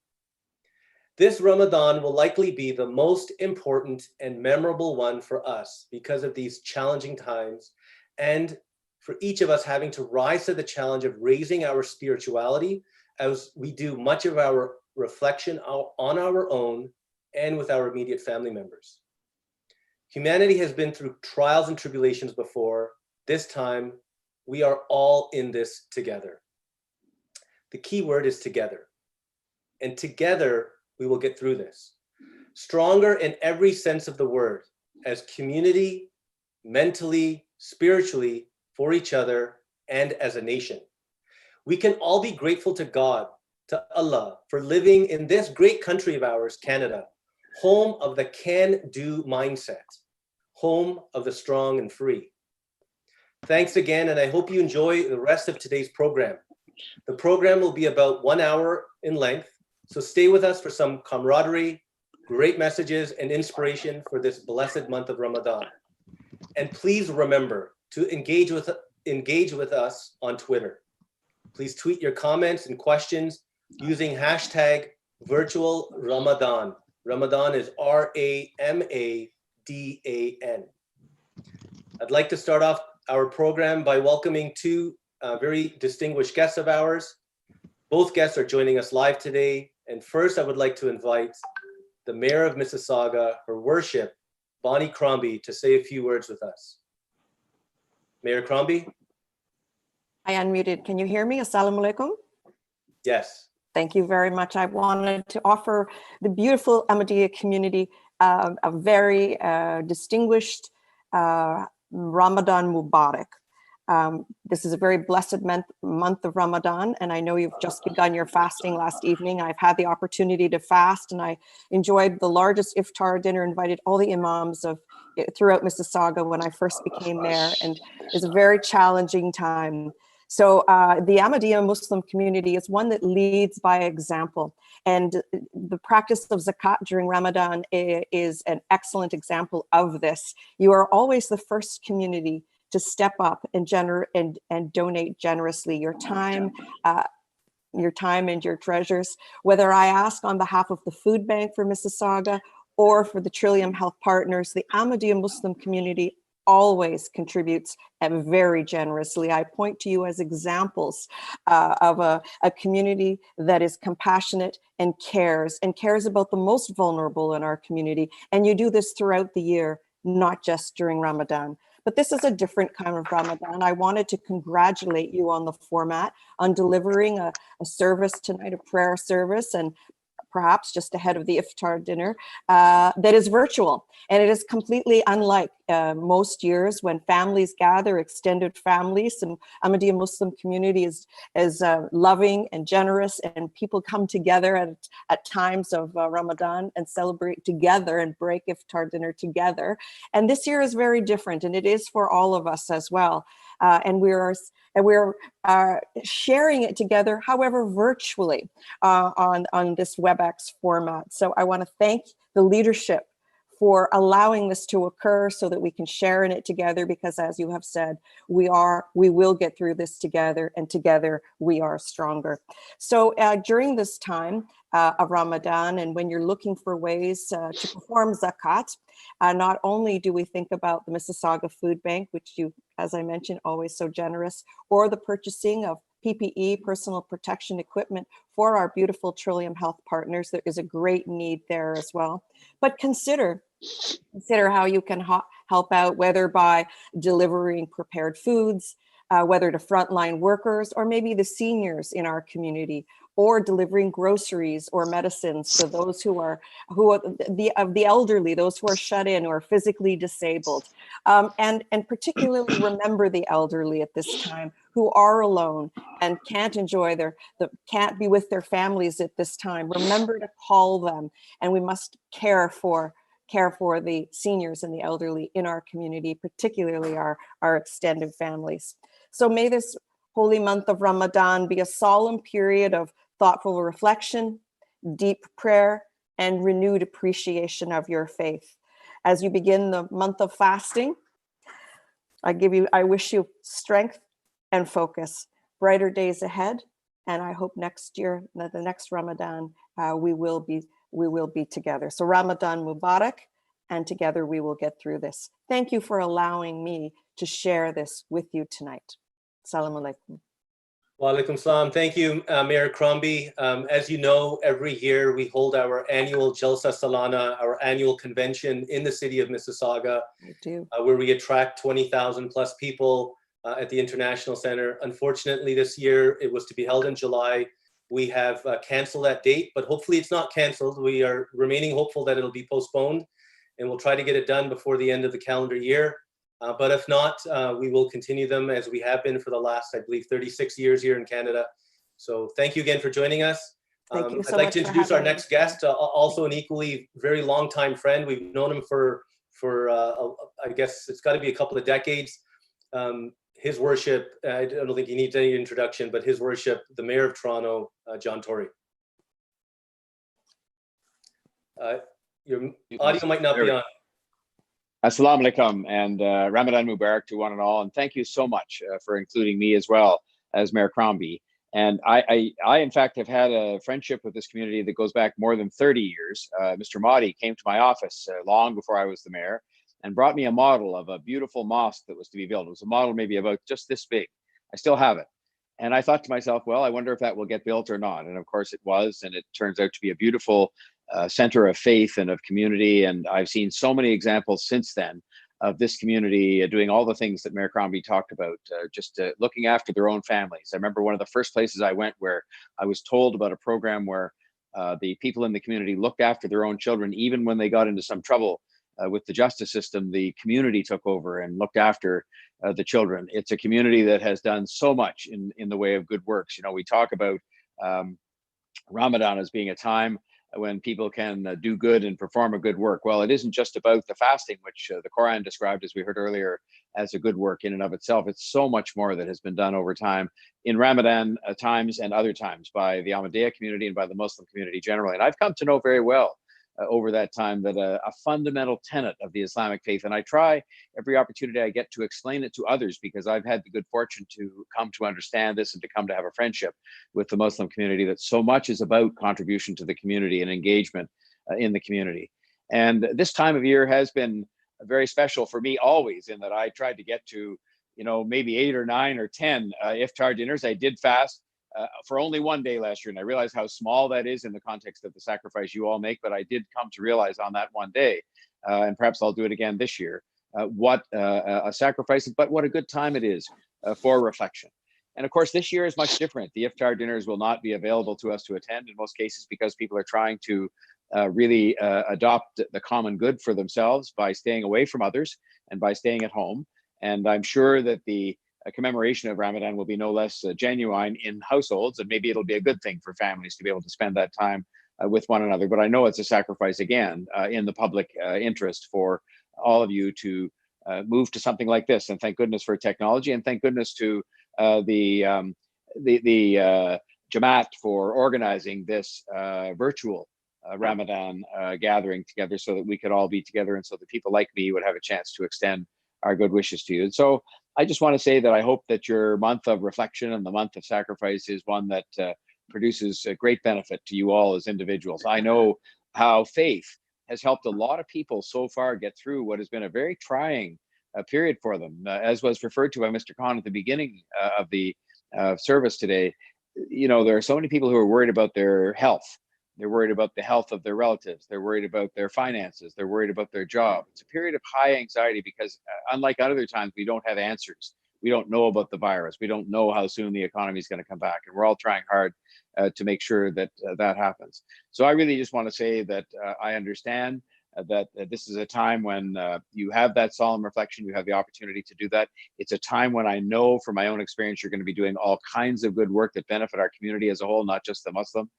This Ramadan will likely be the most important and memorable one for us because of these challenging times, and for each of us having to rise to the challenge of raising our spirituality as we do much of our reflection on our own and with our immediate family members. Humanity has been through trials and tribulations before. This time, we are all in this together. The key word is together. And together, we will get through this. Stronger in every sense of the word, as community, mentally, spiritually, for each other, and as a nation. We can all be grateful to God, to Allah, for living in this great country of ours, Canada, home of the can-do mindset, home of the strong and free. Thanks again, and I hope you enjoy the rest of today's program. The program will be about 1 hour in length, so stay with us for some camaraderie, great messages, and inspiration for this blessed month of Ramadan. And please remember to engage with us on Twitter. Please tweet your comments and questions using hashtag virtual Ramadan. Ramadan is Ramadan. I'd like to start off our program by welcoming two very distinguished guests of ours. Both guests are joining us live today. And first, I would like to invite the Mayor of Mississauga, Her Worship, Bonnie Crombie, to say a few words with us. Mayor Crombie? I unmuted. Can you hear me? Assalamu alaikum. Yes. Thank you very much. I wanted to offer the beautiful Ahmadiyya community a very distinguished Ramadan Mubarak. This is a very blessed month of Ramadan, and I know you've just begun your fasting last evening. I've had the opportunity to fast, and I enjoyed the largest Iftar dinner, invited all the imams throughout Mississauga when I first became mayor, and it's a very challenging time. So the Ahmadiyya Muslim community is one that leads by example, and the practice of zakat during Ramadan is an excellent example of this. You are always the first community to step up and donate generously your time and your treasures. Whether I ask on behalf of the Food Bank for Mississauga or for the Trillium Health Partners, the Ahmadiyya Muslim community always contributes very generously. I point to you as examples of a community that is compassionate and cares about the most vulnerable in our community. And you do this throughout the year, not just during Ramadan. But this is a different kind of Ramadan. I wanted to congratulate you on the format, on delivering a service tonight, a prayer service, and perhaps just ahead of the Iftar dinner, that is virtual. And it is completely unlike most years when families gather, extended families, and Ahmadiyya Muslim community is loving and generous, and people come together at times of Ramadan and celebrate together and break iftar dinner together. And this year is very different, and it is for all of us as well. And we're sharing it together, however, virtually on this WebEx format. So I want to thank the leadership for allowing this to occur so that we can share in it together, because as you have said, we will get through this together, and together we are stronger. So during this time of Ramadan, and when you're looking for ways to perform zakat, not only do we think about the Mississauga Food Bank, which you, as I mentioned, always so generous, or the purchasing of PPE, personal protection equipment, for our beautiful Trillium Health partners. There is a great need there as well. But consider how you can help out, whether by delivering prepared foods, whether to frontline workers, or maybe the seniors in our community, or delivering groceries or medicines to those who are the elderly, those who are shut in or physically disabled, and particularly remember the elderly at this time who are alone and can't can't be with their families at this time. Remember to call them, and we must care for the seniors and the elderly in our community, particularly our extended families. So may this holy month of Ramadan be a solemn period of thoughtful reflection, deep prayer, and renewed appreciation of your faith. As you begin the month of fasting, I wish you strength and focus, brighter days ahead, and I hope next year, the next Ramadan, we will be together. So Ramadan Mubarak, and together we will get through this. Thank you for allowing me to share this with you tonight. Assalamu alaikum. Wa alaikum salam. Thank you, Mayor Crombie. As you know, every year we hold our annual Jalsa Salana, our annual convention in the city of Mississauga, where we attract 20,000 plus people at the International Center. Unfortunately, this year it was to be held in July. We have canceled that date, but hopefully it's not canceled. We are remaining hopeful that it'll be postponed, and we'll try to get it done before the end of the calendar year. But if not, we will continue them as we have been for the last, I believe, 36 years here in Canada. So thank you again for joining us. Thank you so I'd like much to introduce our next guest, also an equally very long-time friend. We've known him for I guess it's got to be a couple of decades. His worship, I don't think he needs any introduction, but his worship, the Mayor of Toronto, John Tory. Your audio might not be on. Assalamu alaikum, and Ramadan Mubarak to one and all, and thank you so much for including me as well as Mayor Crombie. And I in fact have had a friendship with this community that goes back more than 30 years. Mr. Mahdi came to my office long before I was the mayor and brought me a model of a beautiful mosque that was to be built. It was a model maybe about just this big. I still have it. And I thought to myself, well, I wonder if that will get built or not. And of course it was, and it turns out to be a beautiful center of faith and of community. And I've seen so many examples since then of this community doing all the things that Mayor Crombie talked about, just looking after their own families. I remember one of the first places I went where I was told about a program where the people in the community looked after their own children, even when they got into some trouble with the justice system. The community took over and looked after the children. It's a community that has done so much in the way of good works. You know, we talk about Ramadan as being a time when people can do good and perform a good work. Well, it isn't just about the fasting, which the Quran described, as we heard earlier, as a good work in and of itself. It's so much more that has been done over time in Ramadan times and other times by the Ahmadiyya community and by the Muslim community generally. And I've come to know very well over that time that a fundamental tenet of the Islamic faith, and I try every opportunity I get to explain it to others, because I've had the good fortune to come to understand this and to come to have a friendship with the Muslim community, that so much is about contribution to the community and engagement in the community. And this time of year has been very special for me always, in that I tried to get to, you know, maybe 8 or 9 or 10 iftar dinners. I did fast for only one day last year, and I realized how small that is in the context of the sacrifice you all make, but I did come to realize on that one day, and perhaps I'll do it again this year, what a sacrifice, but what a good time it is for reflection. And of course, this year is much different. The iftar dinners will not be available to us to attend in most cases, because people are trying to really adopt the common good for themselves by staying away from others and by staying at home. And I'm sure that the commemoration of Ramadan will be no less genuine in households, and maybe it'll be a good thing for families to be able to spend that time with one another. But I know it's a sacrifice again in the public interest for all of you to move to something like this. And thank goodness for technology, and thank goodness to the Jamaat for organizing this virtual Ramadan gathering together, so that we could all be together, and so that people like me would have a chance to extend our good wishes to you. And so I just want to say that I hope that your month of reflection and the month of sacrifice is one that produces a great benefit to you all as individuals. I know how faith has helped a lot of people so far get through what has been a very trying period for them. As was referred to by Mr. Khan at the beginning of the service today, you know, there are so many people who are worried about their health. They're worried about the health of their relatives. They're worried about their finances. They're worried about their job. It's a period of high anxiety because unlike other times, we don't have answers. We don't know about the virus. We don't know how soon the economy is going to come back. And we're all trying hard to make sure that that happens. So I really just want to say that I understand that this is a time when you have that solemn reflection. You have the opportunity to do that. It's a time when I know from my own experience, you're going to be doing all kinds of good work that benefit our community as a whole, not just the Muslim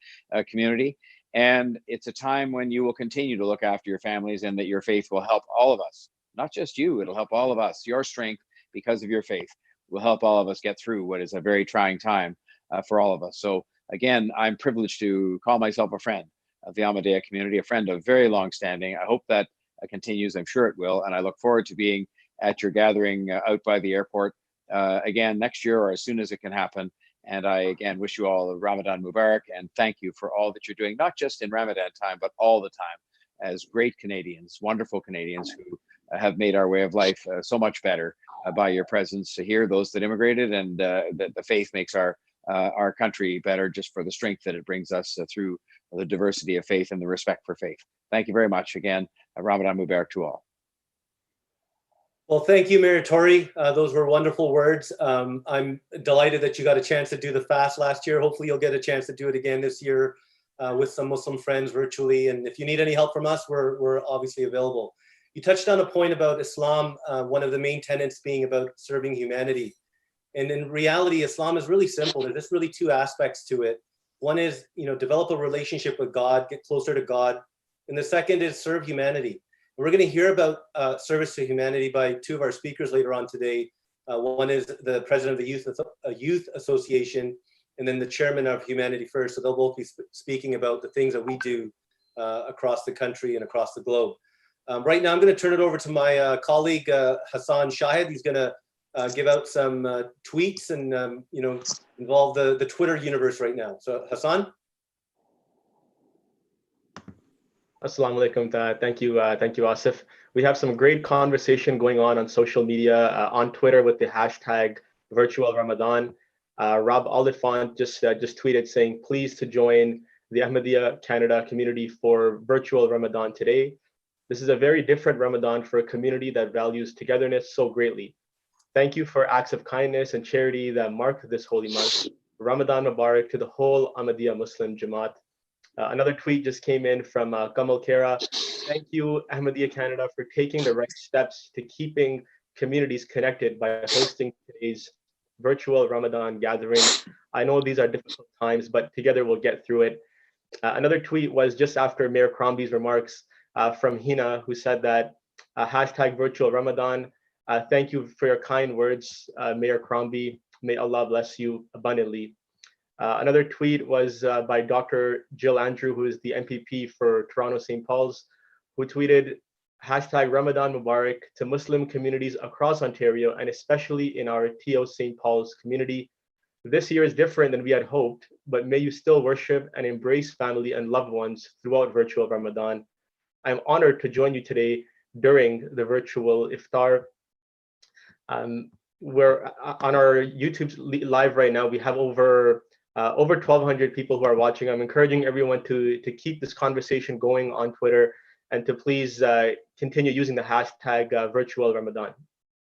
community. And it's a time when you will continue to look after your families, and that your faith will help all of us, not just you, it'll help all of us. Your strength, because of your faith, will help all of us get through what is a very trying time for all of us. So again, I'm privileged to call myself a friend of the Ahmadiyya community, a friend of very long standing. I hope that continues. I'm sure it will. And I look forward to being at your gathering out by the airport again next year, or as soon as it can happen. And I again wish you all a Ramadan Mubarak, and thank you for all that you're doing, not just in Ramadan time, but all the time, as great Canadians, wonderful Canadians who have made our way of life so much better by your presence here, those that immigrated, and that the faith makes our country better just for the strength that it brings us through the diversity of faith and the respect for faith. Thank you very much again. Ramadan Mubarak to all. Well, thank you, Mayor Tory. Those were wonderful words. I'm delighted that you got a chance to do the fast last year. Hopefully you'll get a chance to do it again this year with some Muslim friends virtually. And if you need any help from us, we're obviously available. You touched on a point about Islam, one of the main tenets being about serving humanity. And in reality, Islam is really simple. There's just really two aspects to it. One is, develop a relationship with God, get closer to God. And the second is serve humanity. We're going to hear about service to humanity by two of our speakers later on today. One is the president of the Youth Association, and then the chairman of Humanity First. So they'll both be speaking about the things that we do across the country and across the globe. Right now, I'm going to turn it over to my colleague, Hassan Shahid. He's going to give out some tweets and, involve the Twitter universe right now. So Hassan? Assalamu alaikum. Thank you, Asif. We have some great conversation going on social media, on Twitter with the hashtag Virtual Ramadan. Rob Oliphant just tweeted saying, please to join the Ahmadiyya Canada community for Virtual Ramadan today. This is a very different Ramadan for a community that values togetherness so greatly. Thank you for acts of kindness and charity that mark this holy month. Ramadan Mubarak to the whole Ahmadiyya Muslim Jamaat. Another tweet just came in from Kamal Kara. Thank you, Ahmadiyya Canada, for taking the right steps to keeping communities connected by hosting today's virtual Ramadan gathering. I know these are difficult times, but together we'll get through it. Another tweet was just after Mayor Crombie's remarks from Hina, who said that hashtag virtual Ramadan. Thank you for your kind words, Mayor Crombie. May Allah bless you abundantly. Another tweet was by Dr. Jill Andrew, who is the MPP for Toronto St. Paul's, who tweeted hashtag Ramadan Mubarak to Muslim communities across Ontario, and especially in our TO St. Paul's community. This year is different than we had hoped, but may you still worship and embrace family and loved ones throughout virtual Ramadan. I'm honored to join you today during the virtual Iftar. We're on our YouTube live right now. We have over 1,200 people who are watching. I'm encouraging everyone to keep this conversation going on Twitter, and to please continue using the hashtag virtual Ramadan.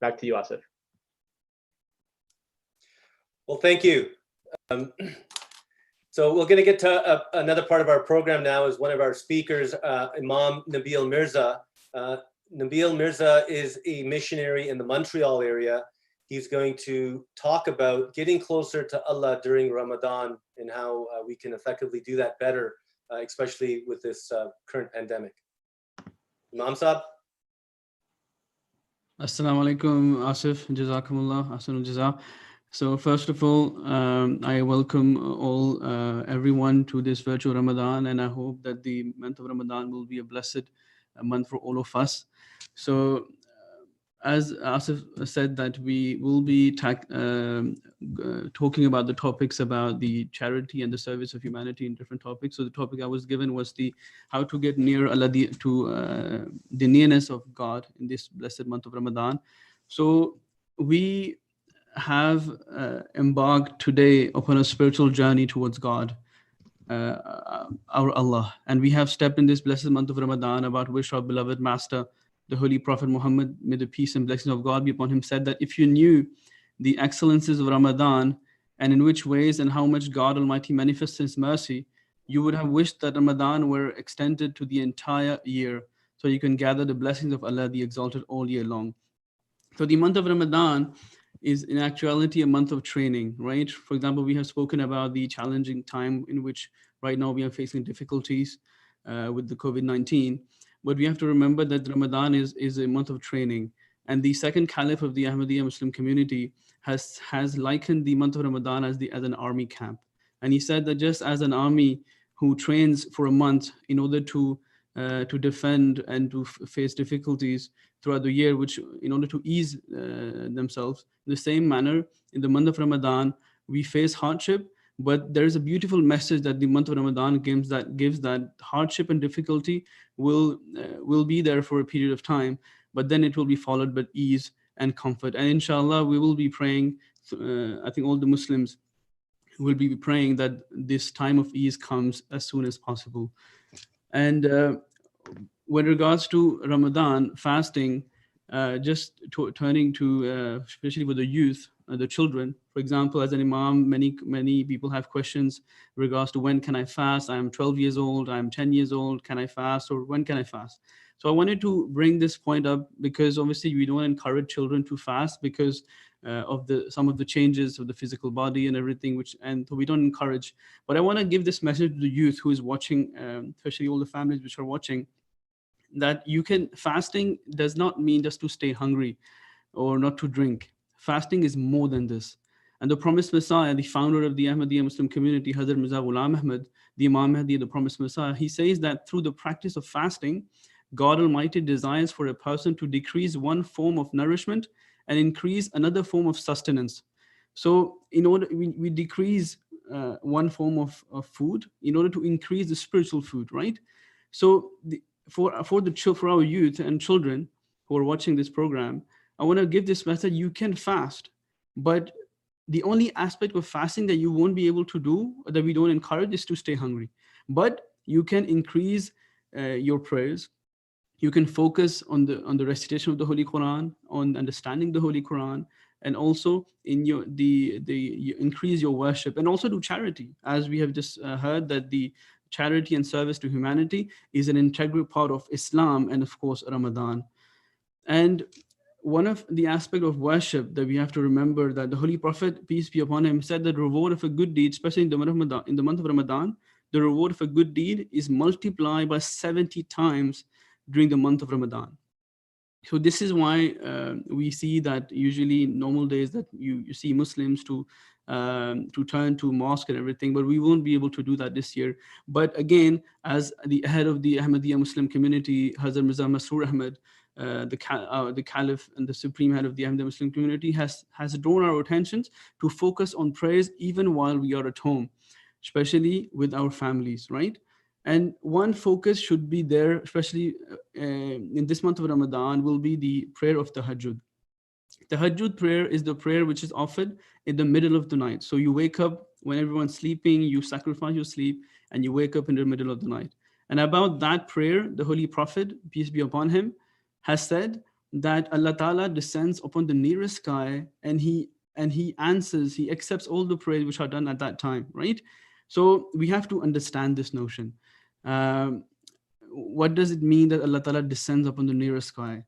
Back to you, Asif. Well, thank you. So we're going to get to another part of our program now. Is one of our speakers, Imam Nabil Mirza. Nabil Mirza is a missionary in the Montreal area. He's going to talk about getting closer to Allah during Ramadan and how we can effectively do that better, especially with this current pandemic. Imam Saab. Assalamu alaikum, Asif, Jazakumullah, Ahsanul Jaza. So first of all, I welcome everyone to this virtual Ramadan, and I hope that the month of Ramadan will be a blessed month for all of us. So as Asif said, that we will be talking about the topics about the charity and the service of humanity in different topics. So the topic I was given was how to get near Allah, the nearness of God in this blessed month of Ramadan. So we have embarked today upon a spiritual journey towards God, our Allah, and we have stepped in this blessed month of Ramadan, about which our beloved master, the Holy Prophet Muhammad, may the peace and blessings of God be upon him, said that if you knew the excellences of Ramadan and in which ways and how much God Almighty manifests His mercy, you would have wished that Ramadan were extended to the entire year, so you can gather the blessings of Allah the Exalted all year long. So the month of Ramadan is in actuality a month of training, right? For example, we have spoken about the challenging time in which right now we are facing difficulties with the COVID-19. But we have to remember that Ramadan is a month of training. And the second caliph of the Ahmadiyya Muslim community has likened the month of Ramadan as an army camp. And he said that just as an army who trains for a month in order to defend and to face difficulties throughout the year, which in order to ease themselves, in the same manner, in the month of Ramadan, we face hardship, but there is a beautiful message that the month of Ramadan gives that hardship and difficulty will be there for a period of time, but then it will be followed by ease and comfort. And inshallah, we will be praying, I think all the Muslims will be praying that this time of ease comes as soon as possible. And with regards to Ramadan fasting, turning to, especially with the youth, the children, for example, as an imam, many people have questions in regards to when can I fast? I'm 12 years old, I'm 10 years old, can I fast, or when can I fast? So I wanted to bring this point up because obviously we don't encourage children to fast because of some of the changes of the physical body and everything, and so we don't encourage. But I want to give this message to the youth who is watching, especially all the families which are watching, that fasting does not mean just to stay hungry or not to drink. Fasting is more than this. And the promised Messiah, the founder of the Ahmadiyya Muslim community, Hazrat Mirza Ghulam Ahmad, the Imam Mahdi, the promised Messiah, he says that through the practice of fasting, God Almighty desires for a person to decrease one form of nourishment and increase another form of sustenance. So in order, we decrease one form of food in order to increase the spiritual food, right? So for our youth and children who are watching this program, I want to give this message: you can fast, but the only aspect of fasting that you won't be able to do, that we don't encourage, is to stay hungry. But you can increase your prayers. You can focus on the recitation of the Holy Quran, on understanding the Holy Quran, and also in you increase your worship, and also do charity, as we have just heard that the charity and service to humanity is an integral part of Islam and of course Ramadan. And one of the aspects of worship that we have to remember, that the Holy Prophet, peace be upon him, said that the reward of a good deed, especially in the month of Ramadan, the reward of a good deed is multiplied by 70 times during the month of Ramadan. So this is why we see that usually in normal days that you see Muslims to turn to mosque and everything, but we won't be able to do that this year. But again, as the head of the Ahmadiyya Muslim community, Hazrat Mirza Masroor Ahmad, the Caliph and the supreme head of the Ahmadiyya Muslim community, has drawn our attentions to focus on prayers even while we are at home, especially with our families, right? And one focus should be there, especially in this month of Ramadan, will be the prayer of Tahajjud. The Tahajjud prayer is the prayer which is offered in the middle of the night. So you wake up when everyone's sleeping, you sacrifice your sleep, and you wake up in the middle of the night. And about that prayer, the Holy Prophet, peace be upon him, has said that Allah Ta'ala descends upon the nearest sky and he answers, he accepts all the prayers which are done at that time, right? So we have to understand this notion. What does it mean that Allah Ta'ala descends upon the nearest sky?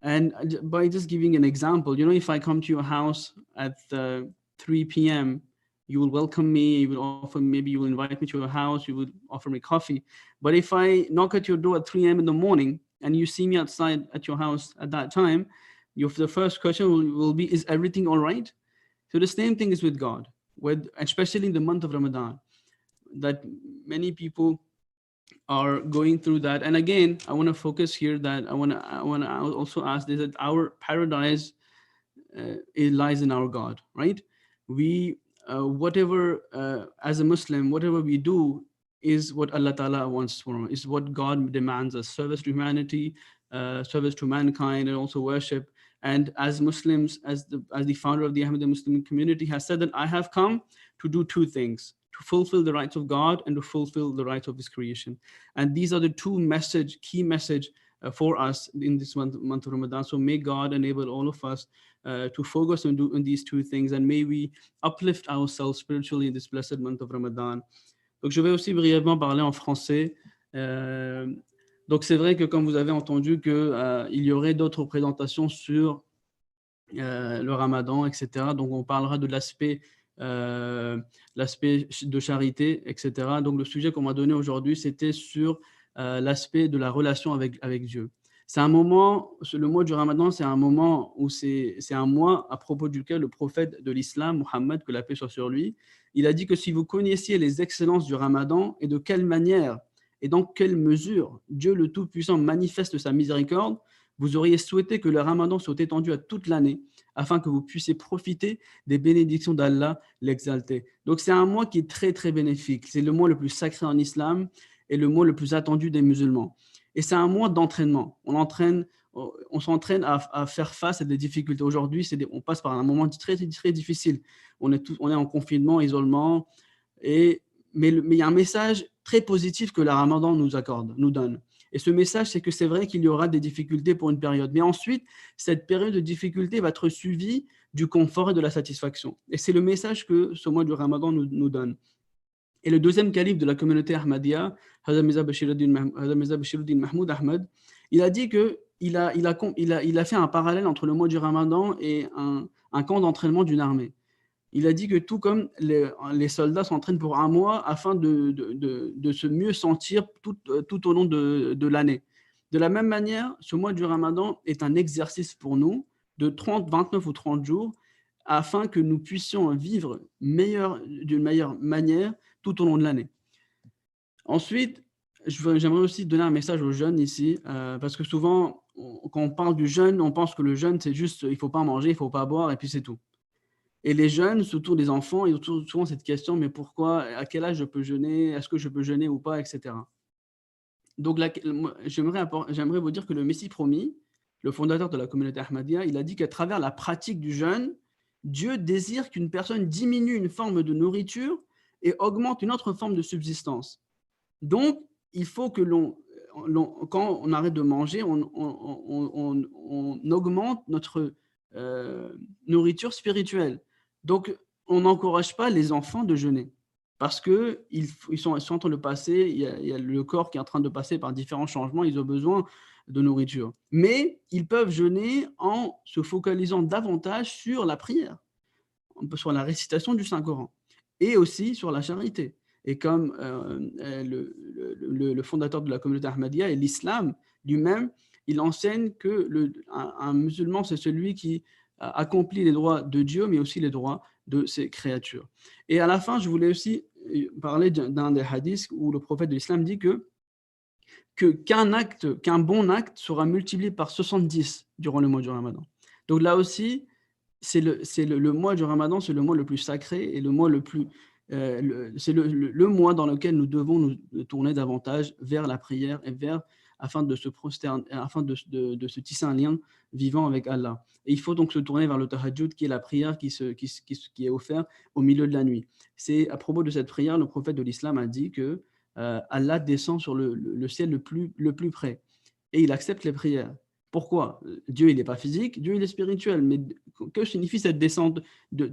And by just giving an example, you know, if I come to your house at 3 p.m., you will welcome me, you will offer, maybe you will invite me to your house, you will offer me coffee. But if I knock at your door at 3 a.m. in the morning and you see me outside at your house at that time, the first question will be, is everything all right? So the same thing is with God, especially in the month of Ramadan, that many people are going through that. And again, I want to focus here that I want to also ask this, that our paradise it lies in our God, right? We as a Muslim, whatever we do is what Allah Ta'ala wants from us, is what God demands us: service to humanity, service to mankind, and also worship. And as Muslims, as the founder of the Ahmadiyya Muslim community has said, that I have come to do two things: to fulfill the rights of God and to fulfill the rights of His creation. And these are the two key message for us in this month of Ramadan. So may God enable all of us to focus on these two things, and may we uplift ourselves spiritually in this blessed month of Ramadan. Donc je vais aussi brièvement parler en français. Donc c'est vrai que comme vous avez entendu que il y aurait d'autres présentations sur le Ramadan, etc. Donc on parlera de l'aspect de charité, etc. Donc le sujet qu'on m'a donné aujourd'hui, c'était sur l'aspect de la relation avec Dieu. C'est un moment, le mois du Ramadan, c'est un moment où c'est un mois à propos duquel le prophète de l'islam, Mohammed, que la paix soit sur lui, il a dit que si vous connaissiez les excellences du Ramadan et de quelle manière et dans quelle mesure Dieu le Tout-Puissant manifeste sa miséricorde, vous auriez souhaité que le Ramadan soit étendu à toute l'année afin que vous puissiez profiter des bénédictions d'Allah l'exalté. Donc c'est un mois qui est très très bénéfique. C'est le mois le plus sacré en islam et le mois le plus attendu des musulmans. Et c'est un mois d'entraînement. On s'entraîne à faire face à des difficultés. Aujourd'hui, on passe par un moment très, très difficile. On est en confinement, isolement. Mais il y a un message très positif que le Ramadan nous donne. Et ce message, c'est que c'est vrai qu'il y aura des difficultés pour une période. Mais ensuite, cette période de difficulté va être suivie du confort et de la satisfaction. Et c'est le message que ce mois du Ramadan nous donne. Et le deuxième calife de la communauté Ahmadiyya, Hazrat Mirza Bashiruddin Mahmoud Ahmad, il a dit qu'il a fait un parallèle entre le mois du Ramadan et un camp d'entraînement d'une armée. Il a dit que tout comme les soldats s'entraînent pour un mois afin de se mieux sentir tout au long de l'année. De la même manière, ce mois du Ramadan est un exercice pour nous de 29 ou 30 jours afin que nous puissions vivre d'une meilleure manière tout au long de l'année. Ensuite, j'aimerais aussi donner un message aux jeunes ici, parce que souvent, quand on parle du jeûne, on pense que le jeûne, c'est juste, il ne faut pas manger, il ne faut pas boire, et puis c'est tout. Et les jeunes, surtout les enfants, ils ont souvent cette question, mais pourquoi, à quel âge je peux jeûner, est-ce que je peux jeûner ou pas, etc. Donc j'aimerais vous dire que le Messie promis, le fondateur de la communauté Ahmadiyya, il a dit qu'à travers la pratique du jeûne, Dieu désire qu'une personne diminue une forme de nourriture et augmente une autre forme de subsistance. Donc, il faut que quand on arrête de manger, on augmente notre nourriture spirituelle. Donc, on n'encourage pas les enfants de jeûner parce qu'ils sont en train de passer, il y a le corps qui est en train de passer par différents changements, ils ont besoin de nourriture. Mais ils peuvent jeûner en se focalisant davantage sur la prière, sur la récitation du Saint-Coran et aussi sur la charité. Et comme le fondateur de la communauté Ahmadiyya et l'islam lui-même, il enseigne que un musulman, c'est celui qui accomplit les droits de Dieu, mais aussi les droits de ses créatures. Et à la fin, je voulais aussi parler d'un des hadiths où le prophète de l'islam dit qu'un bon acte sera multiplié par 70 durant le mois du Ramadan. Donc là aussi, c'est le mois du Ramadan, c'est le mois le plus sacré et le mois le plus c'est le mois dans lequel nous devons nous tourner davantage vers la prière et afin de se prosterner, afin de se tisser un lien vivant avec Allah. Et il faut donc se tourner vers le tahajjud, qui est la prière qui est offerte au milieu de la nuit. C'est à propos de cette prière, le prophète de l'islam a dit que Allah descend sur le ciel le plus près et il accepte les prières. Pourquoi? Dieu, il n'est pas physique, Dieu, il est spirituel. Mais que signifie cette descente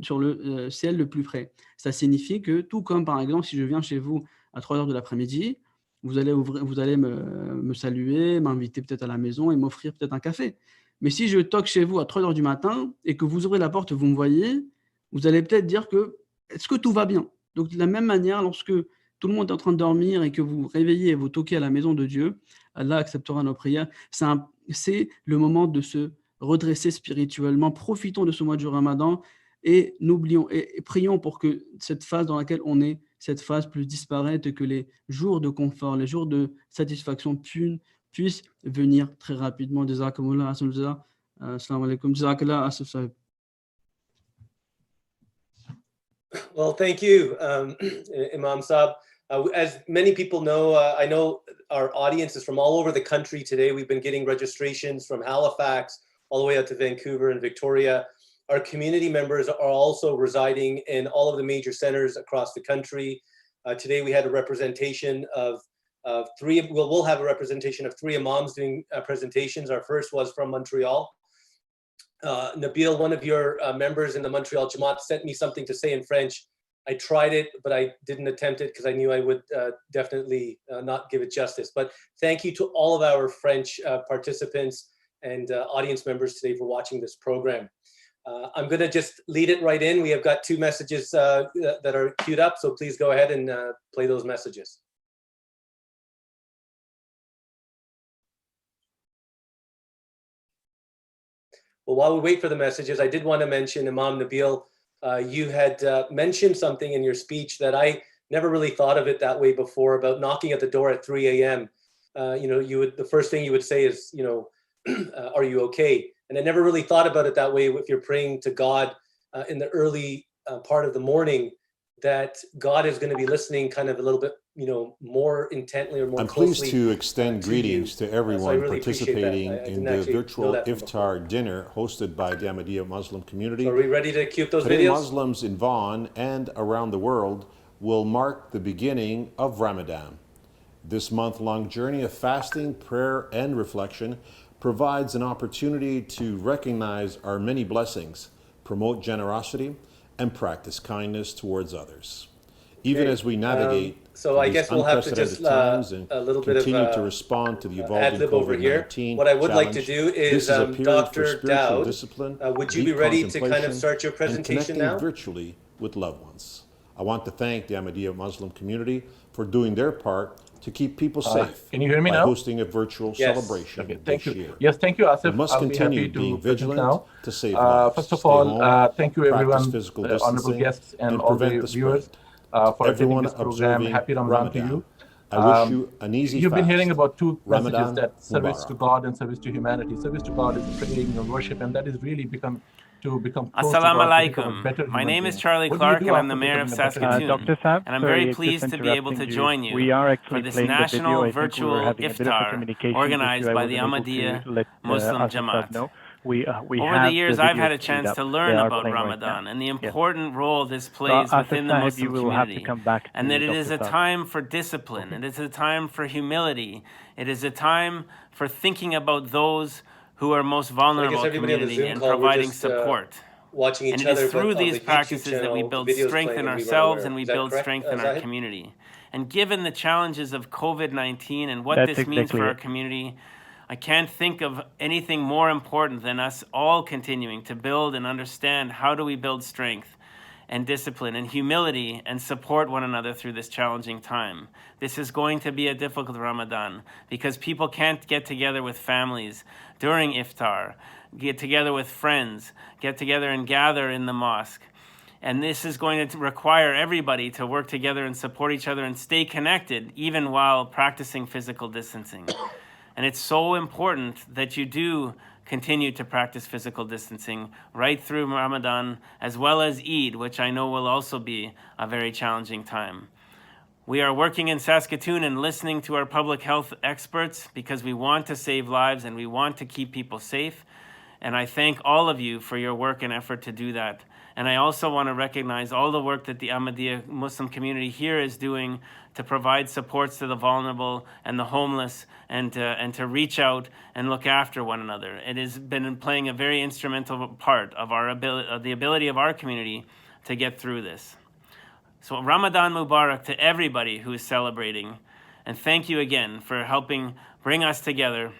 sur le ciel le plus près? Ça signifie que, tout comme par exemple, si je viens chez vous à 3 heures de l'après-midi, vous allez me saluer, m'inviter peut-être à la maison et m'offrir peut-être un café. Mais si je toque chez vous à 3 heures du matin et que vous ouvrez la porte, vous me voyez, vous allez peut-être dire que, est-ce que tout va bien? Donc, de la même manière, lorsque tout le monde est en train de dormir et que vous vous réveillez et vous toquez à la maison de Dieu, Allah acceptera nos prières. C'est le moment de se redresser spirituellement. Profitons de ce mois du Ramadan et n'oublions et prions pour que cette phase dans laquelle on est, cette phase plus disparaître, que les jours de confort, les jours de satisfaction puissent venir très rapidement. Jazakumullah, assalamu alaikum. Jazakallah, Asif Sahib. Well, thank you, Imam Saab. As many people know, I know our audience is from all over the country today. We've been getting registrations from Halifax all the way out to Vancouver and Victoria. Our community members are also residing in all of the major centers across the country. Today we had a representation of we'll have a representation of 3 imams doing presentations. Our first was from Montreal. Nabil, one of your members in the Montreal Jamaat, sent me something to say in French. I tried it, but I didn't attempt it because I knew I would definitely not give it justice. But thank you to all of our French participants and audience members today for watching this program. I'm going to just lead it right in. We have got 2 messages that are queued up, so please go ahead and play those messages. Well, while we wait for the messages, I did want to mention, Imam Nabil, you had mentioned something in your speech that I never really thought of it that way before, about knocking at the door at 3 a.m. The first thing you would say is, are you okay? And I never really thought about it that way. If you're praying to God in the early part of the morning, that God is going to be listening kind of a little bit, more intently or more I'm closely. pleased to extend greetings to everyone really participating in the actually know virtual that from Iftar dinner hosted by the Ahmadiyya Muslim community. So are we ready to cue up those Today, videos? Muslims in Vaughan and around the world will mark the beginning of Ramadan. This month-long journey of fasting, prayer, and reflection provides an opportunity to recognize our many blessings, promote generosity, and practice kindness towards others. Even as we navigate so I these guess we'll have to just times and a little bit of continue to respond to the evolving ad-lib over here. COVID-19 What I would like to challenge, do is, this is a period for Dr. spiritual Dowd, discipline, would you be deep ready to kind of contemplation, start your and presentation connecting now? virtually with loved ones. I want to thank the Ahmadiyya Muslim community for doing their part to keep people safe. Can you hear me by now? hosting a virtual celebration Thank this you. year. Yes, thank you, Asif. We must I'll be continue happy to being present vigilant now. to save lives. First of Stay all, home, thank you practice everyone, physical honorable distancing, guests and all prevent the the viewers spread. for attending Everyone this program. observing Happy Ramadan to you. I wish you an easy You've been fast. hearing about 2 messages, Ramadan that service Mubarak. to God and service to humanity. Service to God is praying and worship, and that is really become close to Assalamu God, to become a alaikum. better My human name is being. Charlie What do you Clark do and I'm the after mayor of becoming a better Saskatoon. human being? Dr. Saab, and I'm sorry, very just pleased to be able to interrupting you. join you We are for actually this playing the national video. I think we were virtual having a bit of a Iftar communication organized issue. I by the wasn't able to Ahmadiyya let Muslim Asif Jamaat. know. We Over have the years, the I've had videos a chance queued up. to They learn are about playing right Ramadan now. and the Yes. important role this plays Asif within the Sahib, Muslim you will have to community, come back and that to it is Dr. a Saab. time for discipline, it is a time for humility, it is a time for thinking about those who are most vulnerable in everybody on the community Zoom and call, we're providing just, support. watching each And it other, is through but on these the YouTube practices that we channel, build the video's strength playing in and we weren't ourselves aware. and we Is that build correct, strength in our Zahid? community. And given the challenges of COVID-19 and what That's this means exactly for our it. community, I can't think of anything more important than us all continuing to build and understand how do we build strength and discipline and humility and support one another through this challenging time. This is going to be a difficult Ramadan because people can't get together with families during Iftar, get together with friends, get together and gather in the mosque. And this is going to require everybody to work together and support each other and stay connected even while practicing physical distancing. And it's so important that you do continue to practice physical distancing right through Ramadan, as well as Eid, which I know will also be a very challenging time. We are working in Saskatoon and listening to our public health experts because we want to save lives and we want to keep people safe. And I thank all of you for your work and effort to do that. And I also want to recognize all the work that the Ahmadiyya Muslim community here is doing to provide supports to the vulnerable and the homeless, and to reach out and look after one another. It has been playing a very instrumental part of the ability of our community to get through this. So Ramadan Mubarak to everybody who is celebrating. And thank you again for helping bring us together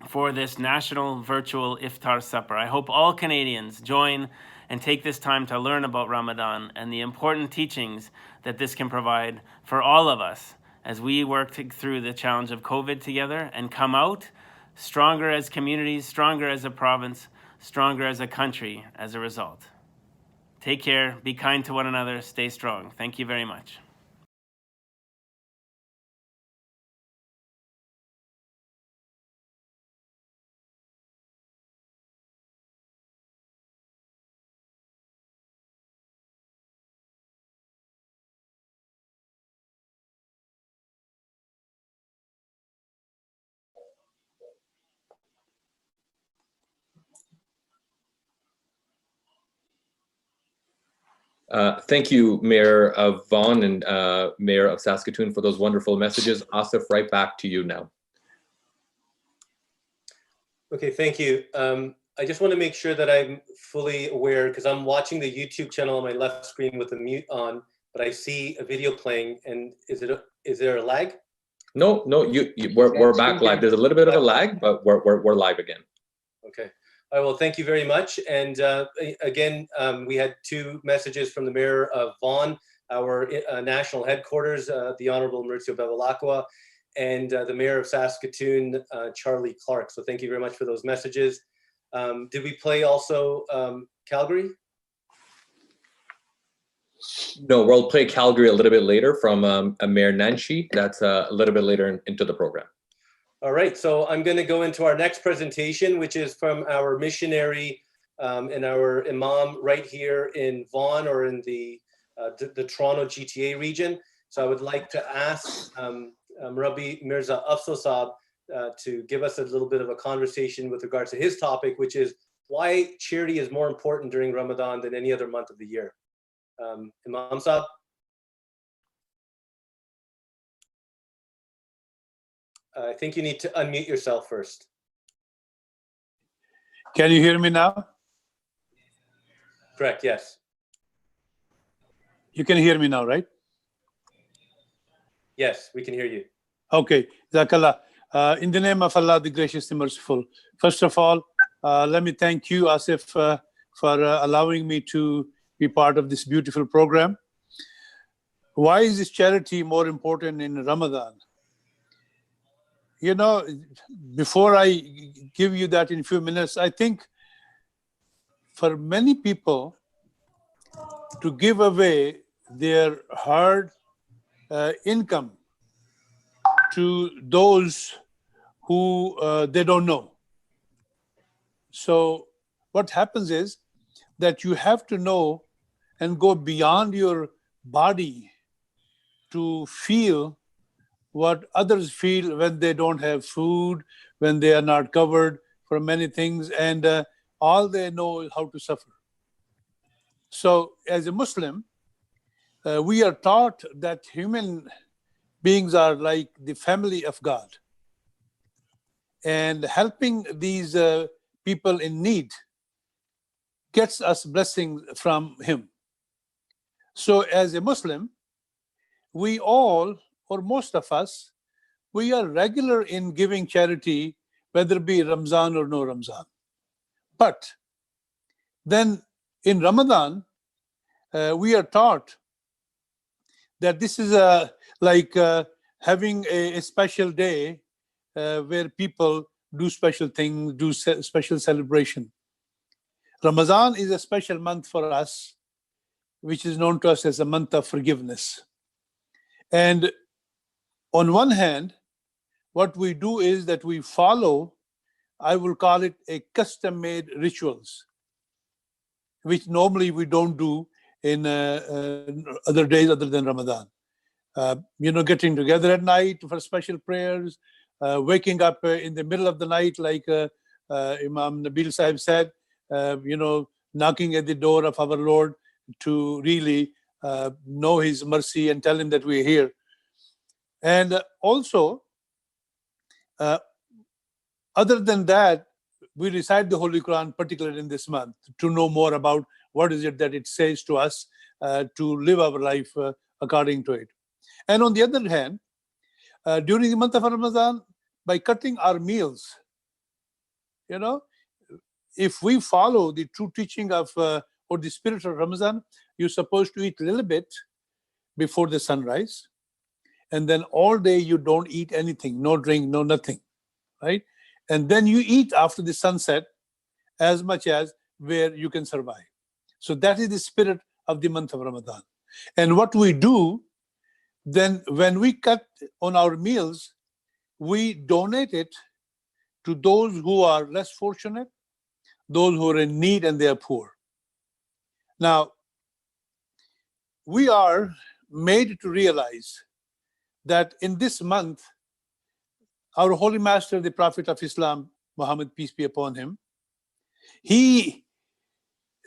for this national virtual Iftar supper. I hope all Canadians join and take this time to learn about Ramadan and the important teachings that this can provide for all of us as we work through the challenge of COVID together and come out stronger as communities, stronger as a province, stronger as a country as a result. Take care, be kind to one another, stay strong. Thank you very much. Thank you, Mayor of Vaughan and Mayor of Saskatoon, for those wonderful messages. Asif, right back to you now. Okay, thank you. I just want to make sure that I'm fully aware, because I'm watching the YouTube channel on my left screen with the mute on, but I see a video playing. And is there a lag? No, we're back live. There's a little bit of a lag, but we're live again. Okay. All right, well, thank you very much. And again, we had two messages from the Mayor of Vaughan, our national headquarters, the Honorable Maurizio Bevilacqua, and the Mayor of Saskatoon, Charlie Clark. So thank you very much for those messages. Did we play also Calgary? No, we'll play Calgary a little bit later from Mayor Nanshi. That's a little bit later into the program. All right, so I'm going to go into our next presentation, which is from our missionary and our imam right here in Vaughan, or in the Toronto GTA region. So I would like to ask Rabbi Mirza Afzal to give us a little bit of a conversation with regards to his topic, which is why charity is more important during Ramadan than any other month of the year. Imam Saab. I think you need to unmute yourself first. Can you hear me now? Correct, yes. You can hear me now, right? Yes, we can hear you. Okay, Jazakallah. In the name of Allah, the gracious and merciful. First of all, let me thank you, Asif, for allowing me to be part of this beautiful program. Why is this charity more important in Ramadan? You know, before I give you that in a few minutes, I think for many people to give away their hard income to those who they don't know. So what happens is that you have to know and go beyond your body to feel what others feel when they don't have food, when they are not covered for many things, and all they know is how to suffer. So as a Muslim, we are taught that human beings are like the family of God. And helping these people in need gets us blessings from Him. So as a Muslim, we all, or most of us, we are regular in giving charity, whether it be Ramzan or no Ramzan. But then in Ramadan, we are taught that this is like having a special day where people do special things, do special celebration. Ramadan is a special month for us, which is known to us as a month of forgiveness. And on one hand, what we do is that we follow, I will call it a custom-made rituals, which normally we don't do in other days other than Ramadan. Getting together at night for special prayers, waking up in the middle of the night, like Imam Nabil Sahib said, knocking at the door of our Lord to really know His mercy and tell Him that we're here. And also, other than that, we recite the Holy Quran, particularly in this month, to know more about what is it that it says to us, to live our life according to it. And on the other hand, during the month of Ramadan, by cutting our meals, if we follow the true teaching of or the spirit of Ramadan, you're supposed to eat a little bit before the sunrise, and then all day you don't eat anything, no drink, no nothing, right? And then you eat after the sunset as much as where you can survive. So that is the spirit of the month of Ramadan. And what we do then, when we cut on our meals, we donate it to those who are less fortunate, those who are in need and they are poor. Now, we are made to realize that in this month, our Holy Master, the Prophet of Islam, Muhammad, peace be upon him, he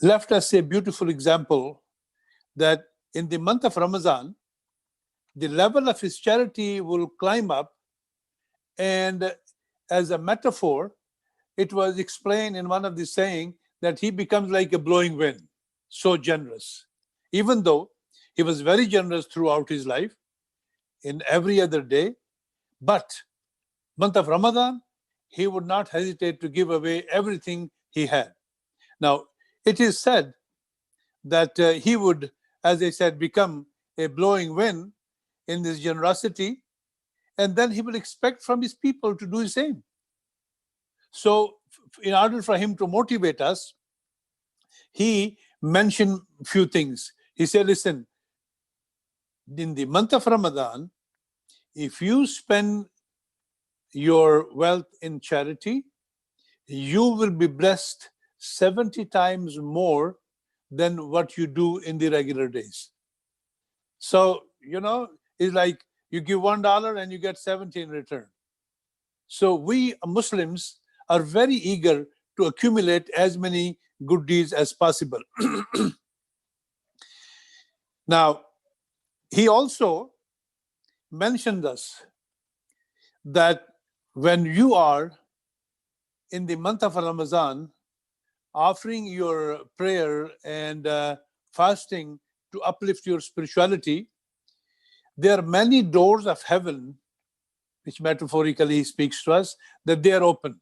left us a beautiful example that in the month of Ramadan, the level of his charity will climb up, and as a metaphor, it was explained in one of the saying that he becomes like a blowing wind, so generous. Even though he was very generous throughout his life, in every other day, but month of Ramadan, he would not hesitate to give away everything he had. Now, it is said that he would, as I said, become a blowing wind in this generosity, and then he will expect from his people to do the same. So in order for him to motivate us, he mentioned a few things. He said, listen, in the month of Ramadan, if you spend your wealth in charity, you will be blessed 70 times more than what you do in the regular days. So, it's like you give $1 and you get 70 in return. So we Muslims are very eager to accumulate as many good deeds as possible. Now, he also mentioned us that when you are in the month of Ramadan offering your prayer and fasting to uplift your spirituality, there are many doors of heaven, which metaphorically he speaks to us, that they are open.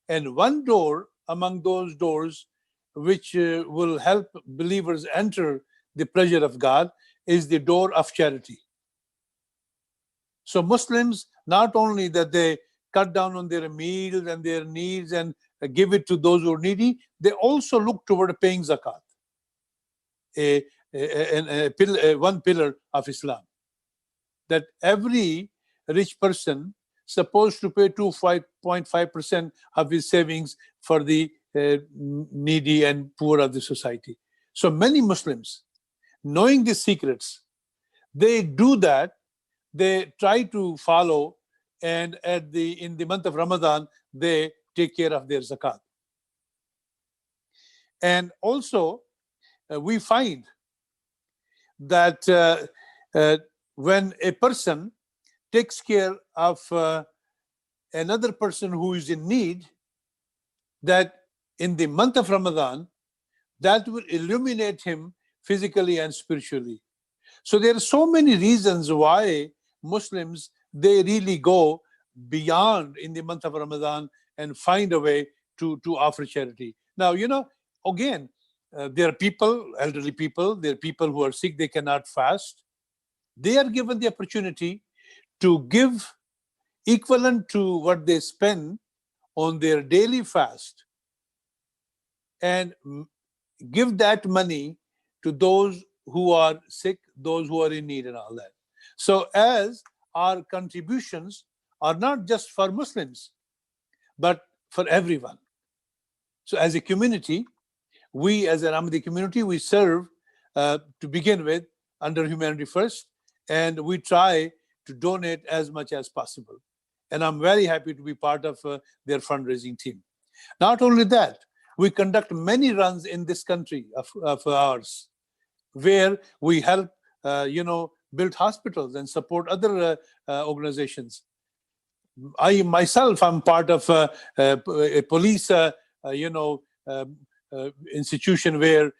And one door among those doors which will help believers enter the pleasure of God is the door of charity. So Muslims, not only that they cut down on their meals and their needs and give it to those who are needy, they also look toward paying zakat, one pillar of Islam. That every rich person supposed to pay 2.5% of his savings for the needy and poor of the society. So many Muslims, knowing these secrets, they do that. They try to follow, and in the month of Ramadan, they take care of their zakat. And also, we find that when a person takes care of another person who is in need, that in the month of Ramadan, that will illuminate him physically and spiritually. So there are so many reasons why Muslims, they really go beyond in the month of Ramadan and find a way to offer charity. Now, again, there are people, elderly people, there are people who are sick, they cannot fast. They are given the opportunity to give equivalent to what they spend on their daily fast and give that money to those who are sick, those who are in need and all that. So as our contributions are not just for Muslims, but for everyone. So as a community, we as an Ahmadi community, we serve to begin with under Humanity First, and we try to donate as much as possible. And I'm very happy to be part of their fundraising team. Not only that, we conduct many runs in this country of ours, where we help, build hospitals and support other organizations. I myself am part of a police, institution where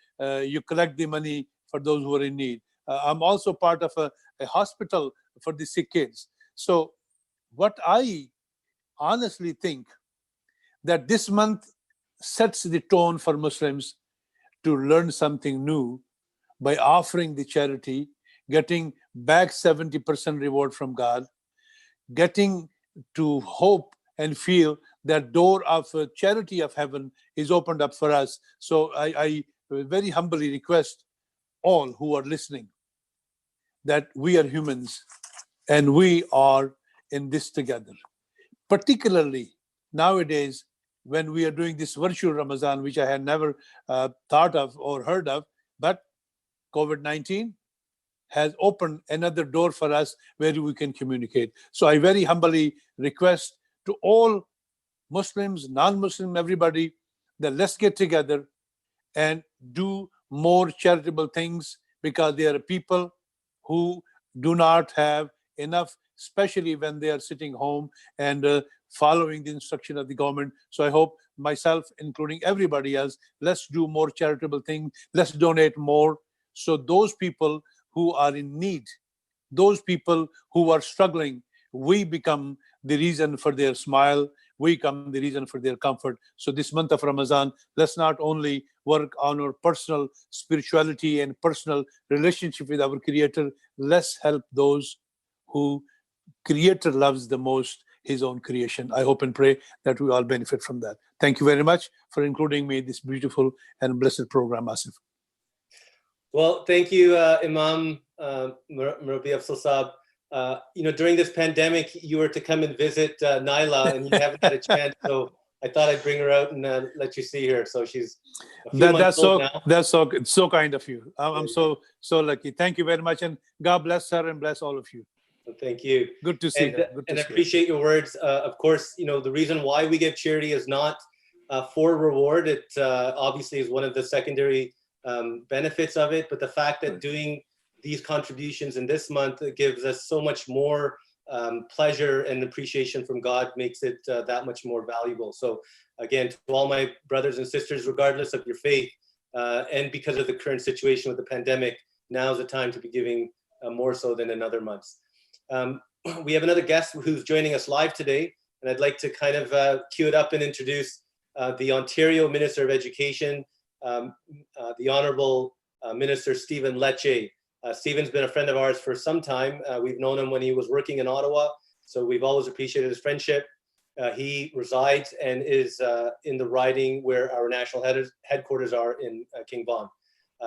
you collect the money for those who are in need. I'm also part of a hospital for the sick kids. So what I honestly think that this month sets the tone for Muslims to learn something new by offering the charity, getting back 70% reward from God, getting to hope and feel that door of charity of heaven is opened up for us. So I very humbly request all who are listening that we are humans and we are in this together. Particularly nowadays, when we are doing this virtual Ramadan, which I had never thought of or heard of, but COVID-19 has opened another door for us where we can communicate. So I very humbly request to all Muslims, non-Muslim, everybody, that let's get together and do more charitable things, because there are people who do not have enough, especially when they are sitting home and following the instruction of the government. So I hope myself, including everybody else, let's do more charitable things. Let's donate more. So those people who are in need, those people who are struggling, we become the reason for their smile. We become the reason for their comfort. So this month of Ramadan, let's not only work on our personal spirituality and personal relationship with our Creator, let's help those who Creator loves the most, his own creation. I hope and pray that we all benefit from that. Thank you very much for including me in this beautiful and blessed program, Asif. Well, thank you, Imam Murabi Afzal Saab. During this pandemic, you were to come and visit Naila, and you haven't had a chance. So I thought I'd bring her out and let you see her. So she's a few months old now. That's so kind of you. I'm so lucky. Thank you very much, and God bless her and bless all of you. Thank you. Good to see her. And I appreciate your words. Of course, the reason why we give charity is not for reward. It obviously is one of the secondary benefits of it, but the fact that doing these contributions in this month gives us so much more pleasure and appreciation from God, makes it that much more valuable. So again, to all my brothers and sisters, regardless of your faith, and because of the current situation with the pandemic, now is the time to be giving more so than in other months. We have another guest who's joining us live today, and I'd like to kind of cue it up and introduce the Ontario Minister of Education, the Honorable Minister Stephen Lecce. Stephen's been a friend of ours for some time. We've known him when he was working in Ottawa, so we've always appreciated his friendship. He resides and is in the riding where our national headquarters are in King Vaughan.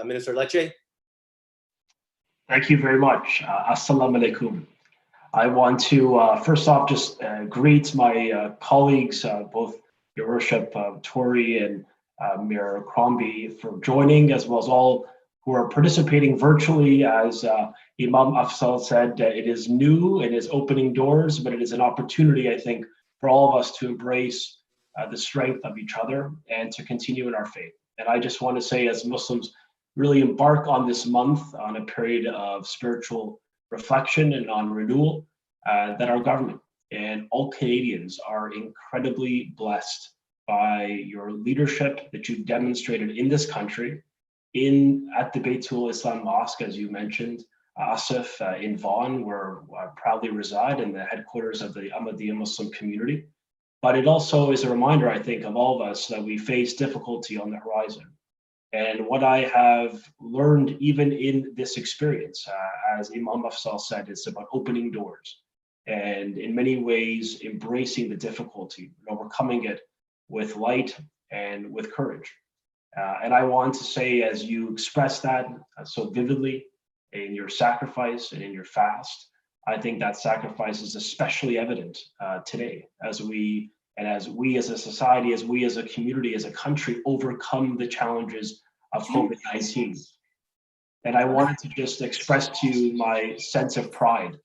Minister Lecce. Thank you very much. Assalamu alaikum. I want to first off just greet my colleagues, both Your Worship Tori and Mayor Crombie, for joining, as well as all who are participating virtually. As Imam Afzal said, it is new, it is opening doors, but it is an opportunity, I think, for all of us to embrace the strength of each other and to continue in our faith. And I just want to say, as Muslims really embark on this month on a period of spiritual reflection and on renewal, that our government and all Canadians are incredibly blessed by your leadership that you've demonstrated in this country, at the Baitul Islam Mosque, as you mentioned, Asif, in Vaughan, where I proudly reside in the headquarters of the Ahmadiyya Muslim community. But it also is a reminder, I think, of all of us that we face difficulty on the horizon. And what I have learned even in this experience, as Imam Afzal said, it's about opening doors and in many ways embracing the difficulty and overcoming it with light and with courage. And I want to say, as you express that so vividly in your sacrifice and in your fast, I think that sacrifice is especially evident today as we as a society, as we as a community, as a country, overcome the challenges of COVID-19. And I wanted to just express to you my sense of pride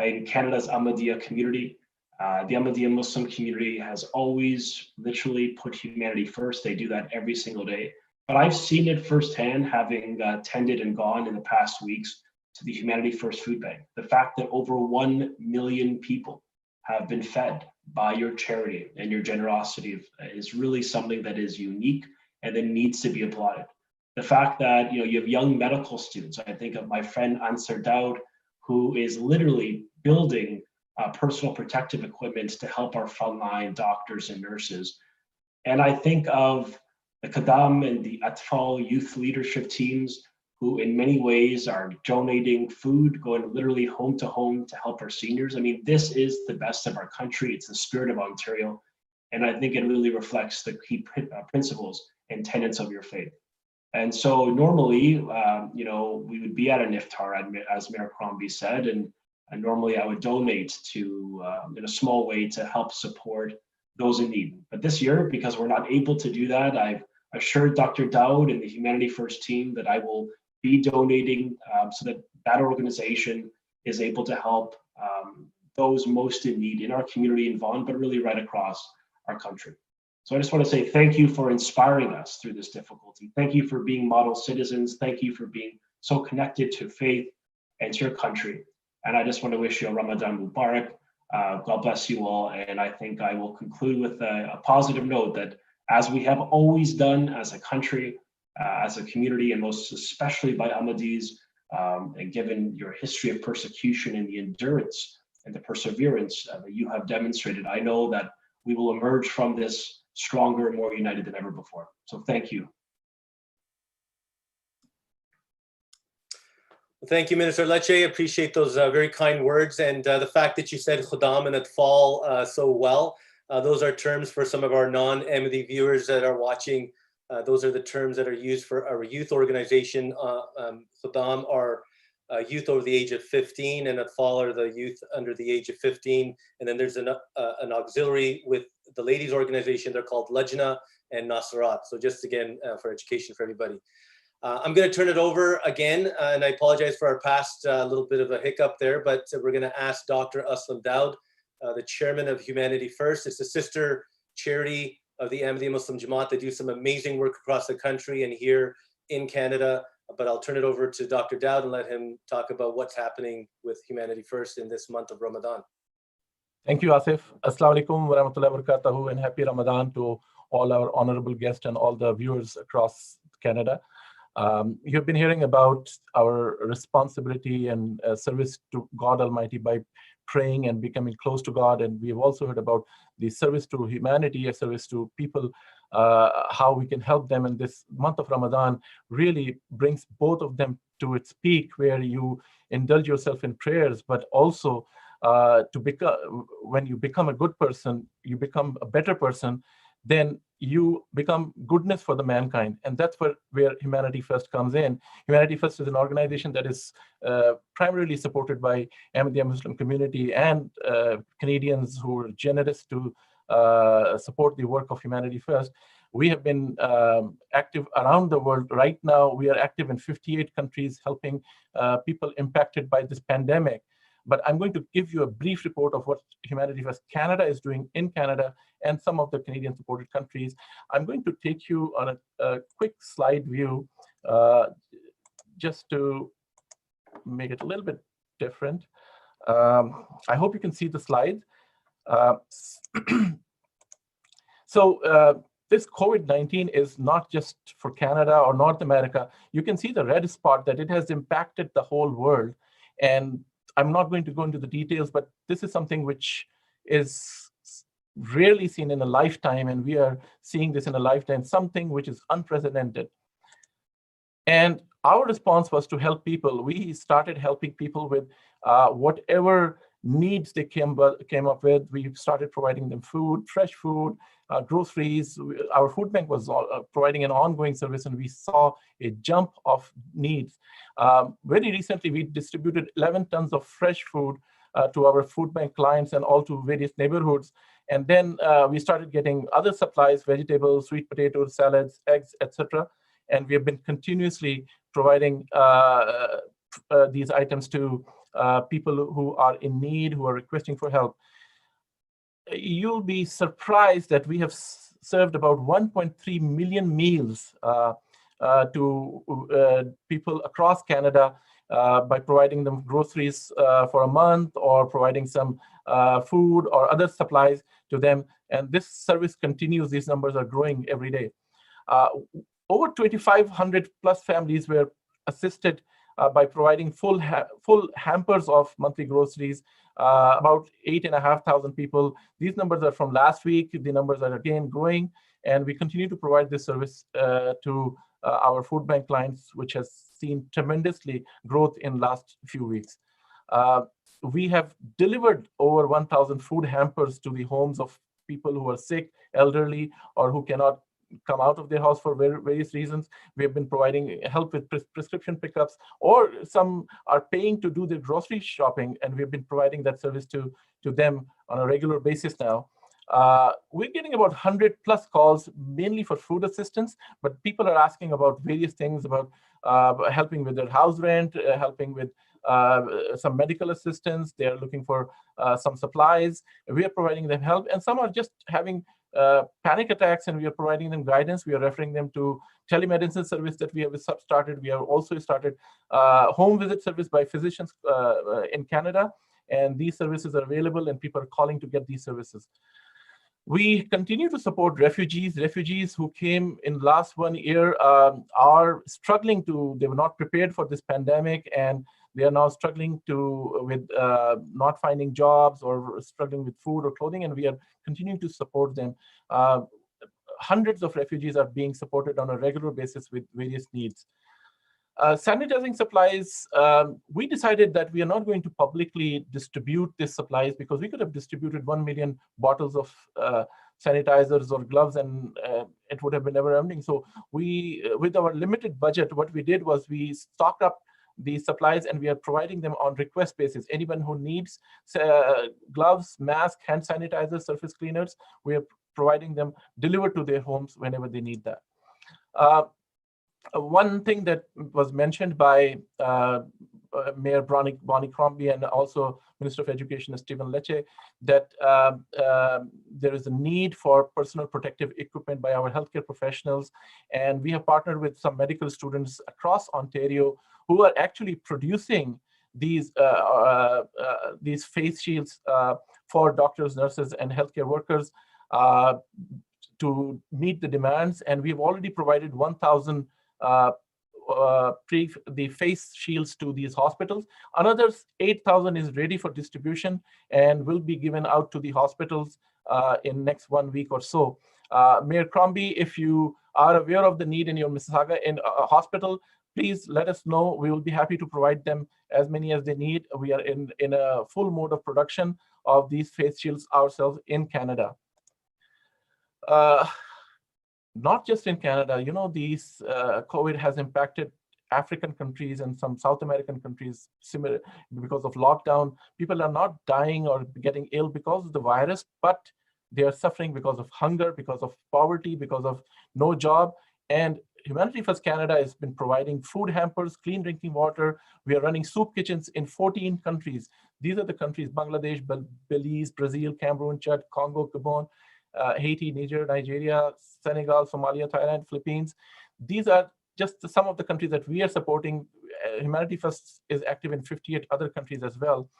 in Canada's Ahmadiyya community, The Ahmadiyya Muslim community has always literally put humanity first. They do that every single day. But I've seen it firsthand, having attended and gone in the past weeks to the Humanity First Food Bank. The fact that over 1 million people have been fed by your charity and your generosity is really something that is unique and that needs to be applauded. The fact that you have young medical students, I think of my friend Ansar Daud, who is literally building personal protective equipment to help our frontline doctors and nurses. And I think of the Qadam and the Atfal youth leadership teams, who in many ways are donating food, going literally home to help our seniors. I mean, this is the best of our country. It's the spirit of Ontario. And I think it really reflects the key principles and tenets of your faith. And so normally, we would be at an Iftar, as Mayor Crombie said, and normally I would donate to, in a small way, to help support those in need. But this year, because we're not able to do that, I've assured Dr. Daud and the Humanity First team that I will be donating so that that organization is able to help those most in need in our community in Vaughan, but really right across our country. So I just want to say thank you for inspiring us through this difficulty. Thank you for being model citizens. Thank you for being so connected to faith and to your country. And I just want to wish you a Ramadan Mubarak. God bless you all. And I think I will conclude with a positive note that, as we have always done as a country, as a community, and most especially by Ahmadis, and given your history of persecution and the endurance and the perseverance that you have demonstrated, I know that we will emerge from this stronger and more united than ever before. So thank you. Well, thank you, Minister Lecce. Appreciate those very kind words, and the fact that you said Khudam and Atfal so well. Those are terms for some of our non-Ahmadi viewers that are watching. Those are the terms that are used for our youth organization. Khudam are youth over the age of 15, and Atfal are the youth under the age of 15. And then there's an auxiliary with the ladies organization. They're called Lajna and Nasrat. So just again, for education for everybody. I'm going to turn it over again, and I apologize for our past little bit of a hiccup there, but we're going to ask Dr. Aslam Daud, the chairman of Humanity First. It's a sister charity of the Ahmadiyya Muslim Jamaat. They do some amazing work across the country and here in Canada, but I'll turn it over to Dr. Daud and let him talk about what's happening with Humanity First in this month of Ramadan. Thank you, Asif. Assalamu alaikum wa rahmatullahi wa barakatuhu, and happy Ramadan to all our honorable guests and all the viewers across Canada. You've been hearing about our responsibility and service to God Almighty by praying and becoming close to God. And we've also heard about the service to humanity, a service to people, how we can help them. And this month of Ramadan really brings both of them to its peak, where you indulge yourself in prayers, but also when you become a good person, you become a better person, then you become goodness for the mankind. And that's where Humanity First comes in. Humanity First is an organization that is primarily supported by Ahmadiyya Muslim community and Canadians who are generous to support the work of Humanity First. We have been active around the world. Right now, we are active in 58 countries, helping people impacted by this pandemic. But I'm going to give you a brief report of what Humanity First Canada is doing in Canada and some of the Canadian supported countries. I'm going to take you on a quick slide view just to make it a little bit different. I hope you can see the slide. This COVID-19 is not just for Canada or North America. You can see the red spot that it has impacted the whole world. And I'm not going to go into the details, but this is something which is rarely seen in a lifetime, and we are seeing this in a lifetime, something which is unprecedented. And our response was to help people. We started helping people with whatever needs they came up with. We started providing them food, fresh food, groceries. Our food bank was providing an ongoing service, and we saw a jump of needs. Very recently, we distributed 11 tons of fresh food to our food bank clients and all to various neighborhoods. And then we started getting other supplies, vegetables, sweet potatoes, salads, eggs, etc. And we have been continuously providing these items to people who are in need, who are requesting for help. you'll be surprised that we have served about 1.3 million meals to people across Canada by providing them groceries for a month, or providing some food or other supplies to them. And this service continues. These numbers are growing every day. Over 2,500 plus families were assisted by providing full hampers of monthly groceries. About 8,500 people. These numbers are from last week. The numbers are again growing, and we continue to provide this service to our food bank clients, which has seen tremendously growth in last few weeks. We have delivered over 1,000 food hampers to the homes of people who are sick, elderly, or who cannot come out of their house for various reasons. We have been providing help with prescription pickups, or some are paying to do their grocery shopping, and we've been providing that service to them on a regular basis now. We're getting about 100 plus calls, mainly for food assistance, but people are asking about various things, about helping with their house rent, helping with some medical assistance. They're looking for some supplies. We are providing them help, and some are just having panic attacks, and we are providing them guidance. We are referring them to telemedicine service that we have started. We have also started home visit service by physicians in Canada, and these services are available, and people are calling to get these services. We continue to support refugees. Refugees who came in last 1 year are struggling they were not prepared for this pandemic, and they are now struggling with not finding jobs, or struggling with food or clothing, and we are continuing to support them. Hundreds of refugees are being supported on a regular basis with various needs. Sanitizing supplies, we decided that we are not going to publicly distribute these supplies, because we could have distributed 1 million bottles of sanitizers or gloves, and it would have been never ending. So with our limited budget, what we did was we stocked up these supplies, and we are providing them on request basis. Anyone who needs gloves, masks, hand sanitizers, surface cleaners, we are providing them delivered to their homes whenever they need that. One thing that was mentioned by Mayor Bonnie Crombie and also Minister of Education Stephen Lecce, that there is a need for personal protective equipment by our healthcare professionals, and we have partnered with some medical students across Ontario who are actually producing these face shields for doctors, nurses, and healthcare workers to meet the demands. And we've already provided 1,000 the face shields to these hospitals. Another 8,000 is ready for distribution and will be given out to the hospitals in next 1 week or so. Mayor Crombie, if you are aware of the need in your Mississauga hospital, please let us know. We will be happy to provide them as many as they need. We are in a full mode of production of these face shields ourselves in Canada. Not just in Canada, these COVID has impacted African countries and some South American countries similar because of lockdown. People are not dying or getting ill because of the virus, but they are suffering because of hunger, because of poverty, because of no job. And Humanity First Canada has been providing food hampers, clean drinking water. We are running soup kitchens in 14 countries. These are the countries: Bangladesh, Belize, Brazil, Cameroon, Chad, Congo, Gabon, Haiti, Niger, Nigeria, Senegal, Somalia, Thailand, Philippines. These are just some of the countries that we are supporting. Humanity First is active in 58 other countries as well.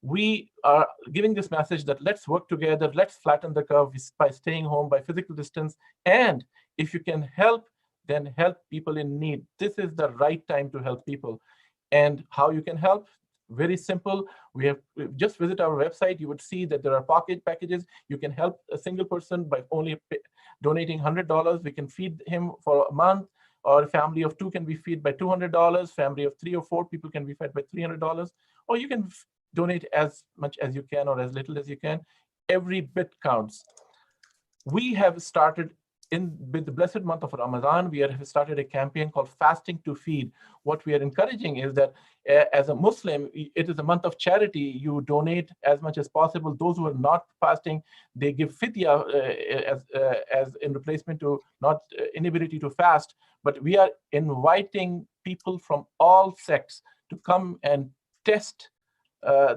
We are giving this message that let's work together, let's flatten the curve by staying home, by physical distance, and if you can help, then help people in need. This is the right time to help people. And how you can help? Very simple. We have just visit our website. You would see that there are pocket packages. You can help a single person by only donating $100. We can feed him for a month, or a family of 2 can be fed by $200. Family of 3 or 4 people can be fed by $300. Or you can donate as much as you can or as little as you can. Every bit counts. We have started with the blessed month of Ramadan, we have started a campaign called Fasting to Feed. What we are encouraging is that as a Muslim, it is a month of charity. You donate as much as possible. Those who are not fasting, they give fidya as in replacement to not inability to fast. But we are inviting people from all sects to come and test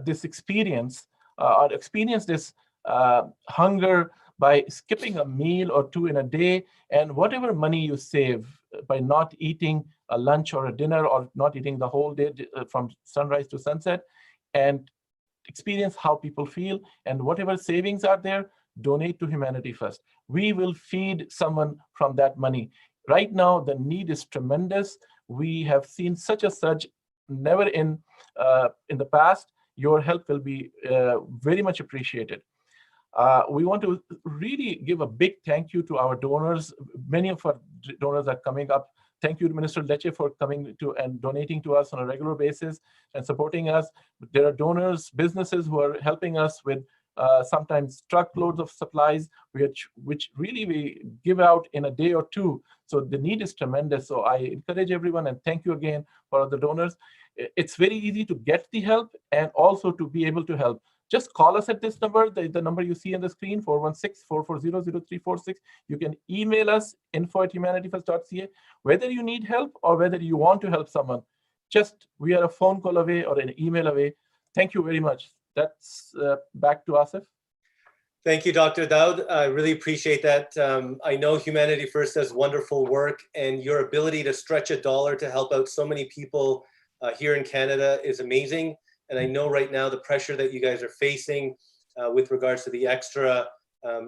this experience or experience this hunger by skipping a meal or two in a day, and whatever money you save by not eating a lunch or a dinner or not eating the whole day from sunrise to sunset, and experience how people feel, and whatever savings are there, donate to Humanity First. We will feed someone from that money. Right now, the need is tremendous. We have seen such a surge, never in the past. Your help will be very much appreciated. We want to really give a big thank you to our donors. Many of our donors are coming up. Thank you to Minister Leche for coming to and donating to us on a regular basis and supporting us. There are donors, businesses who are helping us with sometimes truckloads of supplies, which really we give out in a day or two. So the need is tremendous. So I encourage everyone, and thank you again for the donors. It's very easy to get the help and also to be able to help. Just call us at this number, the number you see on the screen, 416-440-0346. You can email us, info@humanityfirst.ca, whether you need help or whether you want to help someone. We are a phone call away or an email away. Thank you very much. That's back to Asif. Thank you, Dr. Daud. I really appreciate that. I know Humanity First does wonderful work, and your ability to stretch a dollar to help out so many people here in Canada is amazing. And I know right now the pressure that you guys are facing with regards to the extra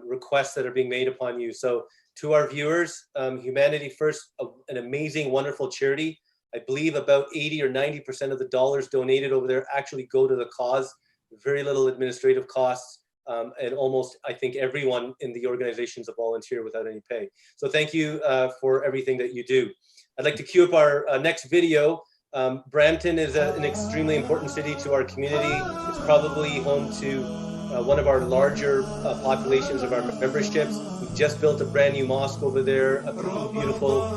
requests that are being made upon you. So to our viewers, Humanity First, an amazing, wonderful charity. I believe about 80 or 90% of the dollars donated over there actually go to the cause. Very little administrative costs, and almost, I think, everyone in the organization is a volunteer without any pay. So thank you for everything that you do. I'd like to queue up our next video. Brampton is an extremely important city to our community. It's probably home to one of our larger populations of our memberships. We just built a brand new mosque over there, a beautiful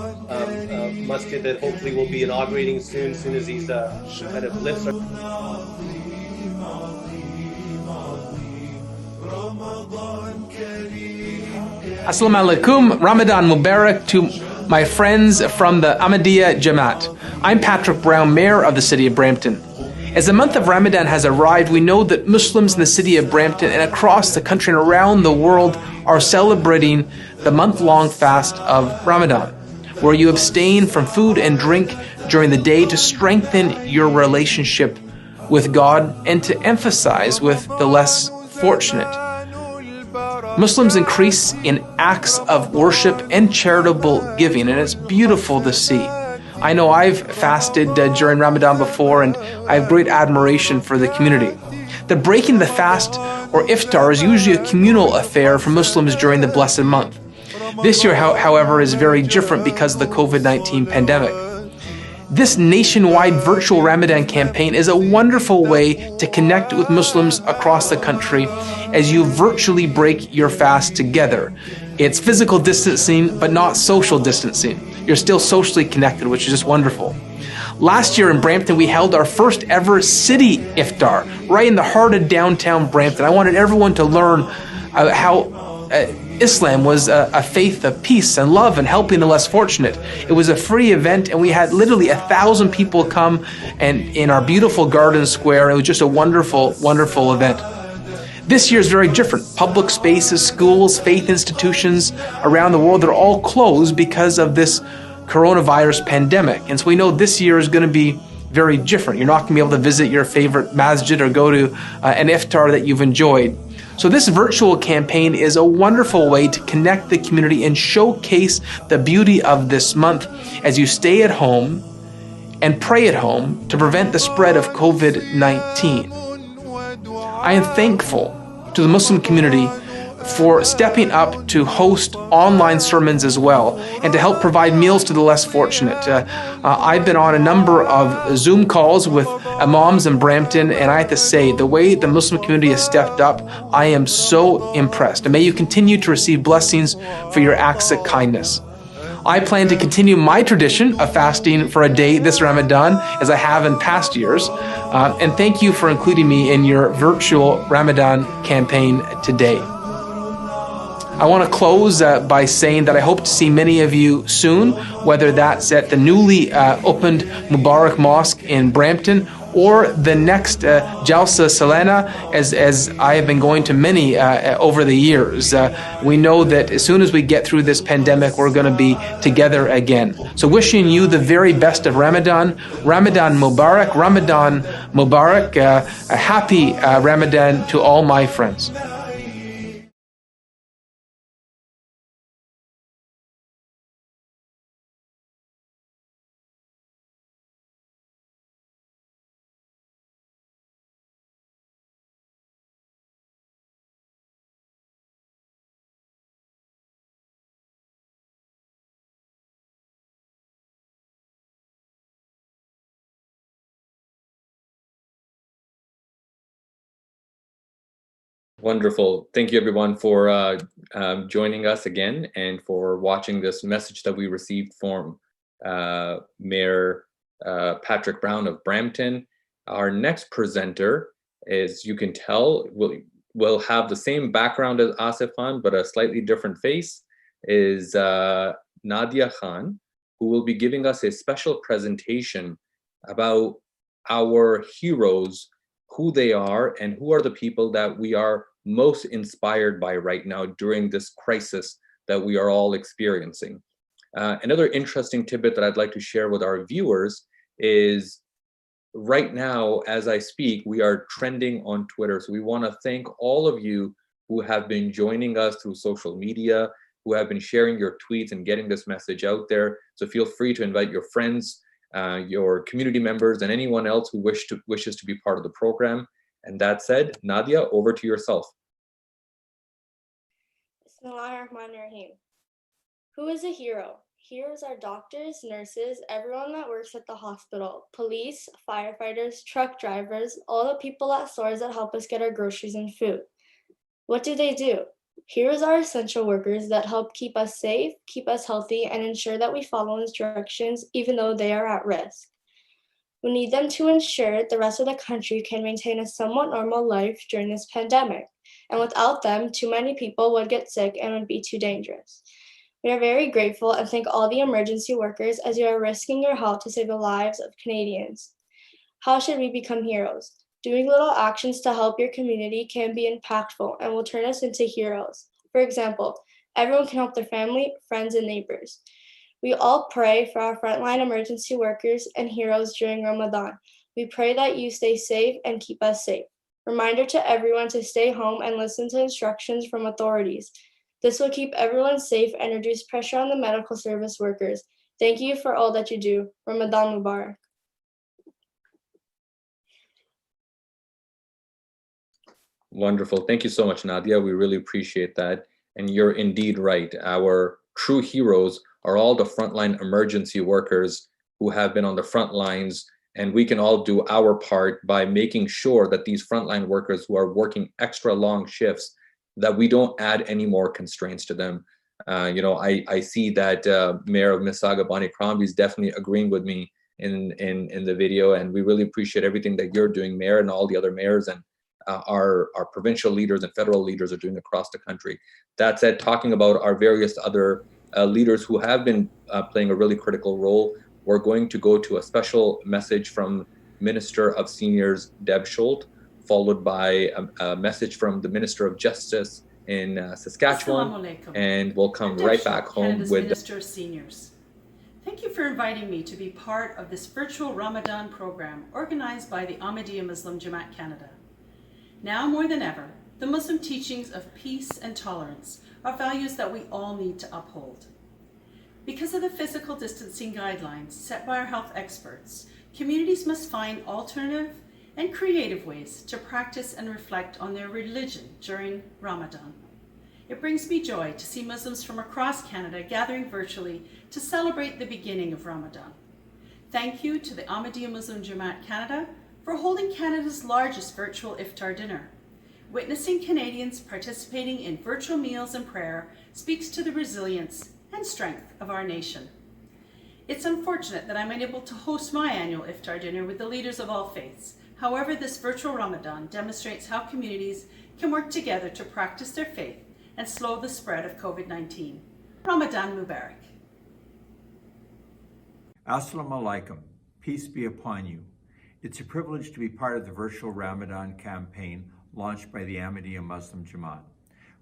masjid that hopefully will be inaugurating soon as these kind of lifts are. Assalamu alaikum, Ramadan Mubarak to my friends from the Ahmadiyya Jamaat. I'm Patrick Brown, Mayor of the city of Brampton. As the month of Ramadan has arrived, we know that Muslims in the city of Brampton and across the country and around the world are celebrating the month-long fast of Ramadan, where you abstain from food and drink during the day to strengthen your relationship with God and to emphasize with the less fortunate. Muslims increase in acts of worship and charitable giving, and it's beautiful to see. I know I've fasted during Ramadan before, and I have great admiration for the community. The breaking the fast, or Iftar, is usually a communal affair for Muslims during the blessed month. This year, however, is very different because of the COVID-19 pandemic. This nationwide virtual Ramadan campaign is a wonderful way to connect with Muslims across the country as you virtually break your fast together. It's physical distancing, but not social distancing. You're still socially connected, which is just wonderful. Last year in Brampton, we held our first ever city Iftar, right in the heart of downtown Brampton. I wanted everyone to learn how Islam was a faith of peace and love and helping the less fortunate. It was a free event, and we had literally 1,000 people come and in our beautiful garden square. It was just a wonderful, wonderful event. This year is very different. Public spaces, schools, faith institutions around the world, they're all closed because of this coronavirus pandemic. And so we know this year is going to be very different. You're not going to be able to visit your favorite masjid or go to an iftar that you've enjoyed. So this virtual campaign is a wonderful way to connect the community and showcase the beauty of this month as you stay at home and pray at home to prevent the spread of COVID-19. I am thankful to the Muslim community for stepping up to host online sermons as well and to help provide meals to the less fortunate. I've been on a number of Zoom calls with imams in Brampton, and I have to say, the way the Muslim community has stepped up, I am so impressed. And may you continue to receive blessings for your acts of kindness. I plan to continue my tradition of fasting for a day this Ramadan, as I have in past years. And thank you for including me in your virtual Ramadan campaign today. I want to close by saying that I hope to see many of you soon, whether that's at the newly opened Mubarak Mosque in Brampton or the next Jalsa Selena, as I have been going to many over the years. We know that as soon as we get through this pandemic, we're going to be together again. So wishing you the very best of Ramadan. Ramadan Mubarak, Ramadan Mubarak. A happy Ramadan to all my friends. Wonderful. Thank you, everyone, for joining us again and for watching this message that we received from Mayor Patrick Brown of Brampton. Our next presenter, as you can tell, will have the same background as Asif Khan, but a slightly different face, is Nadia Khan, who will be giving us a special presentation about our heroes, who they are, and who are the people that we are most inspired by right now during this crisis that we are all experiencing. Another interesting tidbit that I'd like to share with our viewers is right now, as I speak, we are trending on Twitter. So we want to thank all of you who have been joining us through social media, who have been sharing your tweets and getting this message out there. So feel free to invite your friends, your community members, and anyone else who wishes to be part of the program. And that said, Nadia, over to yourself. Bismillahirrahmanirrahim. Who is a hero? Heroes are doctors, nurses, everyone that works at the hospital, police, firefighters, truck drivers, all the people at stores that help us get our groceries and food. What do? Heroes are essential workers that help keep us safe, keep us healthy, and ensure that we follow instructions even though they are at risk. We need them to ensure the rest of the country can maintain a somewhat normal life during this pandemic. And without them, too many people would get sick and would be too dangerous. We are very grateful and thank all the emergency workers as you are risking your health to save the lives of Canadians. How should we become heroes? Doing little actions to help your community can be impactful and will turn us into heroes. For example, everyone can help their family, friends, and neighbors. We all pray for our frontline emergency workers and heroes during Ramadan. We pray that you stay safe and keep us safe. Reminder to everyone to stay home and listen to instructions from authorities. This will keep everyone safe and reduce pressure on the medical service workers. Thank you for all that you do. Ramadan Mubarak. Wonderful. Thank you so much, Nadia. We really appreciate that. And you're indeed right. Our true heroes are all the frontline emergency workers who have been on the front lines, and we can all do our part by making sure that these frontline workers who are working extra long shifts, that we don't add any more constraints to them. I see that Mayor of Mississauga, Bonnie Crombie, is definitely agreeing with me in the video, and we really appreciate everything that you're doing, Mayor, and all the other mayors and our provincial leaders and federal leaders are doing across the country. That said, talking about our various other leaders who have been playing a really critical role, we're going to go to a special message from Minister of Seniors, Deb Schult, followed by a message from the Minister of Justice in Saskatchewan, and we'll come right back home Canada's with Minister of Seniors. Thank you for inviting me to be part of this virtual Ramadan program organized by the Ahmadiyya Muslim Jamaat Canada. Now more than ever, the Muslim teachings of peace and tolerance are values that we all need to uphold. Because of the physical distancing guidelines set by our health experts, communities must find alternative and creative ways to practice and reflect on their religion during Ramadan. It brings me joy to see Muslims from across Canada gathering virtually to celebrate the beginning of Ramadan. Thank you to the Ahmadiyya Muslim Jamaat Canada for holding Canada's largest virtual Iftar dinner. Witnessing Canadians participating in virtual meals and prayer speaks to the resilience and strength of our nation. It's unfortunate that I'm unable to host my annual Iftar dinner with the leaders of all faiths. However, this virtual Ramadan demonstrates how communities can work together to practice their faith and slow the spread of COVID-19. Ramadan Mubarak. Assalamu alaikum. Peace be upon you. It's a privilege to be part of the virtual Ramadan campaign launched by the Ahmadiyya Muslim Jamaat.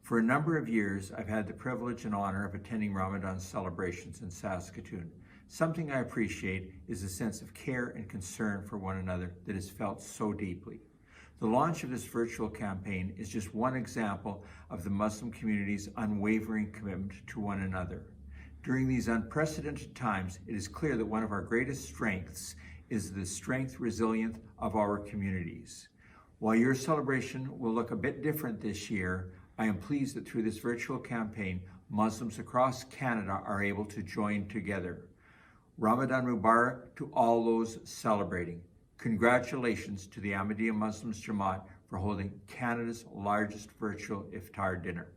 For a number of years, I've had the privilege and honor of attending Ramadan celebrations in Saskatoon. Something I appreciate is a sense of care and concern for one another that is felt so deeply. The launch of this virtual campaign is just one example of the Muslim community's unwavering commitment to one another. During these unprecedented times, it is clear that one of our greatest strengths is the strength, resilience of our communities. While your celebration will look a bit different this year, I am pleased that through this virtual campaign, Muslims across Canada are able to join together. Ramadan Mubarak to all those celebrating. Congratulations to the Ahmadiyya Muslims Jamaat for holding Canada's largest virtual Iftar dinner.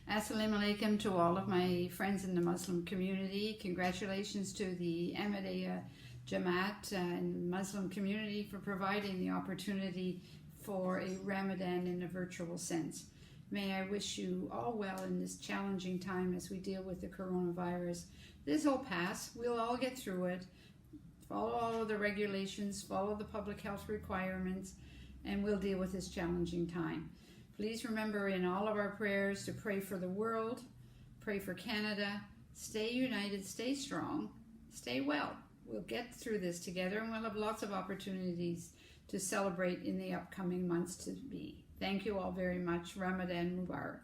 Assalamu alaikum to all of my friends in the Muslim community. Congratulations to the Ahmadiyya Jamaat and Muslim community for providing the opportunity for a Ramadan in a virtual sense. May I wish you all well in this challenging time as we deal with the coronavirus. This will pass. We'll all get through it. Follow all of the regulations, follow the public health requirements, and we'll deal with this challenging time. Please remember in all of our prayers to pray for the world, pray for Canada, stay united, stay strong, stay well. We'll get through this together, and we'll have lots of opportunities to celebrate in the upcoming months to be. Thank you all very much. Ramadan Mubarak.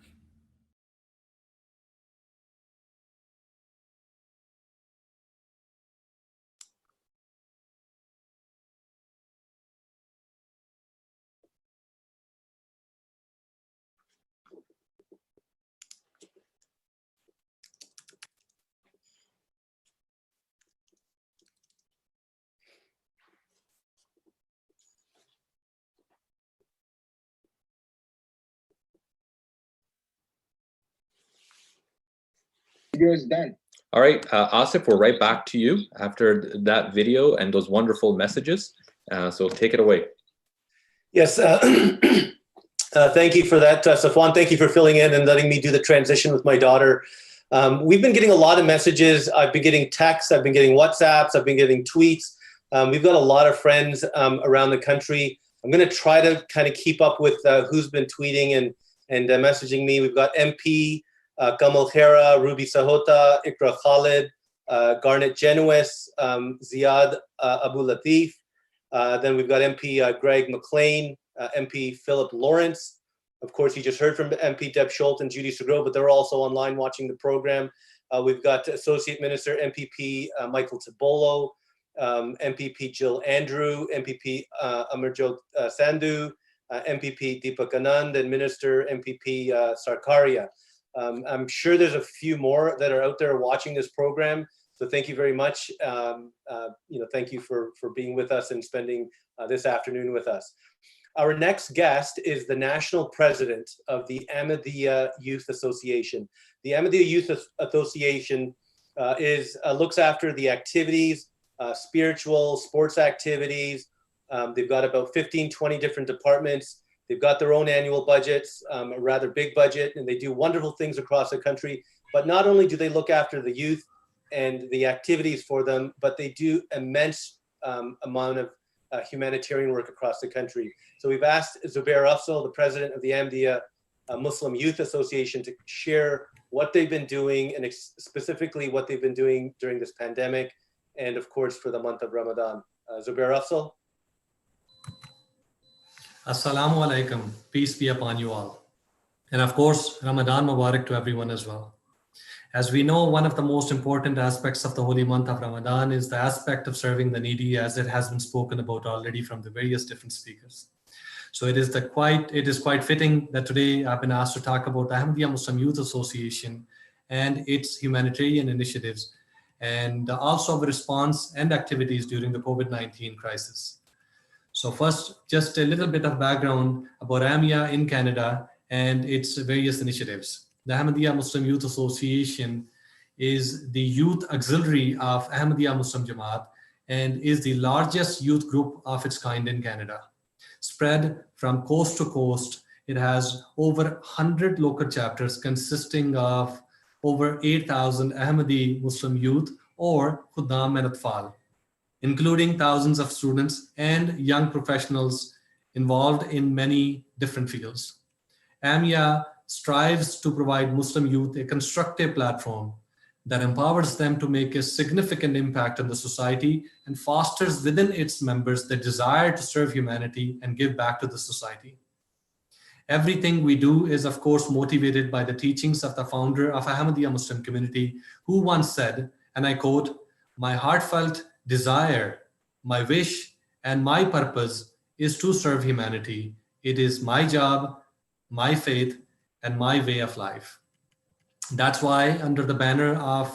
Video is done. All right, Asif, we're right back to you after that video and those wonderful messages. So take it away. Yes, thank you for that, Safwan. Thank you for filling in and letting me do the transition with my daughter. We've been getting a lot of messages. I've been getting texts, I've been getting WhatsApps, I've been getting tweets. We've got a lot of friends around the country. I'm going to try to kind of keep up with who's been tweeting and messaging me. We've got MP Kamal Khera, Ruby Sahota, Ikra Khalid, Garnet Genuis, Ziad Abu Latif. Then we've got MP Greg McLean, MP Philip Lawrence. Of course, you just heard from MP Deb Schultz and Judy Segro, but they're also online watching the program. We've got Associate Minister MPP Michael Tibolo, MPP Jill Andrew, MPP Amarjot Sandhu, MPP Deepak Anand, and Minister MPP Sarkaria. I'm sure there's a few more that are out there watching this program. So thank you very much. Thank you for being with us and spending this afternoon with us. Our next guest is the National President of the Ahmadiyya Youth Association. The Ahmadiyya Youth Association looks after the activities, spiritual, sports activities. They've got about 15, 20 different departments. They've got their own annual budgets, a rather big budget, and they do wonderful things across the country. But not only do they look after the youth and the activities for them, but they do immense amount of humanitarian work across the country. So we've asked Zubair Afzal, the president of the Ahmadiyya Muslim Youth Association, to share what they've been doing and specifically what they've been doing during this pandemic and of course for the month of Ramadan. Zubair Afzal. Assalamu alaikum, peace be upon you all. And of course, Ramadan Mubarak to everyone as well. As we know, one of the most important aspects of the holy month of Ramadan is the aspect of serving the needy, as it has been spoken about already from the various different speakers. So it is quite fitting that today I've been asked to talk about the Ahmadiyya Muslim Youth Association and its humanitarian initiatives, and also the response and activities during the COVID-19 crisis. So first, just a little bit of background about Ahmadiyya in Canada and its various initiatives. The Ahmadiyya Muslim Youth Association is the youth auxiliary of Ahmadiyya Muslim Jamaat and is the largest youth group of its kind in Canada. Spread from coast to coast, it has over 100 local chapters consisting of over 8,000 Ahmadi Muslim youth or Khuddam and Atfal. including thousands of students and young professionals involved in many different fields. AMIA strives to provide Muslim youth a constructive platform that empowers them to make a significant impact on the society and fosters within its members the desire to serve humanity and give back to the society. Everything we do is, of course, motivated by the teachings of the founder of Ahmadiyya Muslim community, who once said, and I quote, "My heartfelt desire, my wish, and my purpose is to serve humanity. It is my job, my faith, and my way of life." That's why, under the banner of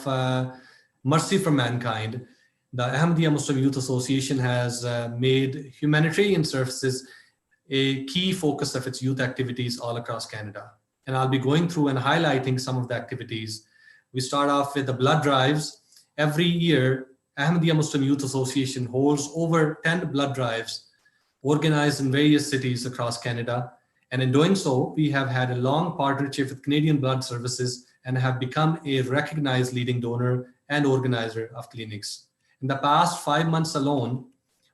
Mercy for Mankind, the Ahmadiyya Muslim Youth Association has made humanitarian services a key focus of its youth activities all across Canada. And I'll be going through and highlighting some of the activities. We start off with the blood drives. Every year, Ahmadiyya Muslim Youth Association holds over 10 blood drives organized in various cities across Canada. And in doing so, we have had a long partnership with Canadian Blood Services and have become a recognized leading donor and organizer of clinics. In the past 5 months alone,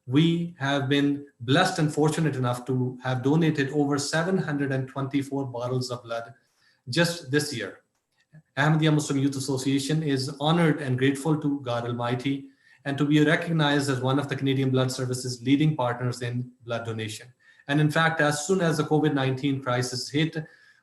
we have been blessed and fortunate enough to have donated over 724 bottles of blood just this year. Ahmadiyya Muslim Youth Association is honored and grateful to God Almighty and to be recognized as one of the Canadian Blood Services leading partners in blood donation. And in fact, as soon as the COVID-19 crisis hit,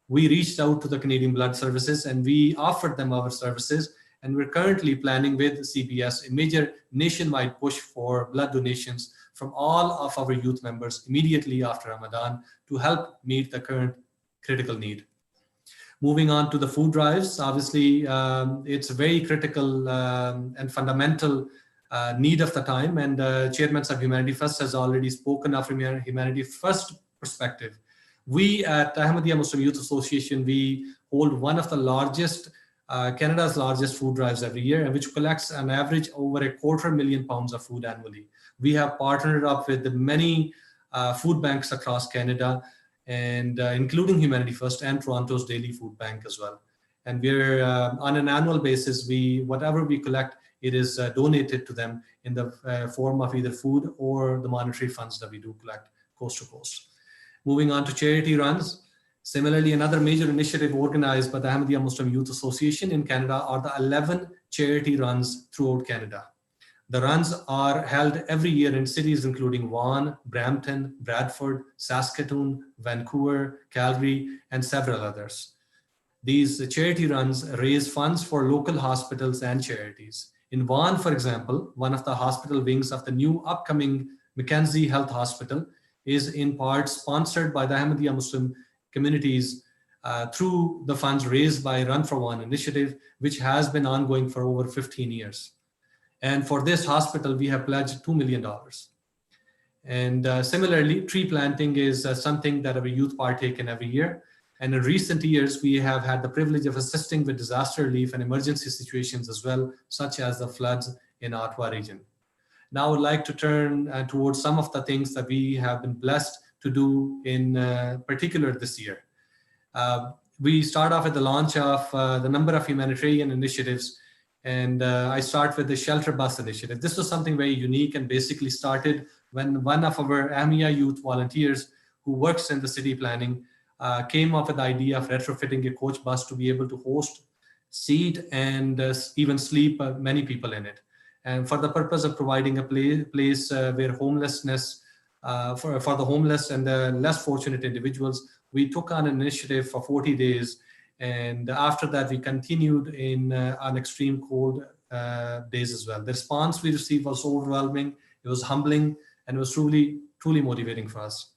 we reached out to the Canadian Blood Services and we offered them our services. And we're currently planning with CBS a major nationwide push for blood donations from all of our youth members immediately after Ramadan to help meet the current critical need. Moving on to the food drives, obviously it's a very critical and fundamental need of the time, and Chairman of Humanity First has already spoken of Humanity First perspective. We at Ahmadiyya Muslim Youth Association, we hold one of the largest Canada's largest food drives every year, and which collects on average over 250,000 pounds of food annually. We have partnered up with many food banks across Canada, and including Humanity First and Toronto's Daily Food Bank as well. And we're on an annual basis, whatever we collect, it is donated to them in the form of either food or the monetary funds that we do collect coast to coast. Moving on to charity runs. Similarly, another major initiative organized by the Ahmadiyya Muslim Youth Association in Canada are the 11 charity runs throughout Canada. The runs are held every year in cities including Vaughan, Brampton, Bradford, Saskatoon, Vancouver, Calgary, and several others. These charity runs raise funds for local hospitals and charities. In Vaughan, for example, one of the hospital wings of the new upcoming Mackenzie Health Hospital is in part sponsored by the Ahmadiyya Muslim communities through the funds raised by Run for One initiative, which has been ongoing for over 15 years. And for this hospital, we have pledged $2 million. And similarly, tree planting is something that our youth partake in every year. And in recent years, we have had the privilege of assisting with disaster relief and emergency situations as well, such as the floods in Ottawa region. Now I would like to turn towards some of the things that we have been blessed to do in particular this year. We start off at the launch of the number of humanitarian initiatives, and I start with the shelter bus initiative. This was something very unique and basically started when one of our AMIA youth volunteers who works in the city planning came up with the idea of retrofitting a coach bus to be able to host, seat, and even sleep many people in it. And for the purpose of providing a place where homelessness, for the homeless and the less fortunate individuals, we took on an initiative for 40 days. And after that, we continued on extreme cold days as well. The response we received was overwhelming. It was humbling, and it was truly, truly motivating for us.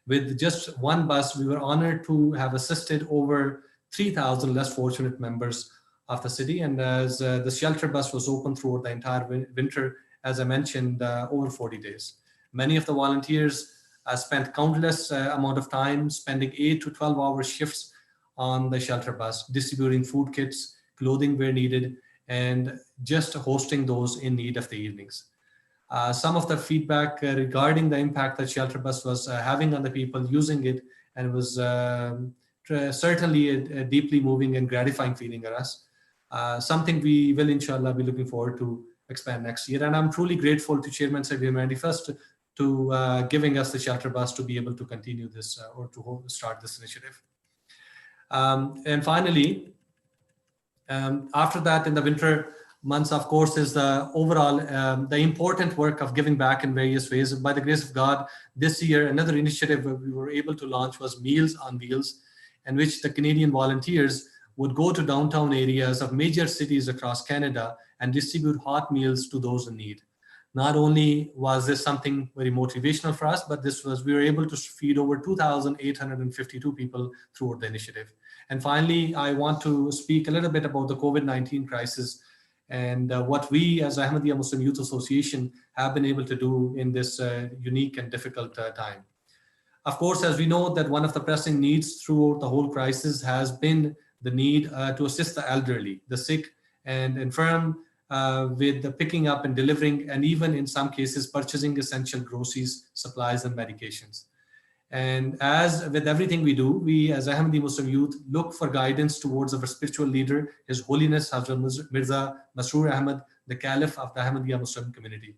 With just one bus, we were honored to have assisted over 3,000 less fortunate members of the city. And as the shelter bus was open throughout the entire winter, as I mentioned, over 40 days. Many of the volunteers spent countless amount of time spending 8 to 12-hour shifts on the shelter bus, distributing food kits, clothing where needed, and just hosting those in need of the evenings. Some of the feedback regarding the impact that shelter bus was having on the people using it, and it was certainly a deeply moving and gratifying feeling for us. Something we will inshallah be looking forward to expand next year. And I'm truly grateful to Chairman Save Humanity First to giving us the shelter bus to be able to continue this or to start this initiative. And finally, after that, in the winter months, of course, is the overall, the important work of giving back in various ways. By the grace of God, this year, another initiative we were able to launch was Meals on Wheels, in which the Canadian volunteers would go to downtown areas of major cities across Canada and distribute hot meals to those in need. Not only was this something very motivational for us, but we were able to feed over 2,852 people throughout the initiative. And finally, I want to speak a little bit about the COVID-19 crisis and what we as Ahmadiyya Muslim Youth Association have been able to do in this unique and difficult time. Of course, as we know that one of the pressing needs throughout the whole crisis has been the need to assist the elderly, the sick and infirm, with the picking up and delivering, and even in some cases, purchasing essential groceries, supplies, and medications. And as with everything we do, we as Ahmadi Muslim youth look for guidance towards our spiritual leader, His Holiness Hazrat Mirza Masroor Ahmad, the Caliph of the Ahmadiyya Muslim community.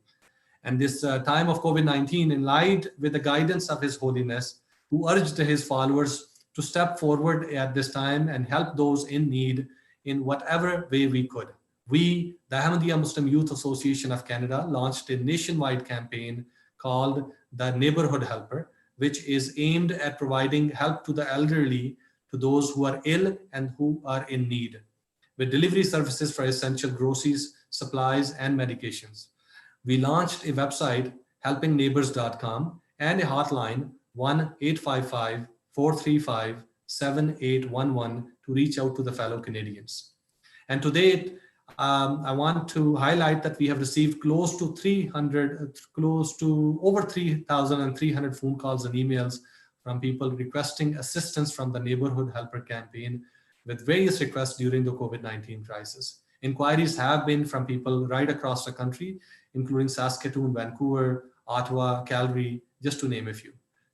And this time of COVID-19, in light with the guidance of His Holiness, who urged his followers to step forward at this time and help those in need in whatever way we could. We, the Ahmadiyya Muslim Youth Association of Canada, launched a nationwide campaign called the Neighborhood Helper, which is aimed at providing help to the elderly, to those who are ill and who are in need, with delivery services for essential groceries, supplies, and medications. We launched a website, helpingneighbors.com, and a hotline, 1-855-435-7811, to reach out to the fellow Canadians. And to date, I want to highlight that we have received close to over 3,300 phone calls and emails from people requesting assistance from the Neighborhood Helper campaign with various requests during the COVID-19 crisis. Inquiries have been from people right across the country, including Saskatoon, Vancouver, Ottawa, Calgary, just to name a few.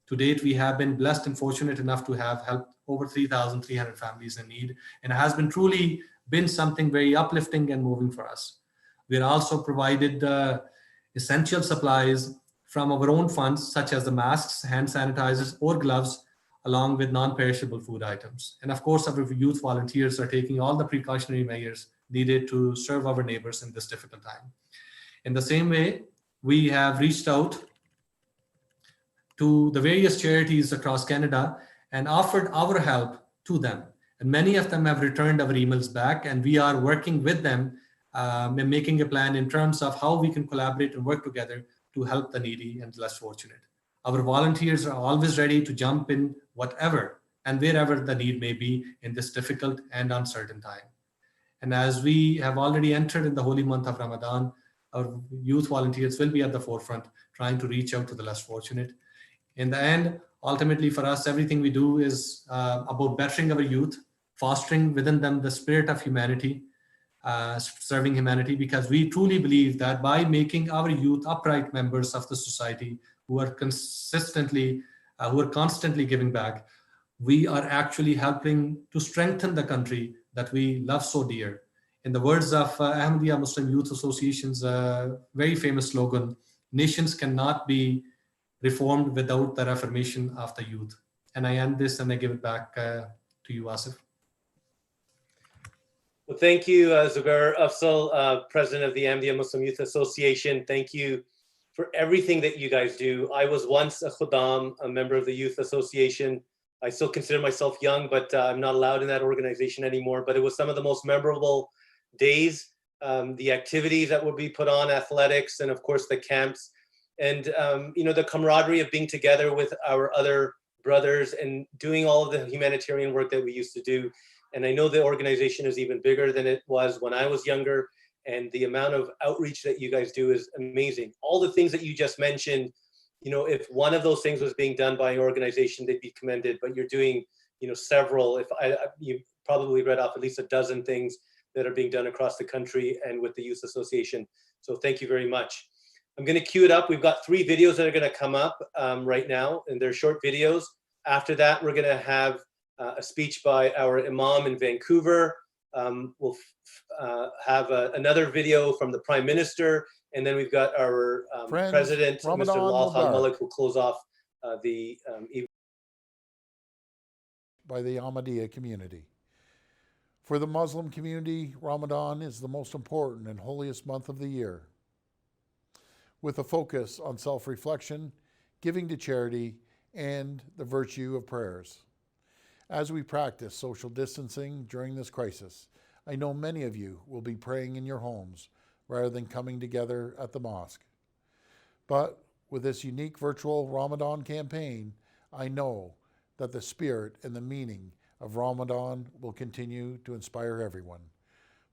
To date, we have been blessed and fortunate enough to have helped over 3,300 families in need, and it has been truly been something very uplifting and moving for us. We are also provided essential supplies from our own funds, such as the masks, hand sanitizers, or gloves, along with non-perishable food items. And of course, our youth volunteers are taking all the precautionary measures needed to serve our neighbors in this difficult time. In the same way, we have reached out to the various charities across Canada and offered our help to them. And many of them have returned our emails back, and we are working with them and making a plan in terms of how we can collaborate and work together to help the needy and less fortunate. Our volunteers are always ready to jump in whatever and wherever the need may be in this difficult and uncertain time. And as we have already entered in the holy month of Ramadan, our youth volunteers will be at the forefront trying to reach out to the less fortunate. In the end, ultimately for us, everything we do is about bettering our youth, fostering within them the spirit of humanity, serving humanity, because we truly believe that by making our youth upright members of the society who are constantly giving back, we are actually helping to strengthen the country that we love so dear. In the words of Ahmadiyya Muslim Youth Association's very famous slogan, nations cannot be reformed without the reformation of the youth. And I end this and I give it back to you, Asif. Well, thank you, Zubair Afzal, President of the Ahmadiyya Muslim Youth Association. Thank you for everything that you guys do. I was once a Khuddam, a member of the Youth Association. I still consider myself young, but I'm not allowed in that organization anymore. But it was some of the most memorable days, the activities that would be put on, athletics, and of course the camps. And the camaraderie of being together with our other brothers and doing all of the humanitarian work that we used to do. And I know the organization is even bigger than it was when I was younger. And the amount of outreach that you guys do is amazing. All the things that you just mentioned, if one of those things was being done by an organization, they'd be commended. But you're doing, several. You probably read off at least a dozen things that are being done across the country and with the Youth Association. So thank you very much. I'm going to queue it up. We've got 3 videos that are going to come up right now, and they're short videos. After that, we're going to have a speech by our Imam in Vancouver, we'll have another video from the Prime Minister, and then we've got our President, Ramadan Mr. Lal Khan Mubarak. Malik, who'll close off the by the Ahmadiyya community. For the Muslim community, Ramadan is the most important and holiest month of the year, with a focus on self-reflection, giving to charity, and the virtue of prayers. As we practice social distancing during this crisis, I know many of you will be praying in your homes rather than coming together at the mosque. But with this unique virtual Ramadan campaign, I know that the spirit and the meaning of Ramadan will continue to inspire everyone.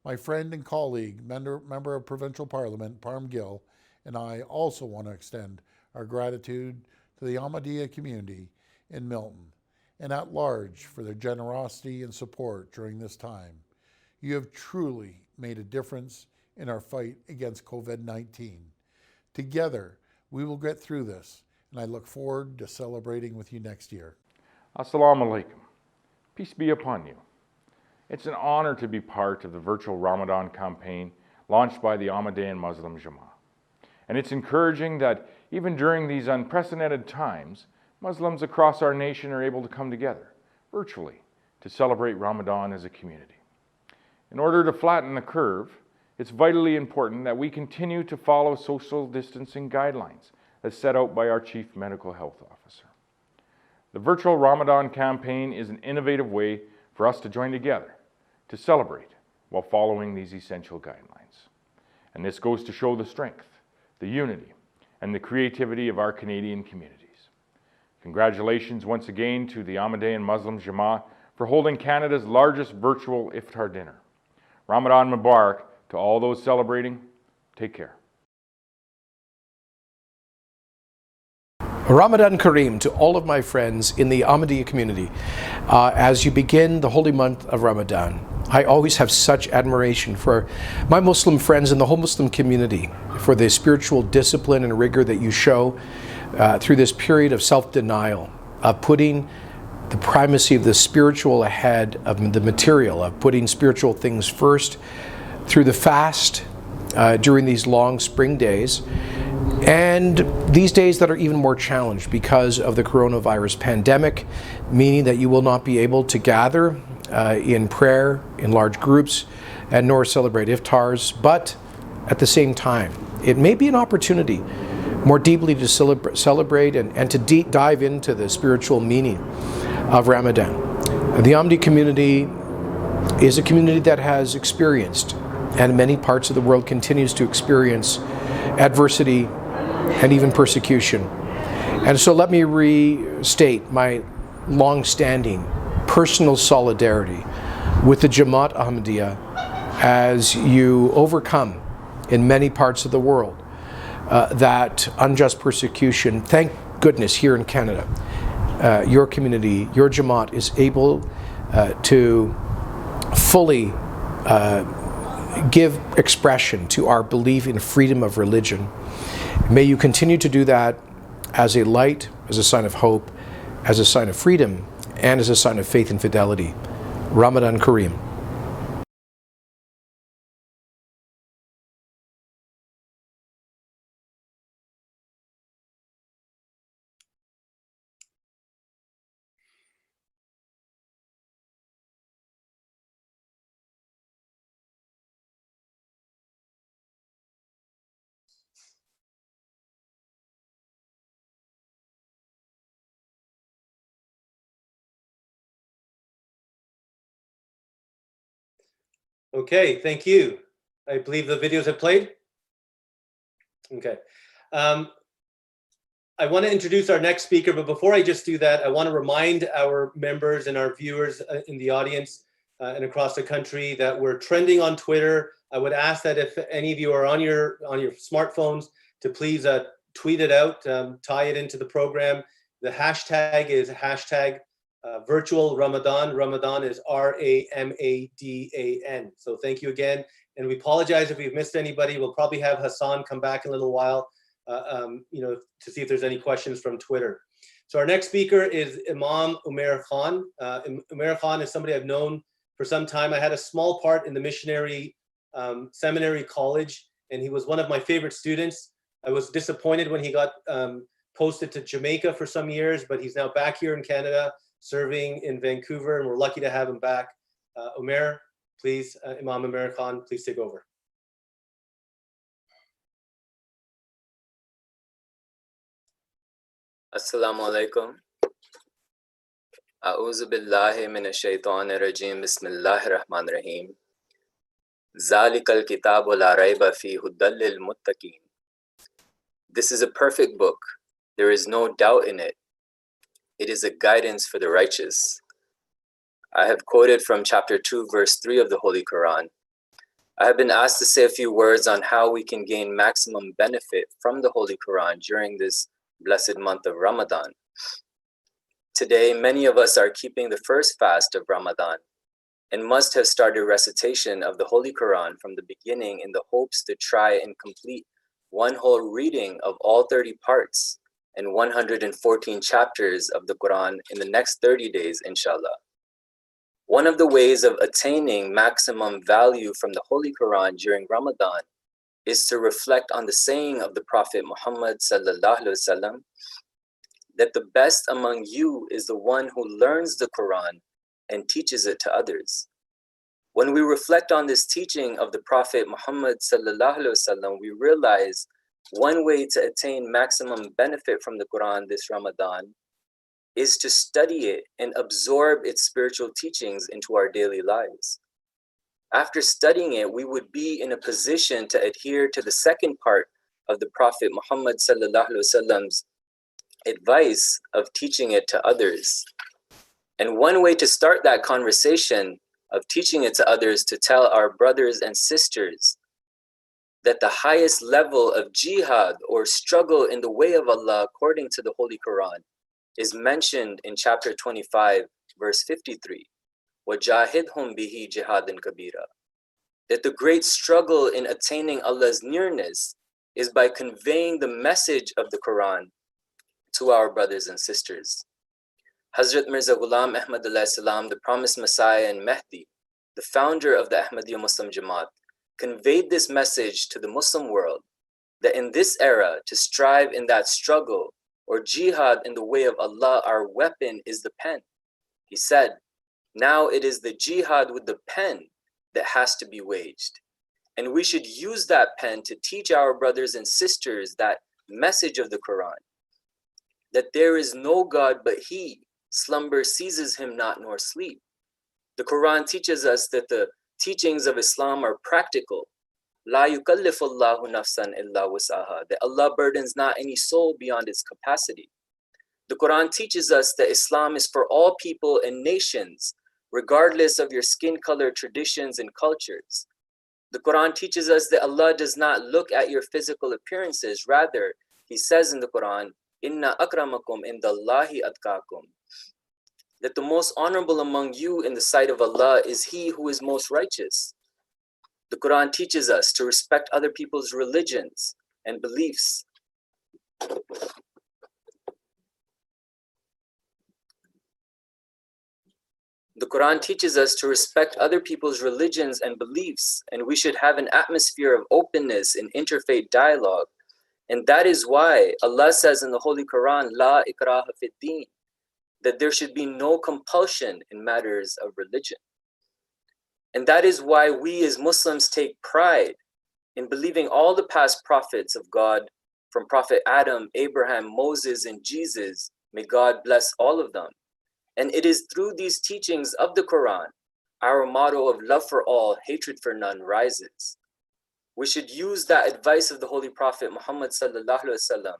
My friend and colleague, member of Provincial Parliament, Parm Gill, and I also want to extend our gratitude to the Ahmadiyya community in Milton and at large for their generosity and support during this time. You have truly made a difference in our fight against COVID-19. Together, we will get through this, and I look forward to celebrating with you next year. Assalamu alaikum. Peace be upon you. It's an honor to be part of the virtual Ramadan campaign launched by the Ahmadiyya Muslim Jamaat. And it's encouraging that even during these unprecedented times, Muslims across our nation are able to come together virtually to celebrate Ramadan as a community. In order to flatten the curve, it's vitally important that we continue to follow social distancing guidelines as set out by our Chief Medical Health Officer. The virtual Ramadan campaign is an innovative way for us to join together to celebrate while following these essential guidelines. And this goes to show the strength, the unity, and the creativity of our Canadian communities. Congratulations once again to the Ahmadiyya Muslim Jamaat for holding Canada's largest virtual Iftar dinner. Ramadan Mubarak to all those celebrating. Take care. Ramadan Kareem to all of my friends in the Ahmadiyya community. As you begin the holy month of Ramadan, I always have such admiration for my Muslim friends and the whole Muslim community for the spiritual discipline and rigor that you show through this period of self-denial, of putting the primacy of the spiritual ahead of the material, of putting spiritual things first through the fast during these long spring days, and these days that are even more challenged because of the coronavirus pandemic, meaning that you will not be able to gather in prayer in large groups and nor celebrate iftars, but at the same time, it may be an opportunity more deeply to celebrate and to dive into the spiritual meaning of Ramadan. The Ahmadiyya community is a community that has experienced, and in many parts of the world continues to experience, adversity and even persecution. And so let me restate my long-standing personal solidarity with the Jamaat Ahmadiyya as you overcome in many parts of the world that unjust persecution. Thank goodness here in Canada, your community, your Jamaat is able to fully give expression to our belief in freedom of religion. May you continue to do that as a light, as a sign of hope, as a sign of freedom, and as a sign of faith and fidelity. Ramadan Kareem. Okay, thank you. I believe the videos have played. Okay. I want to introduce our next speaker, but before I just do that, I want to remind our members and our viewers in the audience and across the country that we're trending on Twitter. I would ask that if any of you are on your smartphones to please tweet it out, tie it into the program. The hashtag is hashtag virtual Ramadan. Ramadan is Ramadan. So thank you again. And we apologize if we've missed anybody. We'll probably have Hassan come back in a little while, to see if there's any questions from Twitter. So our next speaker is Imam Umair Khan. Umair Khan is somebody I've known For some time, I had a small part in the missionary seminary college, and he was one of my favorite students. I was disappointed when he got posted to Jamaica for some years, but he's now back here in Canada, serving in Vancouver, and we're lucky to have him back. Umair, please, Imam Umair Khan, please take over. Assalamu alaikum. A'udhu billahi minash shaitanir rajim. Bismillahir rahmanir rahim. Zalikal kitabu la rayba fi hudal lil muttaqin. This is a perfect book. There is no doubt in it. It is a guidance for the righteous. I have quoted from chapter 2, verse 3 of the Holy Quran. I have been asked to say a few words on how we can gain maximum benefit from the Holy Quran during this blessed month of Ramadan. Today, many of us are keeping the first fast of Ramadan and must have started recitation of the Holy Quran from the beginning in the hopes to try and complete one whole reading of all 30 parts and 114 chapters of the Quran in the next 30 days, inshallah. One of the ways of attaining maximum value from the Holy Quran during Ramadan is to reflect on the saying of the Prophet Muhammad sallallahu alaihi wasallam that the best among you is the one who learns the Quran and teaches it to others. When we reflect on this teaching of the Prophet Muhammad sallallahu alaihi wasallam, we realize one way to attain maximum benefit from the Quran this Ramadan is to study it and absorb its spiritual teachings into our daily lives. After studying it, we would be in a position to adhere to the second part of the Prophet Muhammad sallallahu alaihi wasallam's advice of teaching it to others. And one way to start that conversation of teaching it to others, to tell our brothers and sisters that the highest level of jihad or struggle in the way of Allah according to the Holy Quran is mentioned in chapter 25, verse 53. وَجَاهِدْهُمْ بِهِ جِهَادٍ كَبِيرًا. That the great struggle in attaining Allah's nearness is by conveying the message of the Quran to our brothers and sisters. Hazrat Mirza Ghulam Ahmad alayhi salam, the promised Messiah and Mahdi, the founder of the Ahmadiyya Muslim Jamaat, conveyed this message to the Muslim world that in this era, to strive in that struggle or jihad in the way of Allah, our weapon is the pen. He said, now it is the jihad with the pen that has to be waged. And we should use that pen to teach our brothers and sisters that message of the Quran, that there is no God but He, slumber seizes Him not nor sleep. The Quran teaches us that the teachings of Islam are practical. La yukallifullahu nafsan illa wus'aha, that Allah burdens not any soul beyond its capacity. The Quran teaches us that Islam is for all people and nations, regardless of your skin color, traditions, and cultures. The Quran teaches us that Allah does not look at your physical appearances. Rather, He says in the Quran, Inna akramakum indallahi atqakum, that the most honorable among you in the sight of Allah is he who is most righteous. The Quran teaches us to respect other people's religions and beliefs. The Quran teaches us to respect other people's religions and beliefs, and we should have an atmosphere of openness and interfaith dialogue. And that is why Allah says in the Holy Quran, La ikraha fid deen, that there should be no compulsion in matters of religion. And that is why we as Muslims take pride in believing all the past prophets of God, from Prophet Adam, Abraham, Moses, and Jesus, may God bless all of them. And it is through these teachings of the Quran, our motto of love for all, hatred for none rises. We should use that advice of the Holy Prophet Muhammad sallallahu alaihi wasallam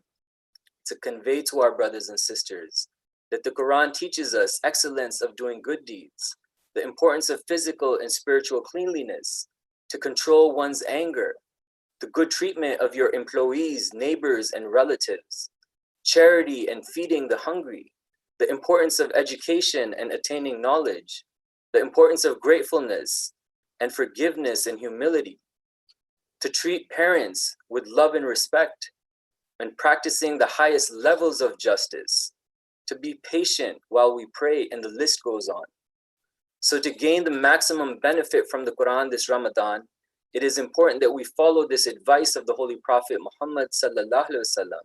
to convey to our brothers and sisters that the Quran teaches us excellence of doing good deeds, the importance of physical and spiritual cleanliness, to control one's anger, the good treatment of your employees, neighbors, and relatives, charity and feeding the hungry, the importance of education and attaining knowledge, the importance of gratefulness and forgiveness and humility, to treat parents with love and respect, and practicing the highest levels of justice, to be patient while we pray, and the list goes on. So to gain the maximum benefit from the Quran this Ramadan, it is important that we follow this advice of the Holy Prophet Muhammad sallallahu alaihi wasallam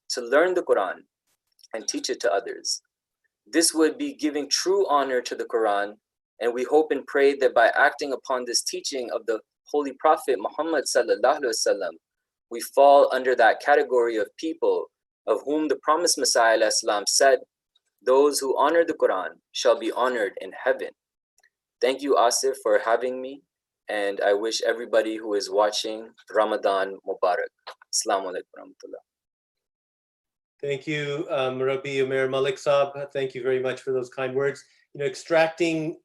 to learn the Quran and teach it to others. This would be giving true honor to the Quran, and we hope and pray that by acting upon this teaching of the Holy Prophet Muhammad sallallahu alaihi wasallam, we fall under that category of people of whom the promised Messiah alayhi salam said, "Those who honor the Quran shall be honored in heaven." Thank you, Asif, for having me, and I wish everybody who is watching Ramadan Mubarak. Assalamu alaikum warahmatullah. Thank you, Rabbi Umair Malik Saab. Thank you very much for those kind words. Extracting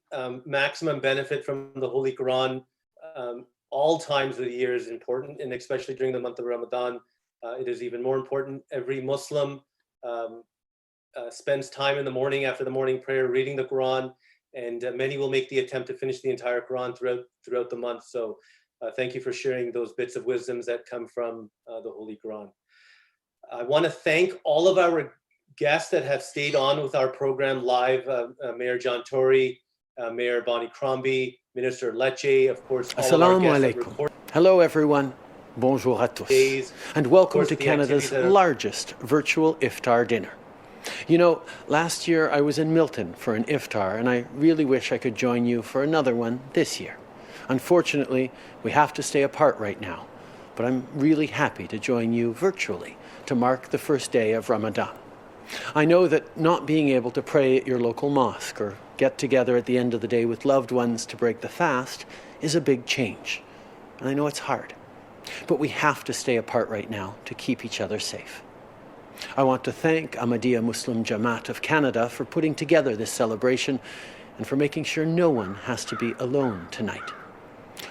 maximum benefit from the Holy Quran all times of the year is important, and especially during the month of Ramadan, it is even more important. Every Muslim spends time in the morning after the morning prayer reading the Quran, and many will make the attempt to finish the entire Quran throughout the month. So thank you for sharing those bits of wisdoms that come from the Holy Quran. I want to thank all of our guests that have stayed on with our program live, Mayor John Tory, Mayor Bonnie Crombie, Minister Lecce, of course, all of our guests that record. Hello everyone, bonjour à tous, and welcome to Canada's largest virtual Iftar dinner. You know, last year I was in Milton for an Iftar, and I really wish I could join you for another one this year. Unfortunately, we have to stay apart right now, but I'm really happy to join you virtually to mark the first day of Ramadan. I know that not being able to pray at your local mosque or get together at the end of the day with loved ones to break the fast is a big change, and I know it's hard, but we have to stay apart right now to keep each other safe. I want to thank Ahmadiyya Muslim Jamaat of Canada for putting together this celebration and for making sure no one has to be alone tonight.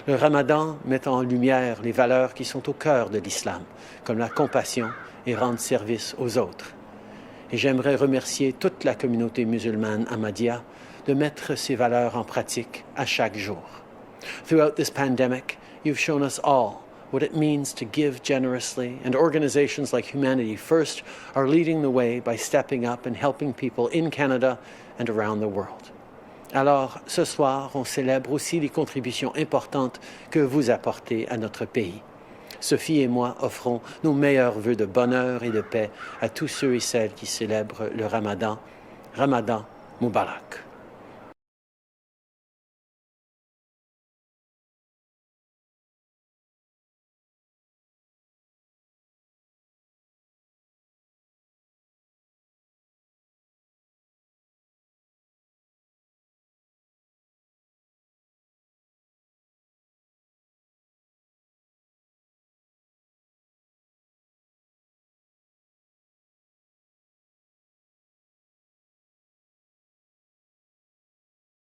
Le Ramadan met en lumière les valeurs qui sont au cœur de l'islam, comme la compassion et rendre service aux autres. Et j'aimerais remercier toute la communauté musulmane Ahmadiyya de mettre ces valeurs en pratique à chaque jour. Throughout this pandemic, you've shown us all what it means to give generously, and organizations like Humanity First are leading the way by stepping up and helping people in Canada and around the world. Alors, ce soir, on célèbre aussi les contributions importantes que vous apportez à notre pays. Sophie et moi offrons nos meilleurs vœux de bonheur et de paix à tous ceux et celles qui célèbrent le Ramadan. Ramadan Mubarak.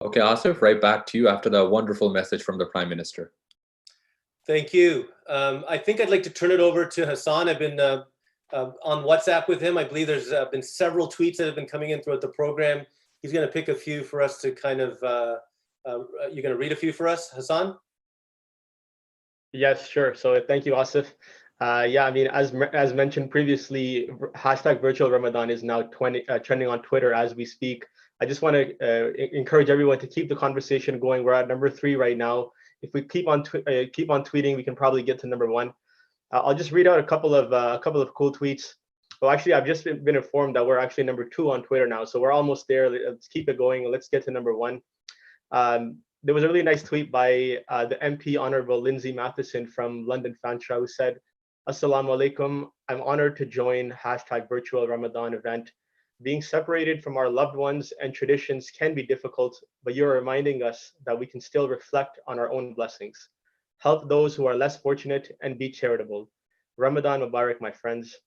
Okay, Asif, right back to you after the wonderful message from the Prime Minister. Thank you. I think I'd like to turn it over to Hassan. I've been on WhatsApp with him. I believe there's been several tweets that have been coming in throughout the program. He's going to pick a few for us to kind of, you're going to read a few for us, Hassan? Yes, sure. So thank you, Asif. Yeah, I mean, as mentioned previously, hashtag virtual Ramadan is now trending on Twitter as we speak. I just want to encourage everyone to keep the conversation going. We're at number 3 right now. If we keep on tweeting, we can probably get to number 1. I'll just read out a couple of cool tweets. Well, actually, I've just been informed that we're actually number 2 on Twitter now, so we're almost there. Let's keep it going. Let's get to number 1. There was a really nice tweet by the MP Honorable Lindsay Matheson from London Fanshawe, who said, "Assalamu alaikum. I'm honored to join hashtag virtual Ramadan event. Being separated from our loved ones and traditions can be difficult, but you're reminding us that we can still reflect on our own blessings. Help those who are less fortunate and be charitable. Ramadan Mubarak, my friends."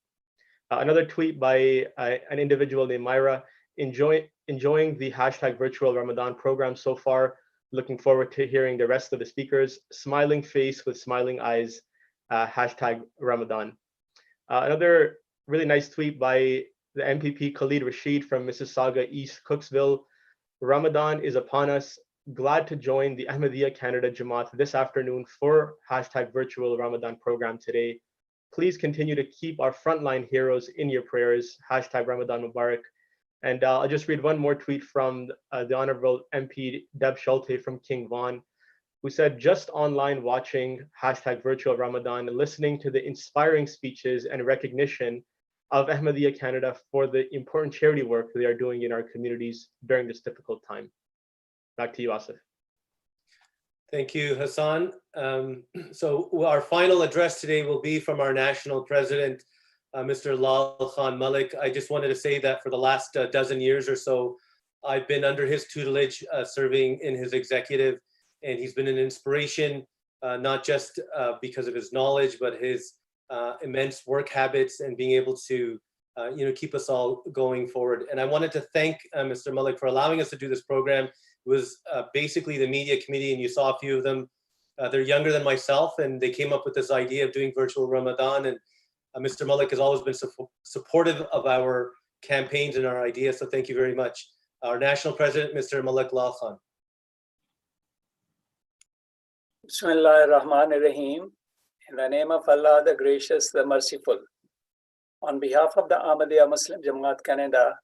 Another tweet by an individual named Myra, enjoying the hashtag virtual Ramadan program so far. Looking forward to hearing the rest of the speakers. Smiling face with smiling eyes, hashtag Ramadan. Another really nice tweet by the MPP Khalid Rashid from Mississauga East Cooksville. Ramadan is upon us. Glad to join the Ahmadiyya Canada Jamaat this afternoon for hashtag virtual Ramadan program today. Please continue to keep our frontline heroes in your prayers, hashtag Ramadan Mubarak. And I'll just read one more tweet from the Honorable MP Deb Schulte from King Von, who said, just online watching #virtual Ramadan and listening to the inspiring speeches and recognition of Ahmadiyya Canada for the important charity work they are doing in our communities during this difficult time. Back to you, Asif. Thank you, Hassan. So our final address today will be from our national president, Mr. Lal Khan Malik. I just wanted to say that for the last dozen years or so, I've been under his tutelage, serving in his executive, and he's been an inspiration, not just because of his knowledge, but his immense work habits and being able to keep us all going forward. And I wanted to thank Mr. Malik for allowing us to do this program. It was basically the media committee, and you saw a few of them. They're younger than myself, and they came up with this idea of doing virtual Ramadan. And Mr. Malik has always been supportive of our campaigns and our ideas, so thank you very much. Our national president, Mr. Malik Lal Khan. Bismillah ar-Rahman ar-Rahim. In the name of Allah, the Gracious, the Merciful. On behalf of the Ahmadiyya Muslim Jamaat Canada,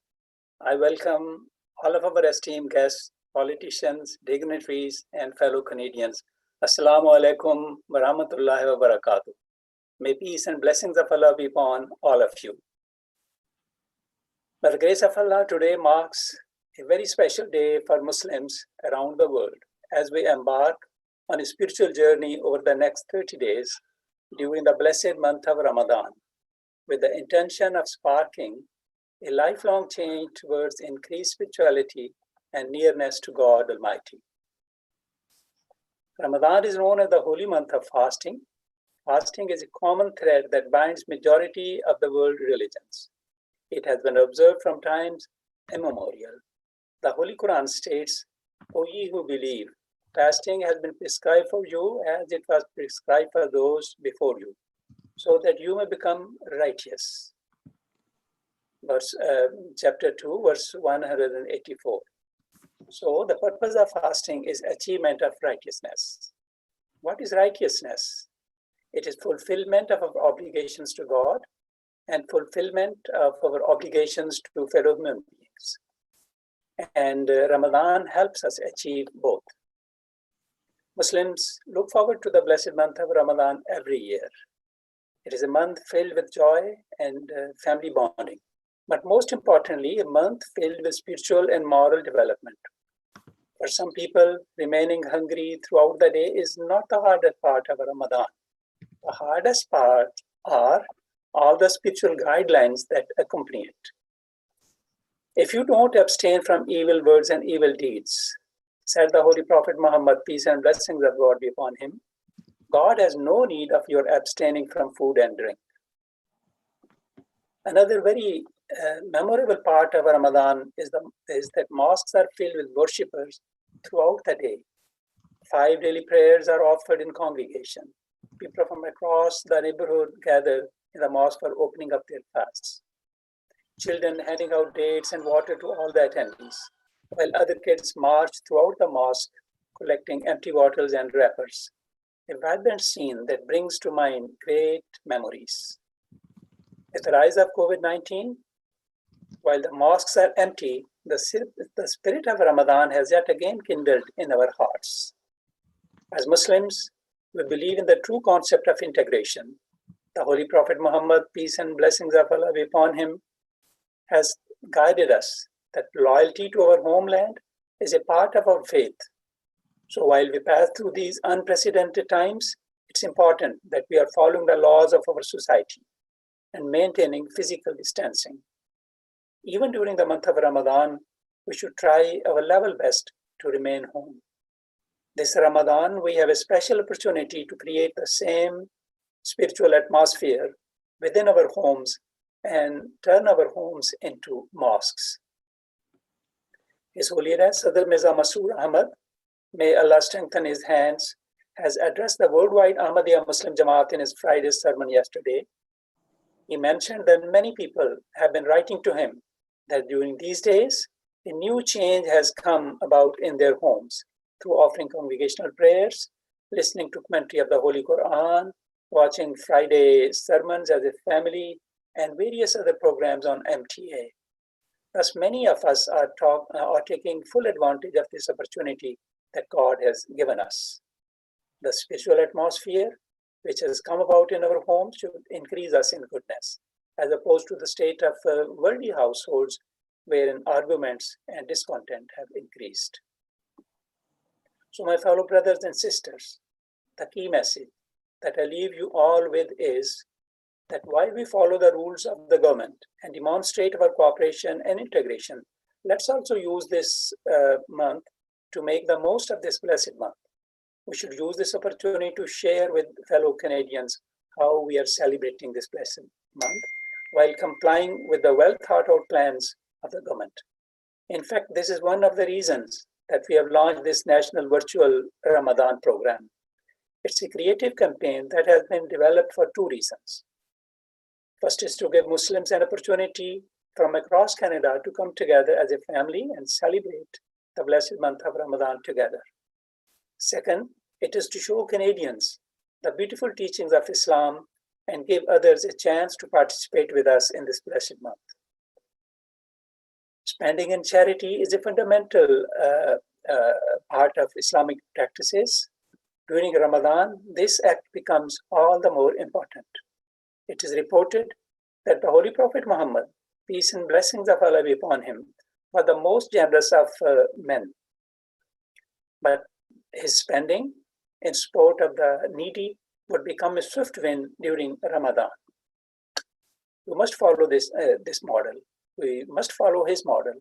I welcome all of our esteemed guests, politicians, dignitaries, and fellow Canadians. Assalamu alaikum wa rahmatullahi wa barakatuh. May peace and blessings of Allah be upon all of you. By the grace of Allah, today marks a very special day for Muslims around the world as we embark on a spiritual journey over the next 30 days during the blessed month of Ramadan, with the intention of sparking a lifelong change towards increased spirituality and nearness to God Almighty. Ramadan is known as the holy month of fasting. Fasting is a common thread that binds majority of the world religions. It has been observed from times immemorial. The Holy Quran states, "O ye who believe, fasting has been prescribed for you as it was prescribed for those before you, so that you may become righteous." Chapter 2, verse 184. So the purpose of fasting is achievement of righteousness. What is righteousness? It is fulfillment of our obligations to God and fulfillment of our obligations to fellow human beings. And Ramadan helps us achieve both. Muslims look forward to the blessed month of Ramadan every year. It is a month filled with joy and family bonding, but most importantly, a month filled with spiritual and moral development. For some people, remaining hungry throughout the day is not the hardest part of Ramadan. The hardest part are all the spiritual guidelines that accompany it. If you don't abstain from evil words and evil deeds, said the Holy Prophet Muhammad, peace and blessings of God be upon him, God has no need of your abstaining from food and drink. Another very memorable part of Ramadan is that mosques are filled with worshippers throughout the day. 5 daily prayers are offered in congregation. People from across the neighborhood gather in the mosque for opening up their fasts. Children handing out dates and water to all the attendees, while other kids march throughout the mosque collecting empty bottles and wrappers. A vibrant scene that brings to mind great memories. With the rise of COVID-19, while the mosques are empty, the spirit of Ramadan has yet again kindled in our hearts. As Muslims, we believe in the true concept of integration. The Holy Prophet Muhammad, peace and blessings of Allah be upon him, has guided us that loyalty to our homeland is a part of our faith. So while we pass through these unprecedented times, it's important that we are following the laws of our society and maintaining physical distancing. Even during the month of Ramadan, we should try our level best to remain home. This Ramadan, we have a special opportunity to create the same spiritual atmosphere within our homes and turn our homes into mosques. His Holiness Sadr Mirza Masroor Ahmad, may Allah strengthen his hands, has addressed the worldwide Ahmadiyya Muslim Jamaat in his Friday sermon yesterday. He mentioned that many people have been writing to him that during these days, a new change has come about in their homes through offering congregational prayers, listening to commentary of the Holy Quran, watching Friday sermons as a family, and various other programs on MTA. Thus, many of us are taking full advantage of this opportunity that God has given us. The spiritual atmosphere which has come about in our homes should increase us in goodness, as opposed to the state of worldly households wherein arguments and discontent have increased. So, my fellow brothers and sisters, the key message that I leave you all with is that while we follow the rules of the government and demonstrate our cooperation and integration, let's also use this month to make the most of this blessed month. We should use this opportunity to share with fellow Canadians how we are celebrating this blessed month while complying with the well thought out plans of the government. In fact, this is one of the reasons that we have launched this national virtual Ramadan program. It's a creative campaign that has been developed for two reasons. First is to give Muslims an opportunity from across Canada to come together as a family and celebrate the blessed month of Ramadan together. Second, it is to show Canadians the beautiful teachings of Islam and give others a chance to participate with us in this blessed month. Spending in charity is a fundamental part of Islamic practices. During Ramadan, this act becomes all the more important. It is reported that the Holy Prophet Muhammad, peace and blessings of Allah be upon him, was the most generous of men. But his spending in support of the needy would become a swift win during Ramadan. We must follow this model. We must follow his model.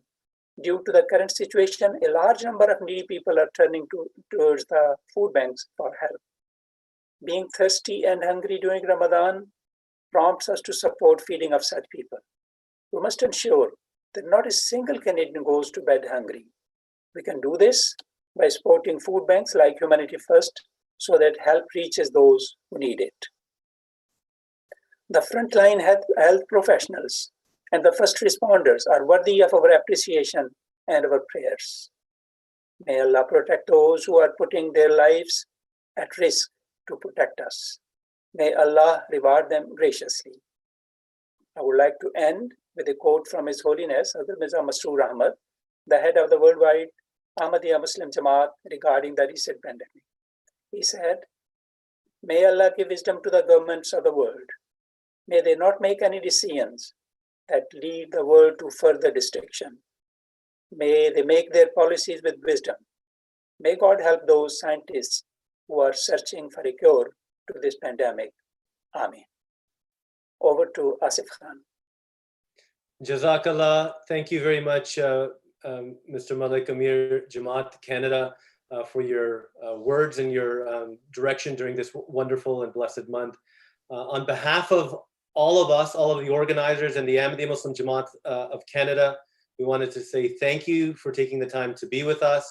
Due to the current situation, a large number of needy people are turning towards the food banks for help. Being thirsty and hungry during Ramadan prompts us to support feeding of such people. We must ensure that not a single Canadian goes to bed hungry. We can do this by supporting food banks like Humanity First so that help reaches those who need it. The frontline health professionals and the first responders are worthy of our appreciation and our prayers. May Allah protect those who are putting their lives at risk to protect us. May Allah reward them graciously. I would like to end with a quote from His Holiness Hazrat Mirza Masroor Ahmad, the head of the worldwide Ahmadiyya Muslim Jamaat, regarding the recent pandemic. He said, "May Allah give wisdom to the governments of the world. May they not make any decisions that lead the world to further destruction. May they make their policies with wisdom. May God help those scientists who are searching for a cure to this pandemic. Amen." Over to Asif Khan. Jazakallah. Thank you very much, Mr. Malik Amir, Jamaat Canada, for your words and your direction during this wonderful and blessed month. On behalf of all of us, all of the organizers and the Ahmadiyya Muslim Jamaat of Canada, we wanted to say thank you for taking the time to be with us.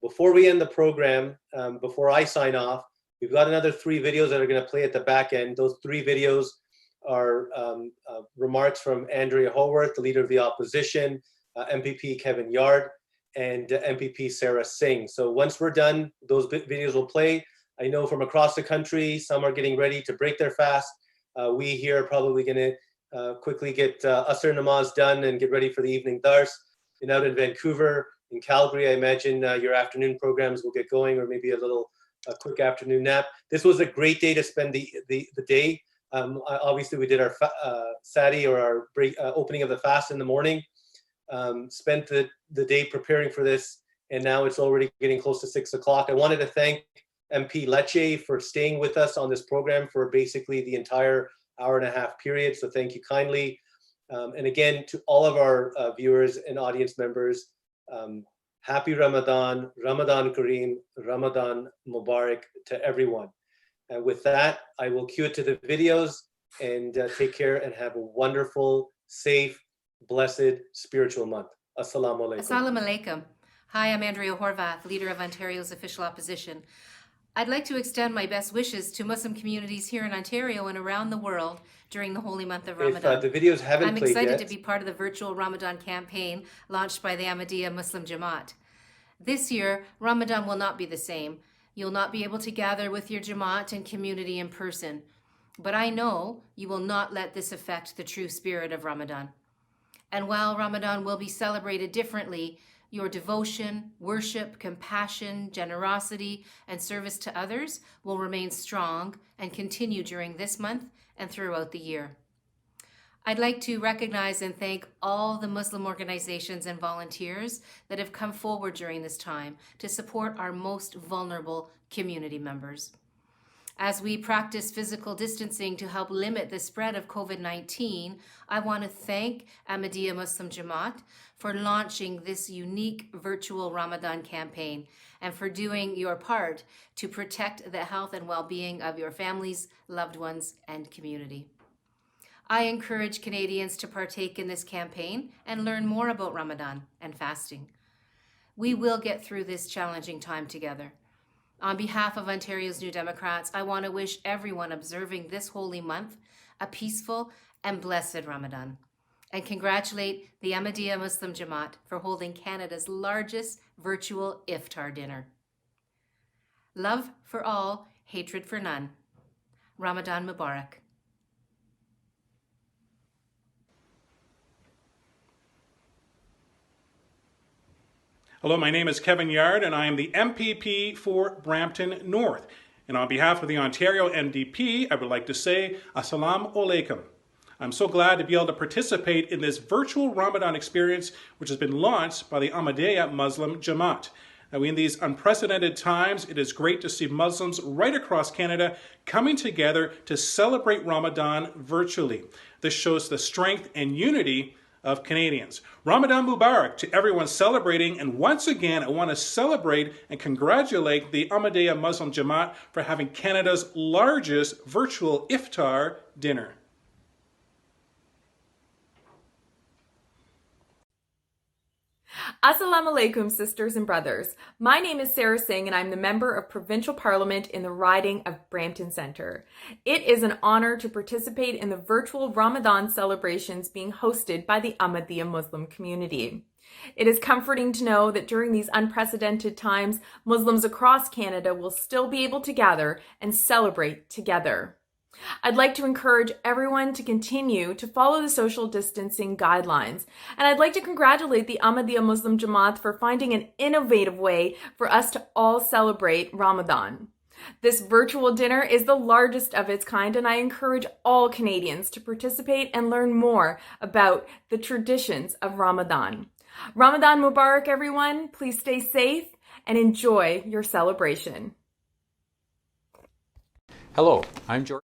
Before we end the program, before I sign off, we've got another 3 videos that are going to play at the back end. Those 3 videos are remarks from Andrea Haworth, the leader of the opposition, MPP Kevin Yard, and MPP Sarah Singh. So once we're done, those videos will play. I know from across the country, some are getting ready to break their fast. We here are probably going to quickly get Asr Namaz done and get ready for the evening dars. And out in Vancouver, in Calgary, I imagine your afternoon programs will get going, or maybe a quick afternoon nap. This was a great day to spend the day. Obviously, we did our Sadi, or our opening of the fast in the morning. Spent the day preparing for this, and now it's already getting close to 6 o'clock. I wanted to thank MP Lecce for staying with us on this program for basically the entire hour-and-a-half period. So thank you kindly. And again, to all of our viewers and audience members, happy Ramadan, Ramadan Kareem, Ramadan Mubarak to everyone. And with that, I will cue it to the videos, and take care and have a wonderful, safe, blessed, spiritual month. Assalamu alaikum. Assalamu alaikum. Hi, I'm Andrea Horvath, leader of Ontario's official opposition. I'd like to extend my best wishes to Muslim communities here in Ontario and around the world during the holy month of Ramadan. If the videos haven't I'm played excited yet, to be part of the virtual Ramadan campaign launched by the Ahmadiyya Muslim Jamaat. This year, Ramadan will not be the same. You'll not be able to gather with your Jamaat and community in person. But I know you will not let this affect the true spirit of Ramadan. And while Ramadan will be celebrated differently, your devotion, worship, compassion, generosity, and service to others will remain strong and continue during this month and throughout the year. I'd like to recognize and thank all the Muslim organizations and volunteers that have come forward during this time to support our most vulnerable community members. As we practice physical distancing to help limit the spread of COVID-19, I want to thank Ahmadiyya Muslim Jamaat for launching this unique virtual Ramadan campaign and for doing your part to protect the health and well-being of your families, loved ones, and community. I encourage Canadians to partake in this campaign and learn more about Ramadan and fasting. We will get through this challenging time together. On behalf of Ontario's New Democrats, I want to wish everyone observing this holy month a peaceful and blessed Ramadan, and congratulate the Ahmadiyya Muslim Jamaat for holding Canada's largest virtual Iftar dinner. Love for all, hatred for none. Ramadan Mubarak. Hello, my name is Kevin Yard, and I am the MPP for Brampton North. And on behalf of the Ontario NDP, I would like to say Assalamu Alaikum. I'm so glad to be able to participate in this virtual Ramadan experience, which has been launched by the Ahmadiyya Muslim Jamaat. Now, in these unprecedented times, it is great to see Muslims right across Canada coming together to celebrate Ramadan virtually. This shows the strength and unity of Canadians. Ramadan Mubarak to everyone celebrating, and once again I want to celebrate and congratulate the Ahmadiyya Muslim Jamaat for having Canada's largest virtual Iftar dinner. Assalamu alaikum, sisters and brothers. My name is Sarah Singh and I'm the Member of Provincial Parliament in the riding of Brampton Centre. It is an honor to participate in the virtual Ramadan celebrations being hosted by the Ahmadiyya Muslim community. It is comforting to know that during these unprecedented times, Muslims across Canada will still be able to gather and celebrate together. I'd like to encourage everyone to continue to follow the social distancing guidelines. And I'd like to congratulate the Ahmadiyya Muslim Jamaat for finding an innovative way for us to all celebrate Ramadan. This virtual dinner is the largest of its kind, and I encourage all Canadians to participate and learn more about the traditions of Ramadan. Ramadan Mubarak, everyone. Please stay safe and enjoy your celebration. Hello, I'm George.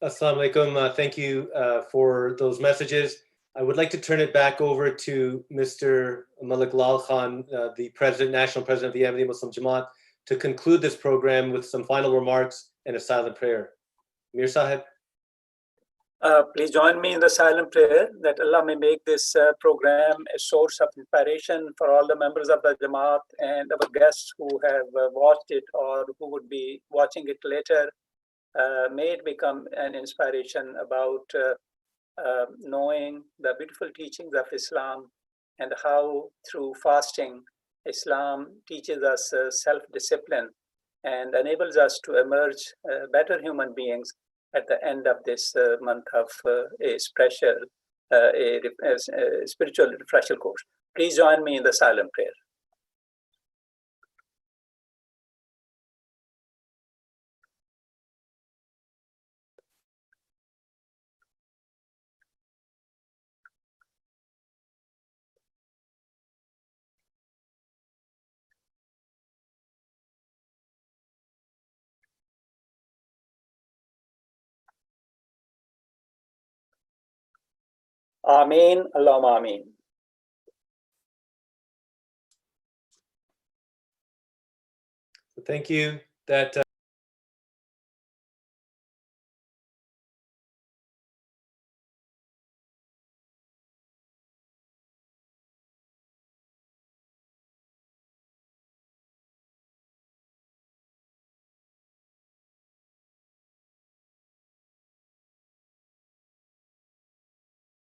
Assalamu alaikum. Thank you for those messages. I would like to turn it back over to Mr. Malik Lal Khan, the National President of the Ahmadiyya Muslim Jamaat, to conclude this program with some final remarks and a silent prayer. Mir Sahib. Please join me in the silent prayer that Allah may make this program a source of inspiration for all the members of the Jamaat and our guests who have watched it or who would be watching it later. May it become an inspiration about knowing the beautiful teachings of Islam and how through fasting, Islam teaches us self-discipline and enables us to emerge better human beings at the end of this month of a spiritual refresher course. Please join me in the silent prayer. Ameen, Allahumma ameen. Thank you. That